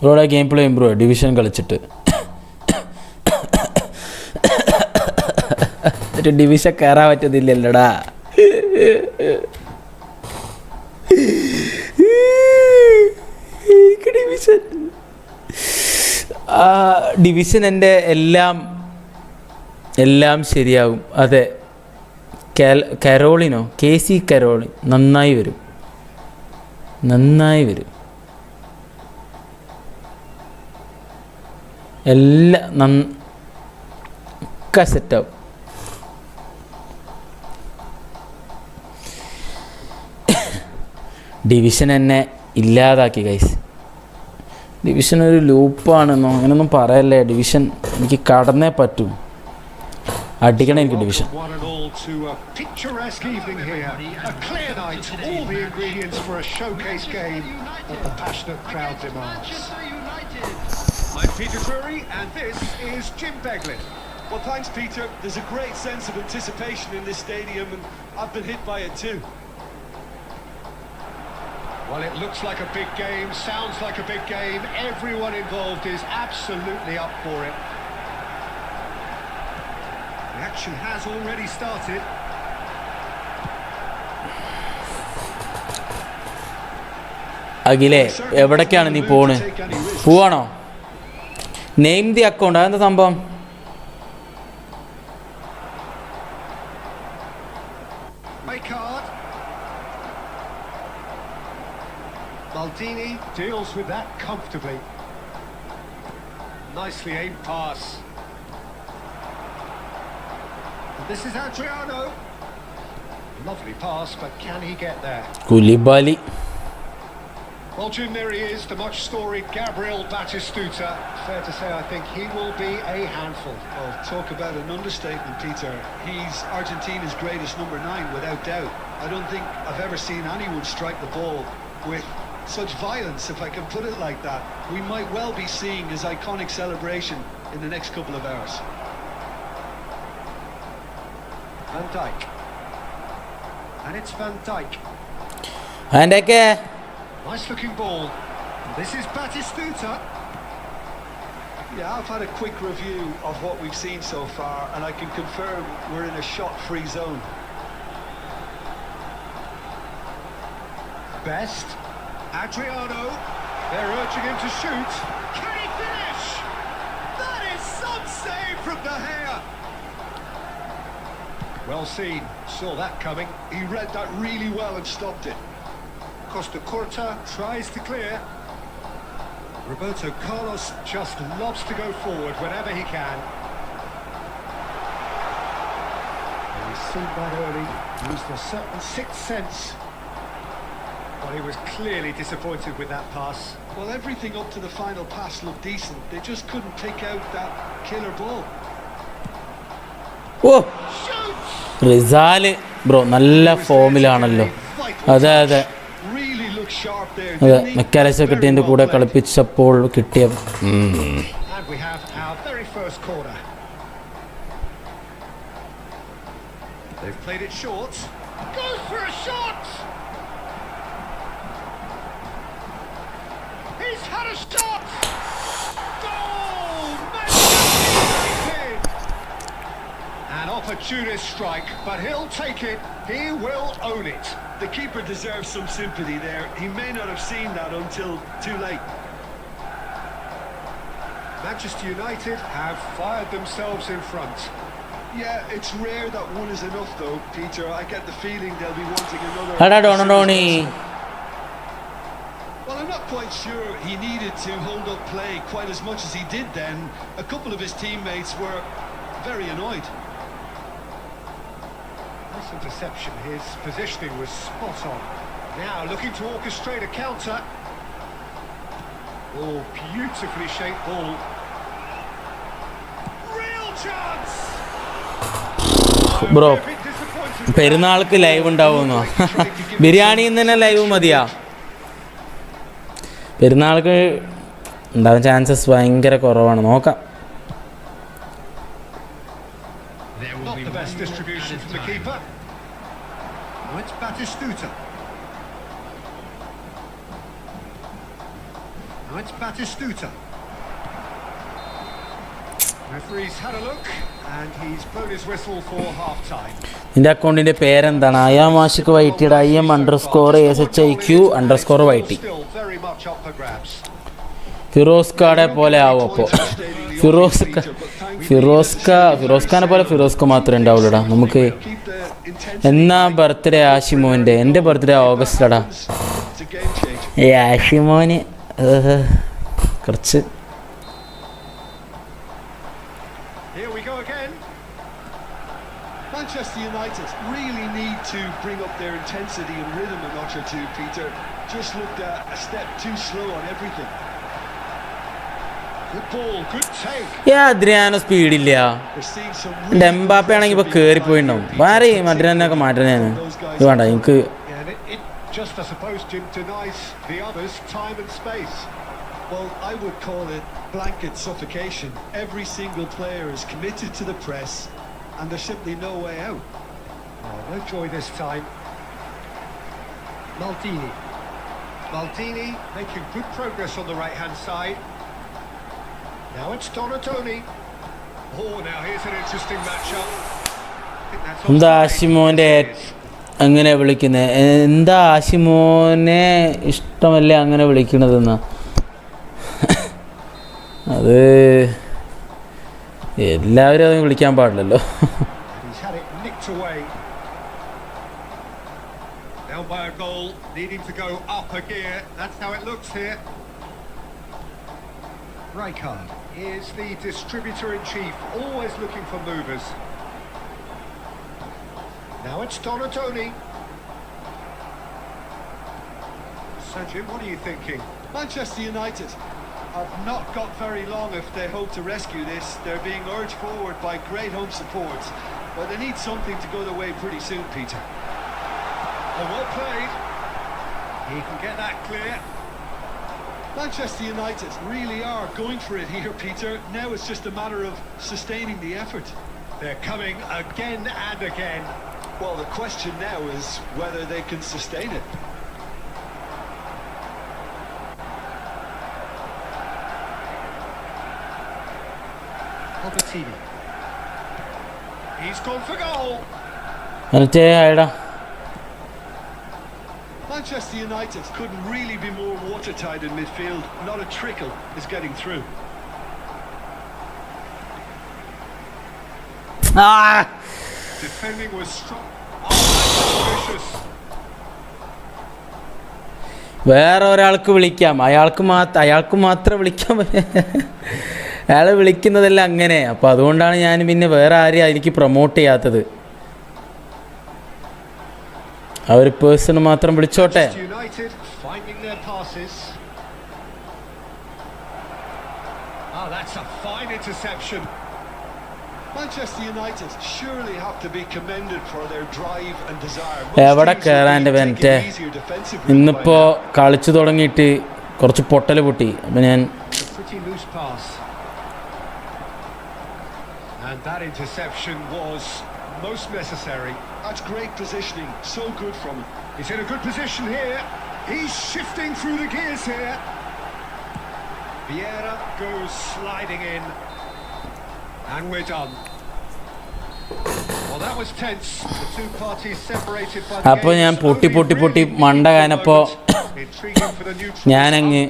ബ്രോയുടെ ഗെയിം പ്ലേ ഇമ്പ്രൂവ് ഡിവിഷൻ കളിച്ചിട്ട്. എന്നിട്ട് ഡിവിഷൻ കയറാൻ പറ്റുന്നില്ലല്ലോടാ. ഡിവിഷൻ എൻ്റെ എല്ലാം ശരിയാകും. അതെ, കരോളിനോ KC കരോളിൻ നന്നായി വരും. എല്ലാം ഒക്കെ സെറ്റാവും. ഡിവിഷൻ എന്നെ ഇല്ലാതാക്കി ഗൈസ്. ഡിവിഷൻ ഒരു ലൂപ്പാണെന്നോ അങ്ങനെയൊന്നും പറയല്ലേ. ഡിവിഷൻ എനിക്ക് കടന്നേ പറ്റൂ. അടിക്കണം എനിക്ക് division. One and all to a picturesque evening here. A clear night, all the ingredients for a showcase game that the passionate crowd demands. I'm Peter Drury and this is Jim Beglin. Well, thanks, Peter. There's a great sense of anticipation in this stadium, and I've been hit by it too. Well, it looks like a big game, sounds like a big game. Everyone involved is absolutely up for it. The action has already started. അഖിലേ, എവിടേക്കാണ് നീ പോവാണോ? Name the account, അതെന്താ സംഭവം? Maldini deals with that comfortably. Nicely aimed pass. And this is Adriano. Lovely pass, but can he get there? Koulibaly. Well, Jim, there he is, the much storied Gabriel Batistuta. Fair to say, I think he will be a handful. Well, talk about an understatement, Peter. He's Argentina's greatest number 9, without doubt. I don't think I've ever seen anyone strike the ball with such violence, if I can put it like that. We might well be seeing his iconic celebration in the next couple of hours. Van Dijk. And it's Van Dijk. And again. Nice looking ball. This is Batistuta. Yeah, I've had a quick review of what we've seen so far, and I can confirm we're in a shot-free zone. Best. Adriano. They're urging him to shoot. Can he finish? That is some save from De Gea. Well seen. Saw that coming. He read that really well and stopped it. Costa Curta tries to clear. Roberto Carlos just loves to go forward whenever he can. And he's seen that early. Used a certain sixth sense. Well, he was clearly disappointed with that pass. Well, everything up to the final pass looked decent. They just couldn't pick out that killer ball. Oh, Rizal bro നല്ല ഫോമിലാണല്ലോ. അതെ അതെ അതെ, മെക്കാലൈസർ കിട്ടിയതിൻ്റെ കൂടെ കളിപ്പിച്ചപ്പോൾ കിട്ടിയ And we have our very first corner. They've played it short. Goes for a shot. He's had a shot. Goal! Manchester United. An opportunist strike, but he'll take it. He will own it. The keeper deserves some sympathy there. He may not have seen that until too late. Manchester United have fired themselves in front. Yeah, it's rare that one is enough though, Peter. I get the feeling they'll be wanting another. Well, I'm not quite sure he needed to hold up play quite as much as he did then. A couple of his teammates were very annoyed. Nice interception. His positioning was spot on. Now looking to orchestrate a counter. Oh, beautifully shaped ball. Real chance. Bro, പെരുന്നാൾക്ക് live ഉണ്ടാവുമെന്നോ? ബിരിയാണിയിൽ നിന്ന് തന്നെ live മതിയാ? പെരുന്നാൾക്ക് ഉണ്ടാവാൻ chances ഭയങ്കര കുറവാണ്. നോക്കാം. Not the best distribution from the keeper. Now it's Batistuta. Now it's Batistuta. Referee's had a look and he's blown his whistle for half time. എൻ്റെ അക്കൗണ്ടിൻ്റെ പേരെന്താണ്? അയാമാഷിക്ക് വൈറ്റിയുടെ IM_ASHIQ_YT. Still very much up for grabs. ഫിറോസ്കാടെ പോലെ ആവും. അപ്പോൾ ഫിറോസ്ഖാനെ പോലെ ഫിറോസ്ക മാത്രമേ ഉണ്ടാവുള്ളൂടാ നമുക്ക്. എന്നാ ബർത്ത്ഡേ ആഷിമോൻ്റെ? എൻ്റെ ബർത്ത്ഡേ ഓഗസ്റ്റിലടാ. ആഷിമോന് കുറച്ച്. Here we go again. Manchester United really need to bring up their intensity and rhythm a notch or two, Peter. Just looked a step too slow on everything. Good ball, good take. അദ്രിയാനോ സ്പീഡില്ല. എൻ്റെ Mbappé ആണെങ്കിൽ ഇപ്പോൾ കയറിപ്പോയിണ്ടാവും. വേറെ മദ്രിയാനൊക്കെ മാറ്റണേ ഞാൻ. ഇത് വേണ്ട എനിക്ക്. And it just, I suppose, Jim, denies the others time and space. Well, I would call it blanket suffocation. Every single player is committed to the press and there's simply no way out. Oh, no joy this time. Maldini making good progress on the right-hand side. Now it's Donatoni. Oh, now here's an interesting matchup. എന്താ ആഷിമോൻ്റെ അങ്ങനെ വിളിക്കുന്നത്? എന്താ ആഷിമോനെ ഇഷ്ടമല്ലേ അങ്ങനെ വിളിക്കണതെന്നാ? അത് എല്ലാവരും അത് വിളിക്കാൻ പാടില്ലല്ലോ. He's had it nicked away. Now by a goal, needing to go up a gear. That's how it looks here. Rijkaard is the distributor-in-chief, always looking for movers. Now it's Donatoni. So Jim, what are you thinking? Manchester United have not got very long if they hope to rescue this. They're being urged forward by great home support, but they need something to go their way pretty soon, Peter. Oh, well played. He can get that clear. Manchester United really are going for it here, Peter. Now it's just a matter of sustaining the effort. They're coming again and again. Well, the question now is whether they can sustain it. Albertini. He's gone for goal. എന്നിട്ടേ ആയിടാ. Manchester United couldn't really be more watertight in midfield. Not a trickle is getting through. Defending was strong. Oh, that's vicious. വേറെ ഒരാൾക്ക് വിളിക്കാം. അയാൾക്ക് മാത്രം വിളിക്കാൻ. അയാൾ വിളിക്കുന്നതെല്ലാം അങ്ങനെ. അപ്പോൾ അതുകൊണ്ടാണ് ഞാൻ പിന്നെ വേറെ ആരെയും എനിക്ക് പ്രൊമോട്ട് ചെയ്യാത്തത്. ആ ഒരു പേഴ്സൺ മാത്രം വിളിച്ചോട്ടെ. United finding their passes. Oh, that's a fine interception. Manchester United surely have to be commended for their drive and desire. എവിടെ കയറാൻ്റെ വെൻറ്റെ? ഇന്നിപ്പോൾ കളിച്ചു തുടങ്ങിയിട്ട് കുറച്ച് പൊട്ടൽ പൊട്ടി. അപ്പം ഞാൻ Pretty loose pass. And that interception was most necessary. That's great positioning. So good from him. He's in a good position here. He's shifting through the gears here. Vieira goes sliding in. And we're done. Well, that was tense. The two parties separated by the അപ്പോൾ ഞാൻ പൊട്ടി മണ്ട കാനപ്പോൾ ഞാനങ്ങ്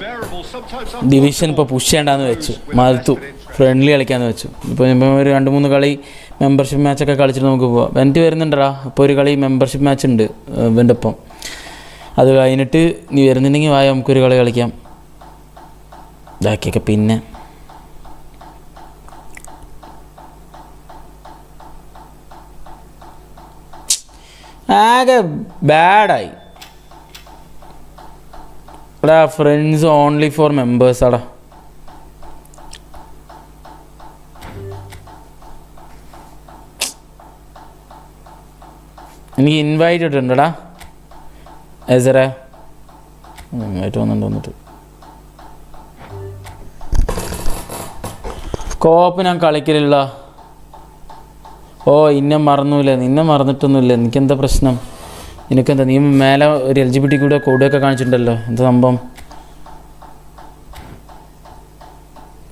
division ഇപ്പോൾ push ചെയ്യണ്ടെന്ന് വെച്ചു. മറുത്തു. Friendly കളിക്കാമെന്ന് വെച്ചു. ഇപ്പോൾ ഒരു 2-3 കളി മെമ്പർഷിപ്പ് മാച്ചൊക്കെ കളിച്ചിട്ട് നമുക്ക് പോവാം. വെൻറ്റ് വരുന്നുണ്ടടാ. ഇപ്പോൾ ഒരു കളി മെമ്പർഷിപ്പ് മാച്ച് ഉണ്ട് ഇവൻ്റെ ഒപ്പം. അത് കഴിഞ്ഞിട്ട് നീ വരുന്നുണ്ടെങ്കിൽ വായ നമുക്കൊരു കളി കളിക്കാം. ഇതാക്കിയൊക്കെ പിന്നെ ആകെ ബാഡായി. എടാ ഫ്രണ്ട്സ് ഓൺലി ഫോർ മെമ്പേഴ്സ് ആടാ. എനിക്ക് ഇൻവൈറ്റ് ഇട്ടിട്ടുണ്ടടാ. എസറേ ഇൻവൈറ്റ് വന്നിട്ട് കോപ്പ് ഞാൻ കളിക്കലില്ല. ഓ ഇന്നെ മറന്നൂല്ലേ? നിന്നെ മറന്നിട്ടൊന്നുമില്ല. എനിക്കെന്താ പ്രശ്നം? നിനക്കെന്താ? നീ മേലെ ഒരു LGBT കൂടെ കോഡൊക്കെ കാണിച്ചിട്ടുണ്ടല്ലോ. എന്താ സംഭവം?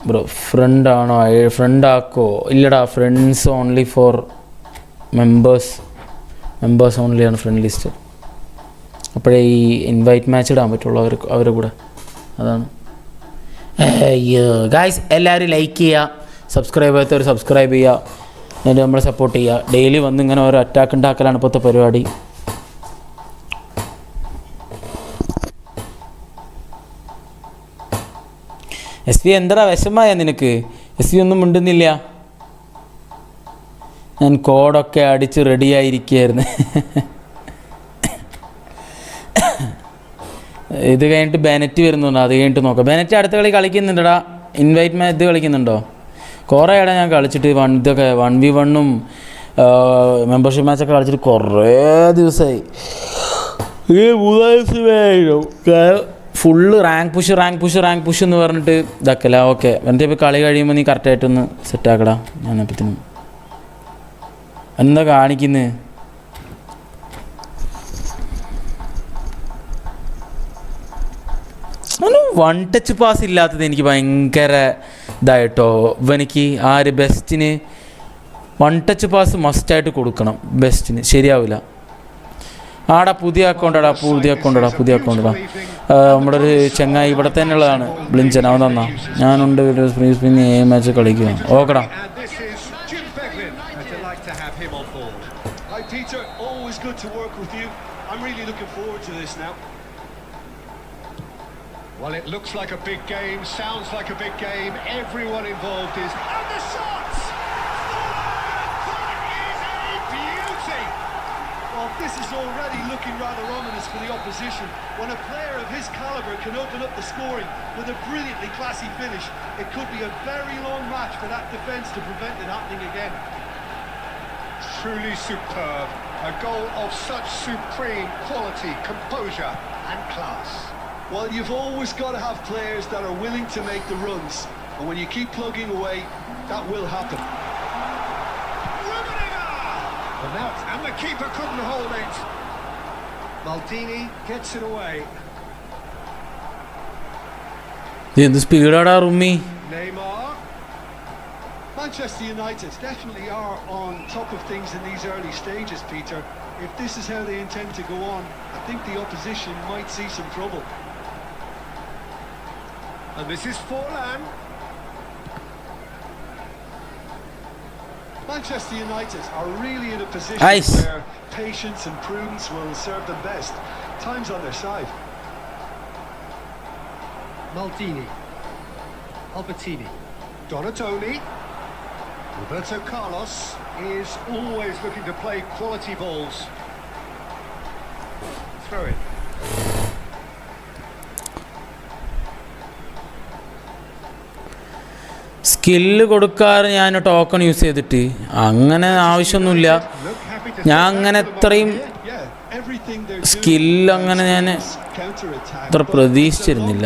ബ്രോ ഫ്രണ്ടാണോ? ഫ്രണ്ടാക്കോ? ഇല്ലടാ, ഫ്രണ്ട്സ് ഓൺലി ഫോർ മെമ്പേഴ്സ് ഓൺലിയാണ് ഫ്രണ്ട് ലിസ്റ്റ്. അപ്പോഴേ ഈ ഇൻവൈറ്റ് മാച്ച് ഇടാൻ പറ്റുള്ളൂ അവരുടെ കൂടെ. അതാണ്. ഗായ്സ് എല്ലാവരും ലൈക്ക് ചെയ്യുക, സബ്സ്ക്രൈബ് ചെയ്യാത്തവർ സബ്സ്ക്രൈബ് ചെയ്യുക, എന്നിട്ട് നമ്മളെ സപ്പോർട്ട് ചെയ്യുക. ഡെയിലി വന്ന് ഇങ്ങനെ ഓരോ അറ്റാക്ക് ഉണ്ടാക്കലാണ് ഇപ്പോഴത്തെ പരിപാടി. SV എന്താ വിഷമായ നിനക്ക്? SV ഒന്നും മിണ്ടുന്നില്ല. ഞാൻ കോഡൊക്കെ അടിച്ച് റെഡിയായിരിക്കുകയായിരുന്നു. ഇത് കഴിഞ്ഞിട്ട് ബെനറ്റ് വരുന്നുണ്ടോ? അത് കഴിഞ്ഞിട്ട് നോക്കാം. ബെനറ്റ് അടുത്ത കളി കളിക്കുന്നുണ്ടടാ. ഇൻവൈറ്റ് മാച്ച് ഇത് കളിക്കുന്നുണ്ടോ? കുറേ ഇട ഞാൻ കളിച്ചിട്ട് 1v1ഉം മെമ്പർഷിപ്പ് മാച്ചൊക്കെ കളിച്ചിട്ട് കുറേ ദിവസമായി. ഫുള്ള് റാങ്ക് പുഷ് എന്ന് പറഞ്ഞിട്ട് ഇതാക്കല. ഓക്കെ, എൻ്റെ ഇപ്പോൾ കളി കഴിയുമ്പോൾ നീ കറക്റ്റായിട്ടൊന്ന് സെറ്റാക്കടാ. ഞാനപ്പത്തിനും എന്താ കാണിക്കുന്നത്? വൺ ടച്ച് പാസ് ഇല്ലാത്തത് എനിക്ക് ഭയങ്കര ഇതായിട്ടോ. എനിക്ക് ബെസ്റ്റിന് വൺ ടച്ച് പാസ് മസ്റ്റായിട്ട് കൊടുക്കണം. ബെസ്റ്റിന് ശരിയാവില്ല. പുതിയ അക്കൗണ്ടാടാ. നമ്മുടെ ഒരു ചങ്ങായി ഇവിടെ തന്നെ ഉള്ളതാണ്, ബ്ലിഞ്ചൻ. അവൻ തന്നാ ഞാനുണ്ട് പിന്നെ മാച്ച് കളിക്കുക. ഓക്കെടാ. Hi Peter, always good to work with you. I'm really looking forward to this now. Well, it looks like a big game, sounds like a big game. Everyone involved is... And the shots! That is a beauty! Well, this is already looking rather ominous for the opposition. When a player of his calibre can open up the scoring with a brilliantly classy finish, it could be a very long match for that defence to prevent it happening again. Truly superb. A goal of such supreme quality, composure and class. Well, you've always got to have players that are willing to make the runs. And when you keep plugging away, that will happen. And the keeper couldn't hold it. Maldini gets it away. എന്ത് സ്പീഡാടാ rummy. Neymar. Manchester United definitely are on top of things in these early stages, Peter. If this is how they intend to go on, I think the opposition might see some trouble. And this is Forlan. Manchester United are really in a position Nice. where patience and prudence will serve them best. Time's on their side. Maldini. Albertini. Donatoni. Roberto Carlos is always looking to play quality balls. Throw it. Skill കൊടുക്കാറ് ഞാൻ token use ചെയ്തിട്ട് അങ്ങനെ ആവശ്യമൊന്നുമില്ല. ഞാൻ അങ്ങനെ അത്രയും skill അങ്ങനെ ഞാൻ അത്ര പ്രതീക്ഷിച്ചിരുന്നില്ല.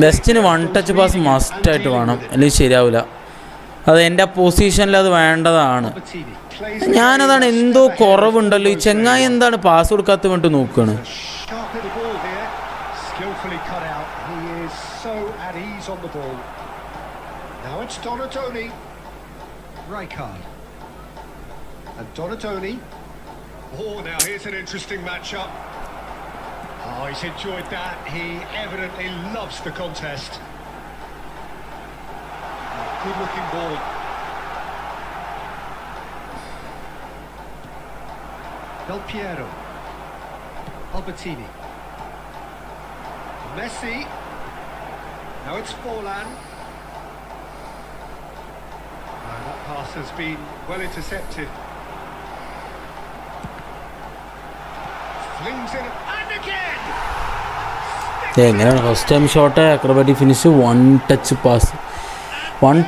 ബെസ്റ്റിന് വൺ ടച്ച് പാസ് മസ്റ്റായിട്ട് വേണം, അല്ലെങ്കിൽ ശരിയാവില്ല. അത് എൻ്റെ പൊസിഷനിൽ അത് വേണ്ടതാണ്. ഞാനതാണ് എന്തോ കുറവുണ്ടല്ലോ, ഈ ചെങ്ങായി എന്താണ് പാസ് കൊടുക്കാത്ത വേണ്ടി നോക്കുകയാണ്. Oh, now here's an interesting matchup. Oh, he's enjoyed that. He evidently loves the contest. Good looking ball. Del Piero. Albertini. Messi. Now it's Forlan. That pass has been well intercepted. Flings in and again. എങ്ങനെയാണ് first time shot acrobatic finish one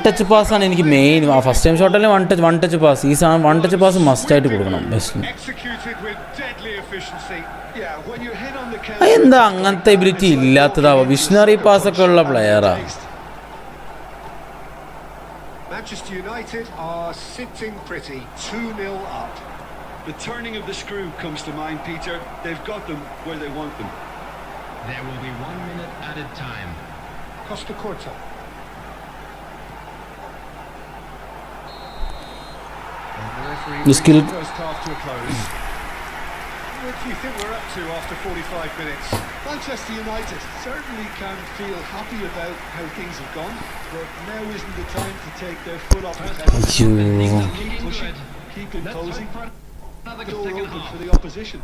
touch പാസ്സാണ് എനിക്ക് main. First time ഷോട്ടല്ലേ one touch pass. ഈ സാധനം one touch pass മസ്റ്റായിട്ട് കൊടുക്കണം ബെസ്റ്റിന്. എന്താ അങ്ങനത്തെ എബിലിറ്റി ഇല്ലാത്തതാവോ? വിഷണറി പാസ്സൊക്കെ ഉള്ള പ്ലെയറാ. Manchester United are sitting pretty, 2-0 up. The turning of the screw comes to mind, Peter. They've got them where they want them. There will be 1 minute added time. Costa Corta. And the referee The skill- brings the first half to a close. What do you think we're up to after 45 minutes? Manchester United certainly can feel happy about how things have gone, but now isn't the time to take their foot off the pedal. അയ്യോ. Keep pushing, keep Let's hope imposing, for another good door second open half. for the opposition.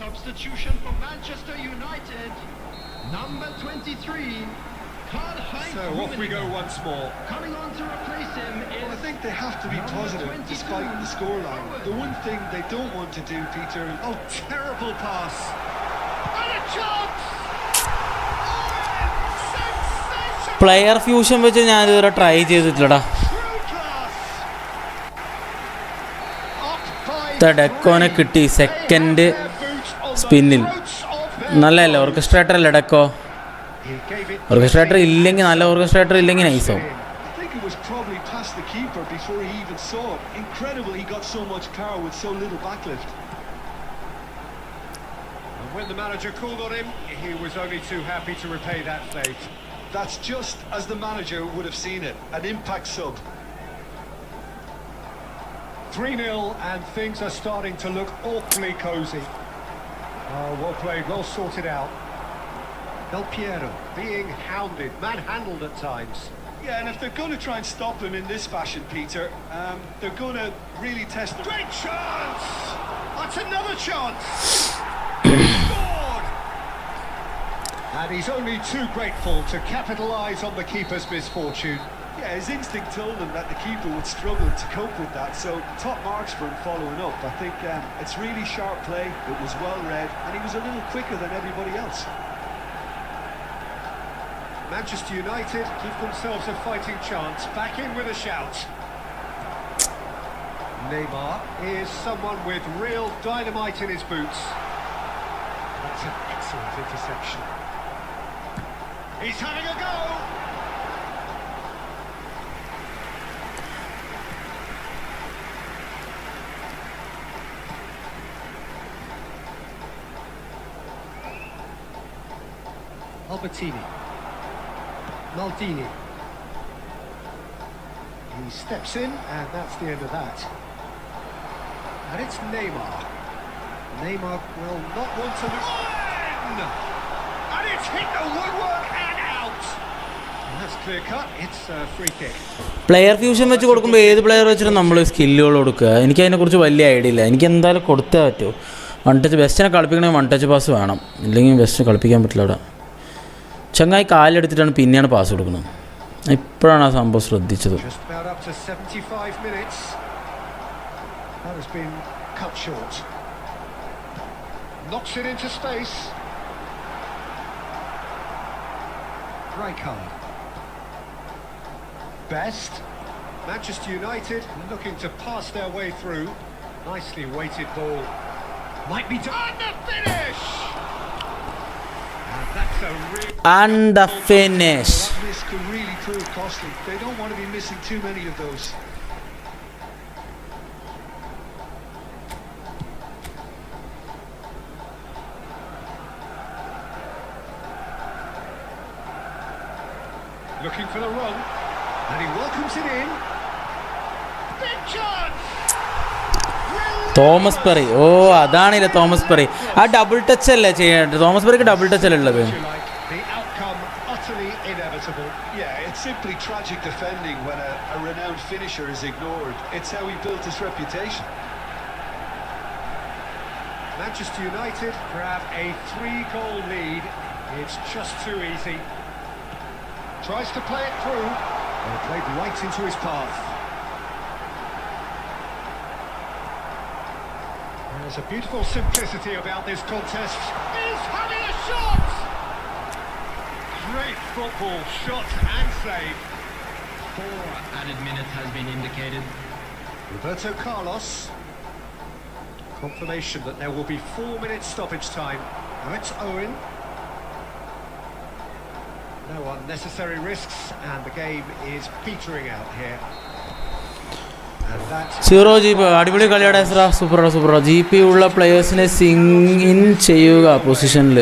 Substitution for Manchester United. Number 23. Karl-Heinz So off we go Rummenigge. once more. Coming on to replace him Well, I is think they have to be Number positive 22, despite the scoreline. The one thing they don't want to do, Peter, Oh, terrible pass. and a chance. Sensation. Player fusion വെച്ച് ഞാൻ ഇതുവരെ try ചെയ്തിട്ടില്ലടാ. True class. Up by ഡെക്കോനെ കിട്ടി second their boots on the സ്പിന്നിൽ. throats of their നല്ലതല്ലേ orchestrator അല്ലേ Deco? He gave it orchestrator ഇല്ലെങ്കിൽ നല്ല ഓർക്കസ്ട്രേറ്റർ ഇല്ലെങ്കിൽ നൈസാവും. I think it was probably past the keeper before he even saw it. Incredible he got so much power with so little backlift. And when the manager called on him, he was only too happy to repay that favour. That's just as the manager would have seen it. An impact sub. 3-0 and things are starting to look awfully cosy. Oh, well played, well sorted out. Del Piero being hounded, manhandled at times. Yeah, and if they're going to try and stop him in this fashion, Peter, they're going to really test him. Great chance! That's another chance! Scored! And he's only too grateful to capitalise on the keeper's misfortune. Yeah, his instinct told him that the keeper would struggle to cope with that, so top marks for him following up. I think it's really sharp play, it was well read, and he was a little quicker than everybody else. Manchester United give themselves a fighting chance, back in with a shout. Neymar is someone with real dynamite in his boots. That's an excellent interception. He's having a go! Albertini. Maldini. He steps in, and that's the end of that. And it's Neymar. Neymar will not want to lose. And it's hit the woodwork and out. And that's clear cut. It's a free kick. Player fusion വെച്ച് കൊടുക്കുമ്പോൾ ഏത് player വെച്ചിട്ട് നമ്മൾ സ്കില്ലുകൾ കൊടുക്കുക? എനിക്ക് അതിനെക്കുറിച്ച് വലിയ idea ഇല്ല. എനിക്ക് എന്തായാലും കൊടുത്തേ പറ്റൂ. വൺ ടച്ച് ബെസ്റ്റിനെ കളിപ്പിക്കണമെങ്കിൽ വൺ ടച്ച് പാസ് വേണം, ഇല്ലെങ്കിൽ ബെസ്റ്റിനെ കളിപ്പിക്കാൻ പറ്റില്ല. അവിടെ ചങ്ങായി കാലെടുത്തിട്ടാണ് പിന്നെയാണ് പാസ് കൊടുക്കുന്നത്. ഇപ്പോഴാണ് ആ സംഭവം ശ്രദ്ധിച്ചത്. Just about up to 75 minutes. That has been cut short. Knocks it into space. Rijkaard. Best. Manchester United looking to pass their way through. Nicely weighted ball. Might be done. And the finish! And that's a real... And the finish. That miss could really prove costly. They don't want to be missing too many of those. Looking for the run. And he welcomes it in. Big chance! Thomas Perry. ഓ അതാണില്ല Thomas Perry. ആ double touch അല്ലേ ചെയ്യേണ്ടത്? Thomas പെറിക്ക് double touch അല്ലേ ഉള്ളത്? The outcome utterly inevitable. Yeah, it's simply tragic defending when a renowned finisher is ignored. It's how he built his reputation. Manchester United grab a 3-goal lead. It's just too easy. Tries to play it through. And it played right into his path. There's a beautiful simplicity about this contest. He's having a shot! Great football, shot and save. 4 added minutes has been indicated. Roberto Carlos. Confirmation that there will be 4 minutes stoppage time. Now it's Owen. No unnecessary risks, and the game is petering out here. And that's zero G P അടിപൊളി കളിയുടെ സൂപ്പറാ G P ഉള്ള പ്ലെയേഴ്സിനെ Singh in ചെയ്യുക പൊസിഷനിൽ,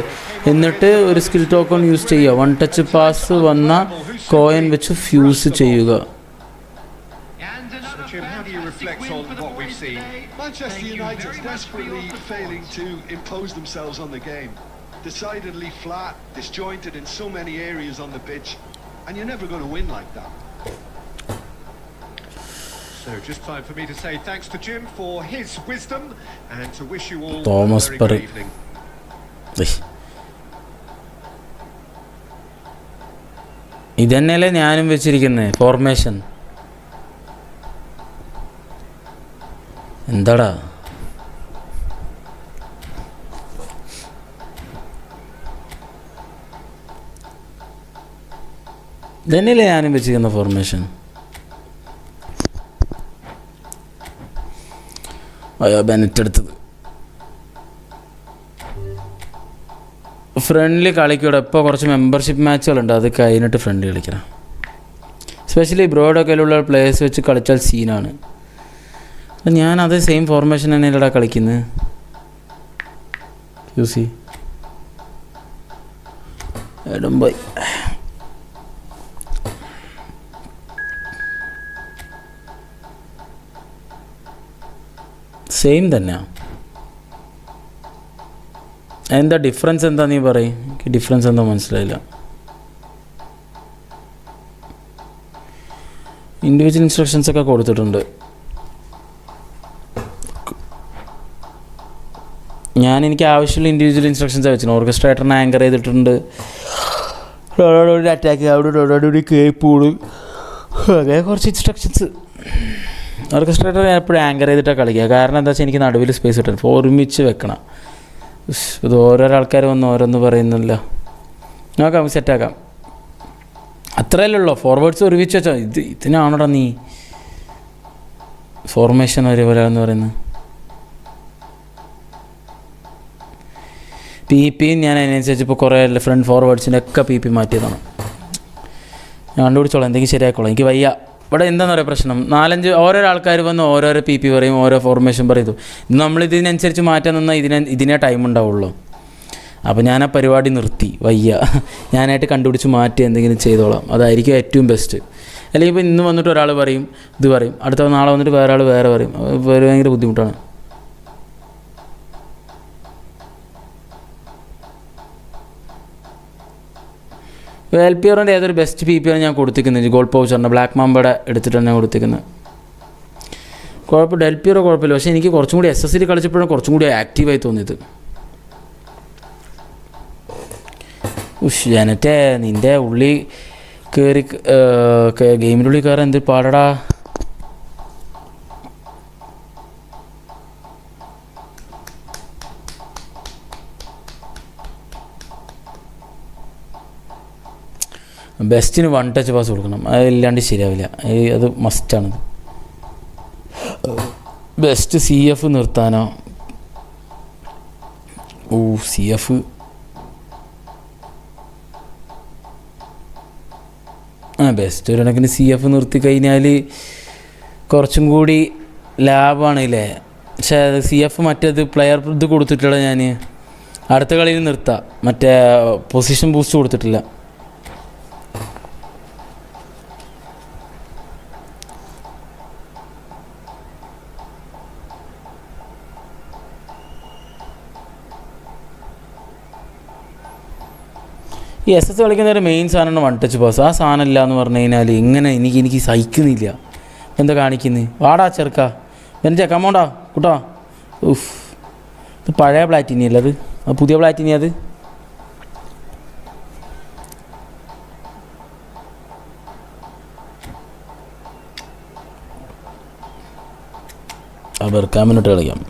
എന്നിട്ട് ഒരു skill token use ചെയ്യുക. One touch pass വന്ന കോയിൻ വെച്ച് ഫ്യൂസ് ചെയ്യുക. so Jim, how do you reflect on what we've seen? Manchester United desperately failing to impose themselves on the game. Decidedly flat, disjointed in so many areas on the pitch, and you're never going to win like that. So just time for me to say thanks to Jim for his wisdom and to wish you all Thomas a very good Perry. evening. ഇതന്നെയല്ലേ ഞാനും വെച്ചിരിക്കുന്നത് formation. എന്താടാ ഇതന്നെയല്ലേ ഞാനും വെച്ചിരിക്കുന്ന formation. അയ്യോ Bennett എടുത്തത്. Friendly കളിക്കൂടെ ഇപ്പോൾ കുറച്ച് membership മാച്ചുകളുണ്ട്, അത് കഴിഞ്ഞിട്ട് ഫ്രണ്ട്ലി കളിക്കണം. എസ്പെഷ്യലി ബ്രോയുടെ കയ്യിലുള്ള പ്ലേയേഴ്സ് വെച്ച് കളിച്ചാൽ സീനാണ്. ഞാൻ അത് സെയിം ഫോർമേഷൻ തന്നെയല്ലടാ കളിക്കുന്നത്. യൂസി എടുംബൈ സെയിം തന്നെയാണ്. എന്താ ഡിഫറൻസ് എന്താ നീ പറയും? എനിക്ക് ഡിഫറൻസ് എന്താ മനസ്സിലായില്ല. ഇൻഡിവിജ്വൽ ഇൻസ്ട്രക്ഷൻസ് ഒക്കെ കൊടുത്തിട്ടുണ്ട്. എനിക്ക് ആവശ്യമുള്ള ഇൻഡിവിജ്വൽ ഇൻസ്ട്രക്ഷൻസ് വെച്ചിട്ടുണ്ട്. ഓർക്കസ്ട്രേറ്ററിനെ ആങ്കർ ചെയ്തിട്ടുണ്ട്. അറ്റാക്ക് അവിടെ കേപ്പോള് അങ്ങനെ കുറച്ച് ഇൻസ്ട്രക്ഷൻസ്. ഓർക്കസ്ട്രേറ്റർ എപ്പോഴും ആങ്കർ ചെയ്തിട്ടാണ് കളിക്കുക. കാരണം എന്താ വെച്ചാൽ എനിക്ക് നടുവിൽ സ്പേസ് കിട്ടണം, ഒരുമിച്ച് വെക്കണം. ഇത് ഓരോരോ ആൾക്കാർ വന്ന് ഓരോന്ന് പറയുന്നില്ല. നോക്കാം, സെറ്റാക്കാം. അത്രയല്ലേ ഉള്ളൂ. ഫോർവേഡ്സ് ഒരുമിച്ച് വെച്ചോ. ഇതിനാണോടാ നീ ഫോർമേഷൻ ഒരേപോലെ എന്ന് പറയുന്നത്. പി ഞാൻ അതിനനുസരിച്ച് ഇപ്പോൾ കുറേ ഫ്രണ്ട് ഫോർവേഡ്സിൻ്റെ ഒക്കെ പി മാറ്റിയതാണ്. ഞാൻ കണ്ടുപിടിച്ചോളാം, എന്തെങ്കിലും ശരിയാക്കോളാം. എനിക്ക് വയ്യ. ഇവിടെ എന്താണെന്ന് പറയുക പ്രശ്നം, 4-5 ഓരോരോ ആൾക്കാർ വന്ന് ഓരോരോ പി പറയും, ഓരോ ഫോർമേഷൻ പറയും. നമ്മളിതിനനുസരിച്ച് മാറ്റാൻ നിന്നാൽ ഇതിനേ ടൈം ഉണ്ടാവുള്ളൂ. അപ്പോൾ ഞാൻ ആ പരിപാടി നിർത്തി. വയ്യ, ഞാനായിട്ട് കണ്ടുപിടിച്ച് മാറ്റി എന്തെങ്കിലും ചെയ്തോളാം. അതായിരിക്കും ഏറ്റവും ബെസ്റ്റ്. അല്ലെങ്കിൽ ഇപ്പോൾ ഇന്ന് വന്നിട്ട് ഒരാൾ പറയും ഇത് പറയും, അടുത്ത നാളെ വന്നിട്ട് വേറെ ആൾ വേറെ പറയും. ഭയങ്കര ബുദ്ധിമുട്ടാണ്. വെൽപിയറിൻ്റെ ഏതൊരു ബെസ്റ്റ് ആണ് ഞാൻ കൊടുത്തിരിക്കുന്നത്. ഗോൾ പൗച്ചറിൻ്റെ ബ്ലാക്ക് മാമ്പയുടെ എടുത്തിട്ടാണ് ഞാൻ കൊടുത്തിരിക്കുന്നത്. ഡെൽപിയറോ കുഴപ്പമില്ല, പക്ഷേ എനിക്ക് കുറച്ചും കൂടി SSL കളിച്ചപ്പോഴാണ് കുറച്ചും കൂടി ആക്റ്റീവായി തോന്നിയത്. ജനറ്റേ നിൻ്റെ ഉള്ളി കയറി ഗെയിമിൻ്റെ ഉള്ളിൽ കയറാൻ എന്ത് പാടടാ. ബെസ്റ്റിന് 1 ടച്ച് പാസ് കൊടുക്കണം, അതില്ലാണ്ട് ശരിയാവില്ല. അത് മസ്റ്റാണത്. ബെസ്റ്റ് CF നിർത്താനോ? CF ബെസ്റ്റ് ഒരു കണക്കിന് CF നിർത്തി കഴിഞ്ഞാൽ കുറച്ചും കൂടി ലാഭമാണ് ഇല്ലേ. പക്ഷേ CF മറ്റേത് പ്ലെയർ ഇത് കൊടുത്തിട്ടുള്ള ഞാൻ അടുത്ത കളിയിൽ നിർത്താം. മറ്റേ പൊസിഷൻ ബൂസ്റ്റ് കൊടുത്തിട്ടില്ല. ഈ SS കളിക്കുന്ന ഒരു മെയിൻ സാധനമാണ് 1 ടച്ച് പാസ്. ആ സാധനം ഇല്ല എന്ന് പറഞ്ഞു കഴിഞ്ഞാൽ എങ്ങനെ എനിക്ക് സഹിക്കുന്നില്ല. എന്താ കാണിക്കുന്നത്? വാടാ ചെറുക്ക, എൻ്റെ കമോണ്ടാ കൂട്ടാ. ഇത് പഴയ പ്ലാറ്റിനി അല്ല, അത് പുതിയ പ്ലാറ്റിനി. അത് വെറുക്കാൻ മുന്നോട്ട് കളിക്കാം.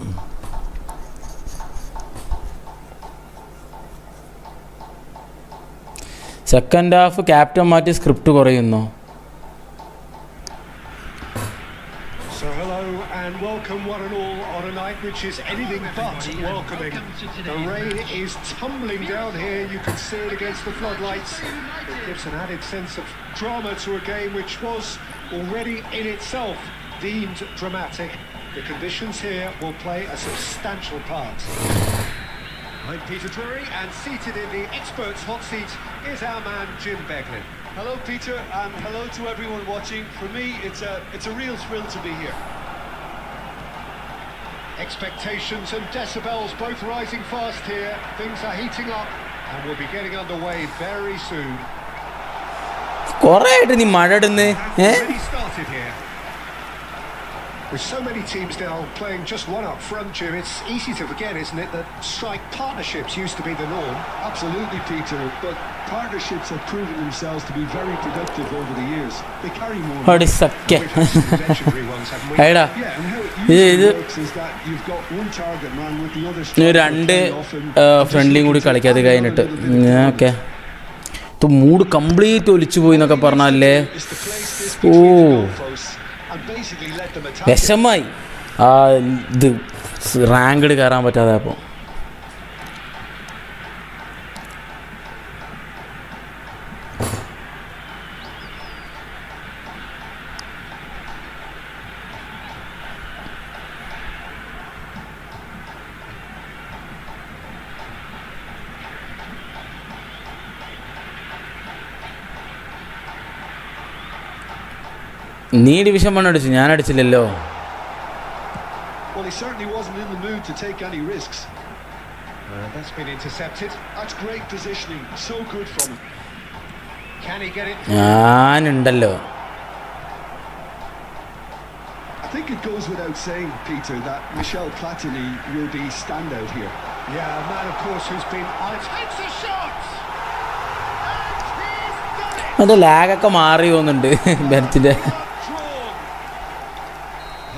സെക്കൻഡ് ഹാഫ് ക്യാപ്റ്റൻ മാറ്റി സ്ക്രിപ്റ്റ് കുറയുന്നു. So hello and welcome one and all on a night which is anything but welcoming. The rain is tumbling down here, you can see it against the floodlights. It gives an added sense of drama to a game which was already in itself deemed dramatic, the conditions here will play a substantial part. I'm Peter Drury, and seated in the experts' hot seat is our man Jim Beglin. Hello, Peter, and hello to everyone watching. For me, it's a real thrill to be here. Expectations and decibels both rising fast here. Things are heating up, and we'll be getting underway very soon. കുറേ ആയിട്ട് നീ മഴ ഇടുന്നേ Already started here. With so many teams now playing just one up front, Jim, it's easy to forget, isn't it, that strike partnerships used to be the norm. Absolutely, Peter, but partnerships have proven themselves to be very productive over the years. They carry more. അടിസക്കെ We've had some legendary ones, haven't we? എടാ Yeah, and how it usually works is that you've got one target man with the other striker രണ്ട് playing off and ഫ്രണ്ട്ലിയും കൂടി കളിക്കാതെ കഴിഞ്ഞിട്ട് okay mood complete ഒലിച്ചു പോയി എന്നൊക്കെ പറഞ്ഞാലേ It's the place this oh between the goalposts and basically let them attack it. വിഷമായി ആ ഇത് റാങ്കഡ് കയറാൻ പറ്റാതെ അപ്പോൾ നീ ഡിവിഷൻ 1 അടിച്ചു, ഞാൻ അടിച്ചില്ലല്ലോ. Well, he certainly wasn't in the mood to take any risks. That's been intercepted. That's great positioning. So good from him. Can he get it? ഞാനുണ്ടല്ലോ. I think it goes without saying, Peter, that Michel Platini will be standout here. Yeah, a man, of course, who's been... takes a shot! And he's done it! അതിൻ്റെ ലാഗൊക്കെ മാറി പോകുന്നുണ്ട് ബെർത്തിൻ്റെ.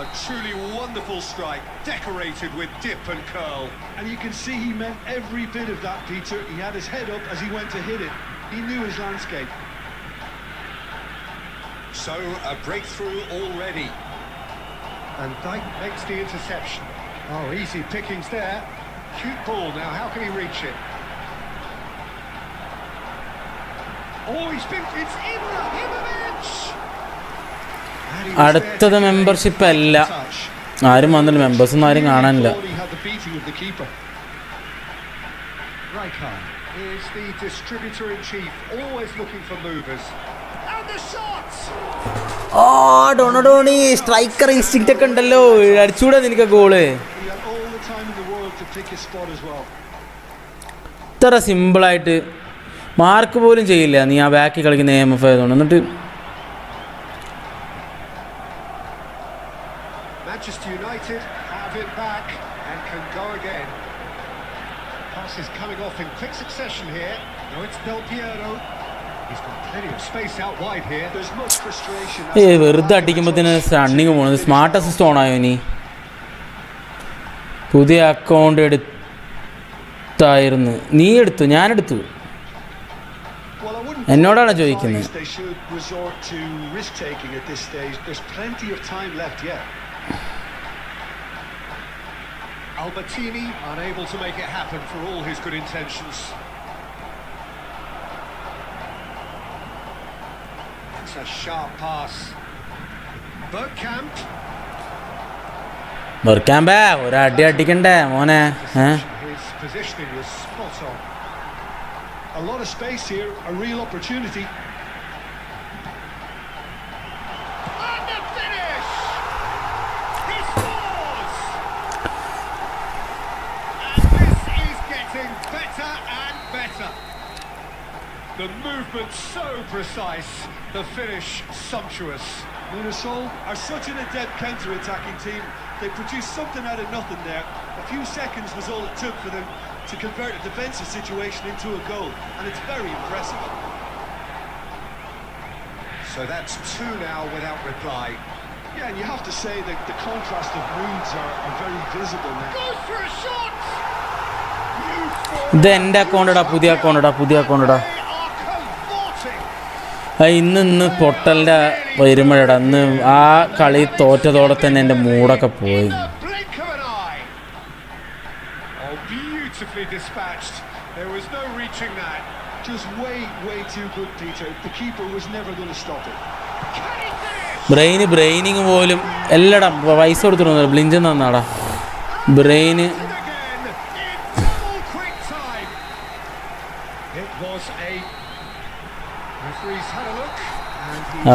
A truly wonderful strike, decorated with dip and curl. And you can see he meant every bit of that, Peter. He had his head up as he went to hit it. He knew his landscape. So, a breakthrough already. And Dyke makes the interception. Oh, easy pickings there. Cute ball now, how can he reach it? Oh, it's Ibrahimovic! അടുത്തത് membership അല്ല, ആരും വന്നില്ല, മെമ്പേഴ്സൊന്നും ആരും കാണാനില്ല. Rijkaard is the distributor-in-chief, always looking for movers. And the shot! Oh Donny striker instinct ഒക്കെ ഉണ്ടല്ലോ, അടിച്ചുകൂടെ നിനക്ക് goal. ഇത്ര സിമ്പിളായിട്ട് മാർക്ക് പോലും ചെയ്യില്ല നീ ആ ബാക്കിൽ കളിക്കുന്ന AMF ആയതുകൊണ്ട്. എന്നിട്ട് Manchester United have it back and can go again. Pass is coming off in quick succession here. No, it's Del Piero. He's got plenty of space out wide here. There's much frustration. വെറുതെ അടിക്കുമ്പോഴത്തേന് running പോകുന്നത്. Smart assist ഓണായോ നീ? പുതിയ account എടുത്തായിരുന്നു, നീ എടുത്തു, ഞാനെടുത്തു, എന്നോടാണ് ചോദിക്കുന്നത്. Albertini unable to make it happen for all his good intentions. It's a sharp pass. Bergkamp. ഒരടി അടിക്കണ്ടേ മോനെ? His positioning was spot on. A lot of space here, a real opportunity. And the finish! He scores! And this is getting better and better. The movement so precise, the finish sumptuous. Limassol are such an adept counter-attacking team. They produced something out of nothing there. A few seconds was all it took for them to convert a defensive situation into a goal, and it's very impressive. So that's 2 now without reply. Yeah, and you have to say that the contrast of moods are very visible now. Goes for a shot! ഇത് എൻ്റെ അക്കൗണ്ടടാ, പുതിയ അക്കൗണ്ടടാ. They are cavorting. ഇന്ന് പൊട്ടലിൻ്റെ വരുമ്പോഴടാ, അന്ന് ആ കളി തോറ്റതോടെ തന്നെ എൻ്റെ മൂടൊക്കെ പോയി. Beautifully dispatched. There was no reaching that. Just way too good, Peter. The keeper was never going to stop it. Can he finish? Braining പോലും എല്ലായിടം പൈസ കൊടുത്തിരുന്നു ബ്ലിഞ്ച് തന്നാടാ ബ്രെയിന്.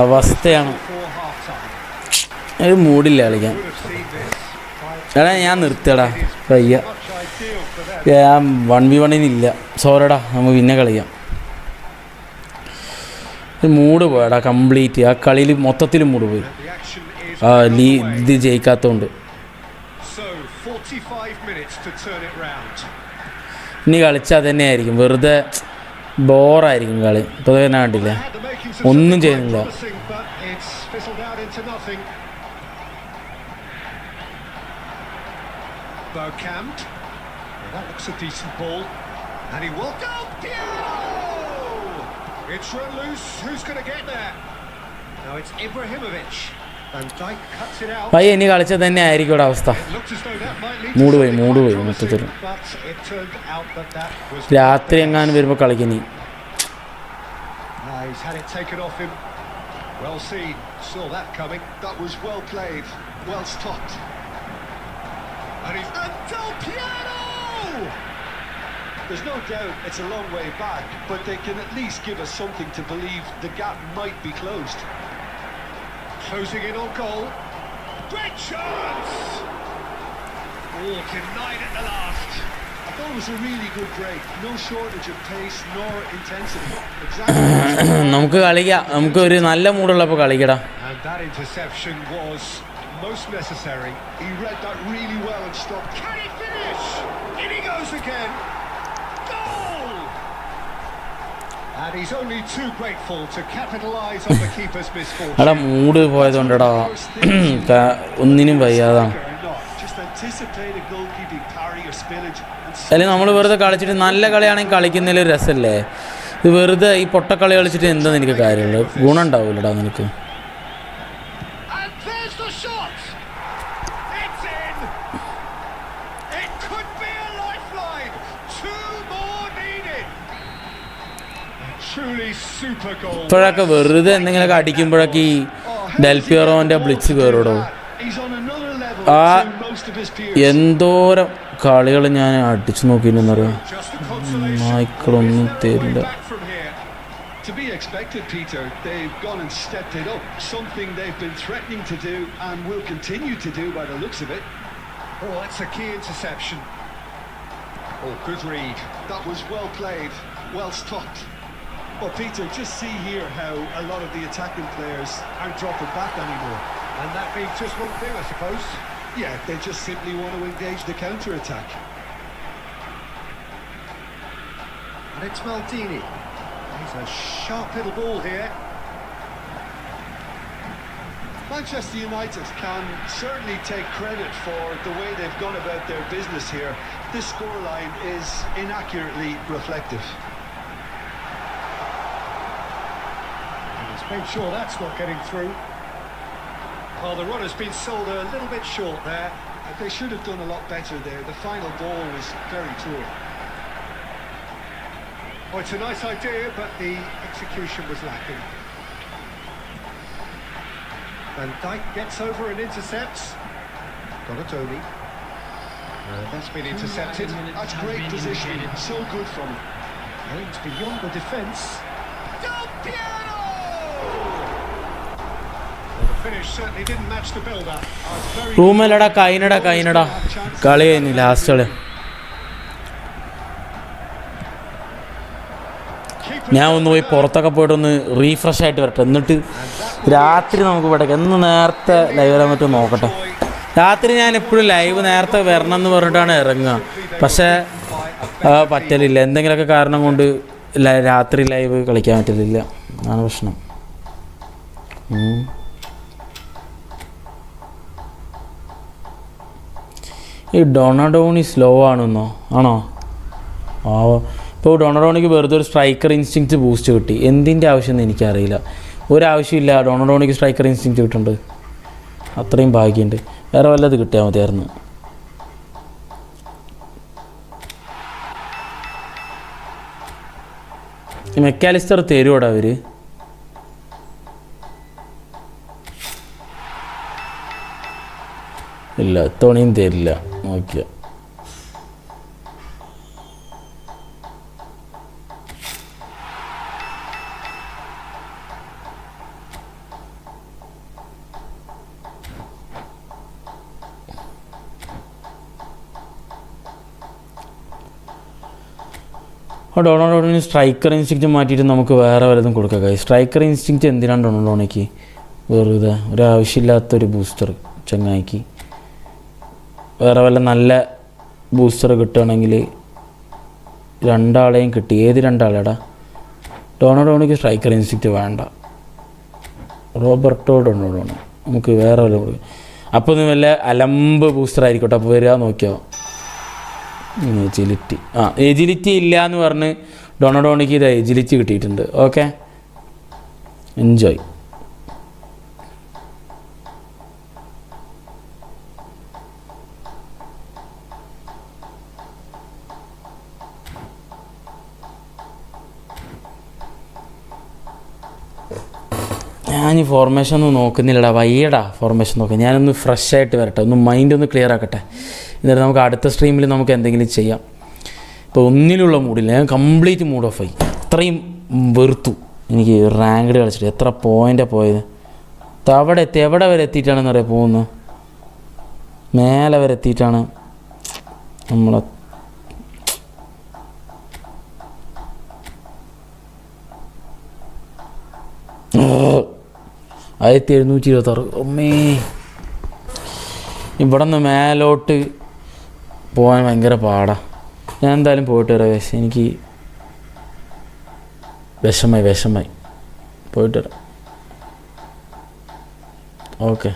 അവസ്ഥയാണ്. ഒരു മൂടില്ല കളിക്കാൻ. എടാ ഞാൻ നിർത്തിയടാ വയ്യ. 1v1 ഇല്ല. സോറിടാ നമുക്ക് പിന്നെ കളിക്കാം. മൂഡ് പോയടാ കംപ്ലീറ്റ്. ആ കളിയിൽ മൊത്തത്തിൽ മൂഡ് പോയി. ഇത് ജയിക്കാത്തതുകൊണ്ട്. ഇനി കളിച്ചാൽ തന്നെ ആയിരിക്കും വെറുതെ ബോറായിരിക്കും കളി. ഇപ്പോൾ തന്നെ കണ്ടില്ല ഒന്നും ചെയ്യുന്നില്ല. പയ്യ ഇനി കളിച്ചാൽ തന്നെ ആയിരിക്കും ഇവിടെ അവസ്ഥ. മൂട് പോയി മൊത്തത്തിൽ. രാത്രി എങ്ങാനും വരുമ്പോൾ കളിക്കുന്നീ. He's had it taken off him. Well seen. Saw that coming. That was well played. Well stopped. And he's... And Del Piero! There's no doubt it's a long way back, but they can at least give us something to believe the gap might be closed. Closing in on goal. Great chance! Oh, denied at the last. I thought it was a really good break. No shortage of pace nor intensity. Exactly. നമുക്ക് കളിക്കാം. നമുക്ക് ഒരു നല്ല മൂടുള്ളപ്പോൾ കളിക്കടാ. And that interception was most necessary. He read that really well and stopped. Can he finish? In he goes again. Goal! And he's only too grateful to capitalise on the keeper's misfortune. എടാ mood പോയതുകൊണ്ടടാ ഒന്നിനും വയ്യാതാണ്. Just anticipate a goalkeeping parry or spillage. അല്ലെങ്കിൽ നമ്മൾ വെറുതെ കളിച്ചിട്ട് നല്ല കളിയാണെങ്കിൽ കളിക്കുന്നതിൽ ഒരു രസമല്ലേ. ഇത് വെറുതെ ഈ പൊട്ടക്കളി കളിച്ചിട്ട് എന്താ എനിക്ക് കാര്യമുള്ളൂ. ഗുണം ഉണ്ടാവില്ലടാ നിനക്ക്. ഇപ്പോഴൊക്കെ വെറുതെ എന്തെങ്കിലുമൊക്കെ അടിക്കുമ്പോഴൊക്കെ ഈ ഡെൽപിയറോൻ്റെ ബ്ലിച്ച് കയറൂടോ. ആ എന്തോരം കളികൾ ഞാൻ അടിച്ചു നോക്കിയെന്നറിയാം. നായ്ക്കളൊന്നും തരില്ല. To be expected, Peter. They've gone and stepped it up. Something they've been threatening to do and will continue to do by the looks of it. Oh, that's a key interception. Oh, good read. That was well played, well stopped. Well, Peter, just see here how a lot of the attacking players aren't dropping back anymore. And that means just one thing, I suppose. Yeah, they just simply want to engage the counter-attack. And it's Maldini. He's a sharp little ball here. Manchester United can certainly take credit for the way they've gone about their business here. This scoreline is inaccurately reflective. And he's made sure that's not getting through. Well, the run has been sold a little bit short there. They should have done a lot better there. The final ball was very poor. Oh, it's a nice idea, but the execution was lacking. Van Dijk gets over and intercepts. Donatoni. That's been intercepted. That's great positioning. So good from him. Aims beyond the defence. Del Piero! Well, the finish certainly didn't match the build-up. റൂമിലടാ കൈനടാ കളി കഴിഞ്ഞു last കളി. ഞാൻ ഒന്ന് പോയി പുറത്തൊക്കെ പോയിട്ടൊന്ന് refresh ആയിട്ട് വരട്ടെ. എന്നിട്ട് രാത്രി നമുക്ക് ഇവിടെ എന്ന് നേരത്തെ ലൈവ് വരാൻ പറ്റുമോ നോക്കട്ടെ. രാത്രി ഞാൻ എപ്പോഴും ലൈവ് നേരത്തെ വരണം എന്ന് പറഞ്ഞിട്ടാണ് ഇറങ്ങുക. പക്ഷേ പറ്റലില്ല. എന്തെങ്കിലുമൊക്കെ കാരണം കൊണ്ട് രാത്രി ലൈവ് കളിക്കാൻ പറ്റലില്ല. അതാണ് പ്രശ്നം. ഈ ഡൊണഡോണി സ്ലോ ആണെന്നോ ആണോ? ഇപ്പോൾ ഡൊണഡോണിക്ക് വെറുതെ ഒരു സ്ട്രൈക്കർ ഇൻസ്റ്റിങ്ക്റ്റ് ബൂസ്റ്റ് കിട്ടി. എന്തിൻ്റെ ആവശ്യമെന്ന് എനിക്കറിയില്ല. ഒരാവശ്യമില്ല ഡൊണഡോണിക്ക് സ്ട്രൈക്കർ ഇൻസ്റ്റിങ്ക്റ്റ് കിട്ടുന്നുണ്ട്. അത്രയും ഭാഗ്യമുണ്ട്. വേറെ വല്ലത് കിട്ടിയാൽ മതിയായിരുന്നു. മെക്കാലിസ്റ്റർ തരുമോടാ അവർ? തോണിയും തരില്ല. ഓക്കെ, ഡൊണാൾഡോണിന് സ്ട്രൈക്കർ ഇൻസ്റ്റിങ്ക്റ്റ് മാറ്റിയിട്ട് നമുക്ക് വേറെ വല്ലതും കൊടുക്കാം. സ്ട്രൈക്കർ ഇൻസ്റ്റിങ്ക്റ്റ് എന്തിനാണ് ഡൊണാൾഡോണിക്ക്? വെറുതെ ഒരാവശ്യമില്ലാത്തൊരു ബൂസ്റ്റർ ചങ്ങായിക്ക്. വേറെ വല്ല നല്ല ബൂസ്റ്റർ കിട്ടുകയാണെങ്കിൽ രണ്ടാളെയും കിട്ടി. ഏത് രണ്ടാളെടാ? ഡൊണാൾഡോണിക്ക് സ്ട്രൈക്കർ ഇൻസ്റ്റിങ്ക്റ്റ് വേണ്ട. റോബർട്ടോ ഡൊണാൾഡോണി നമുക്ക് വേറെ വല്ല കൊടുക്കാം. അപ്പോൾ ഒന്ന് വല്ല അലമ്പ് ബൂസ്റ്റർ ആയിരിക്കട്ടെ. അപ്പോൾ വരിക നോക്കിയോ. എജിലിറ്റി എജിലിറ്റി ഇല്ല എന്ന് പറഞ്ഞ് ഡൊണാൾഡോണിക്ക് ഇത് എജിലിറ്റി കിട്ടിയിട്ടുണ്ട്. Okay, enjoy. ഞാൻ ഫോർമേഷൻ ഒന്നും നോക്കുന്നില്ലടാ, വയ്യടാ ഫോർമേഷൻ നോക്കാം. ഞാനൊന്ന് ഫ്രഷ് ആയിട്ട് വരട്ടെ, ഒന്ന് മൈൻഡ് ഒന്ന് ക്ലിയർ ആക്കട്ടെ. എന്നിട്ട് നമുക്ക് അടുത്ത സ്ട്രീമിൽ നമുക്ക് എന്തെങ്കിലും ചെയ്യാം. ഇപ്പോൾ ഒന്നിലുള്ള മൂഡില്ല, ഞാൻ കംപ്ലീറ്റ് മൂഡ് ഓഫ് ആയി. അത്രയും വെറുത്തു എനിക്ക് റാങ്ക്ഡ് കളിച്ചിട്ട്. എത്ര പോയിൻ്റാണ് പോയത്? എവിടെ വരെ എത്തിയിട്ടാണെന്ന് അറിയാം പോകുന്നത്. മേലെ വരെ എത്തിയിട്ടാണ് നമ്മളെ 1726. അമ്മേ, ഇവിടെ നിന്ന് മേലോട്ട് പോകാൻ ഭയങ്കര പാടാണ്. ഞാൻ എന്തായാലും പോയിട്ട് വരാം. എനിക്ക് വിഷമായി പോയിട്ട് വരാം. ഓക്കെ.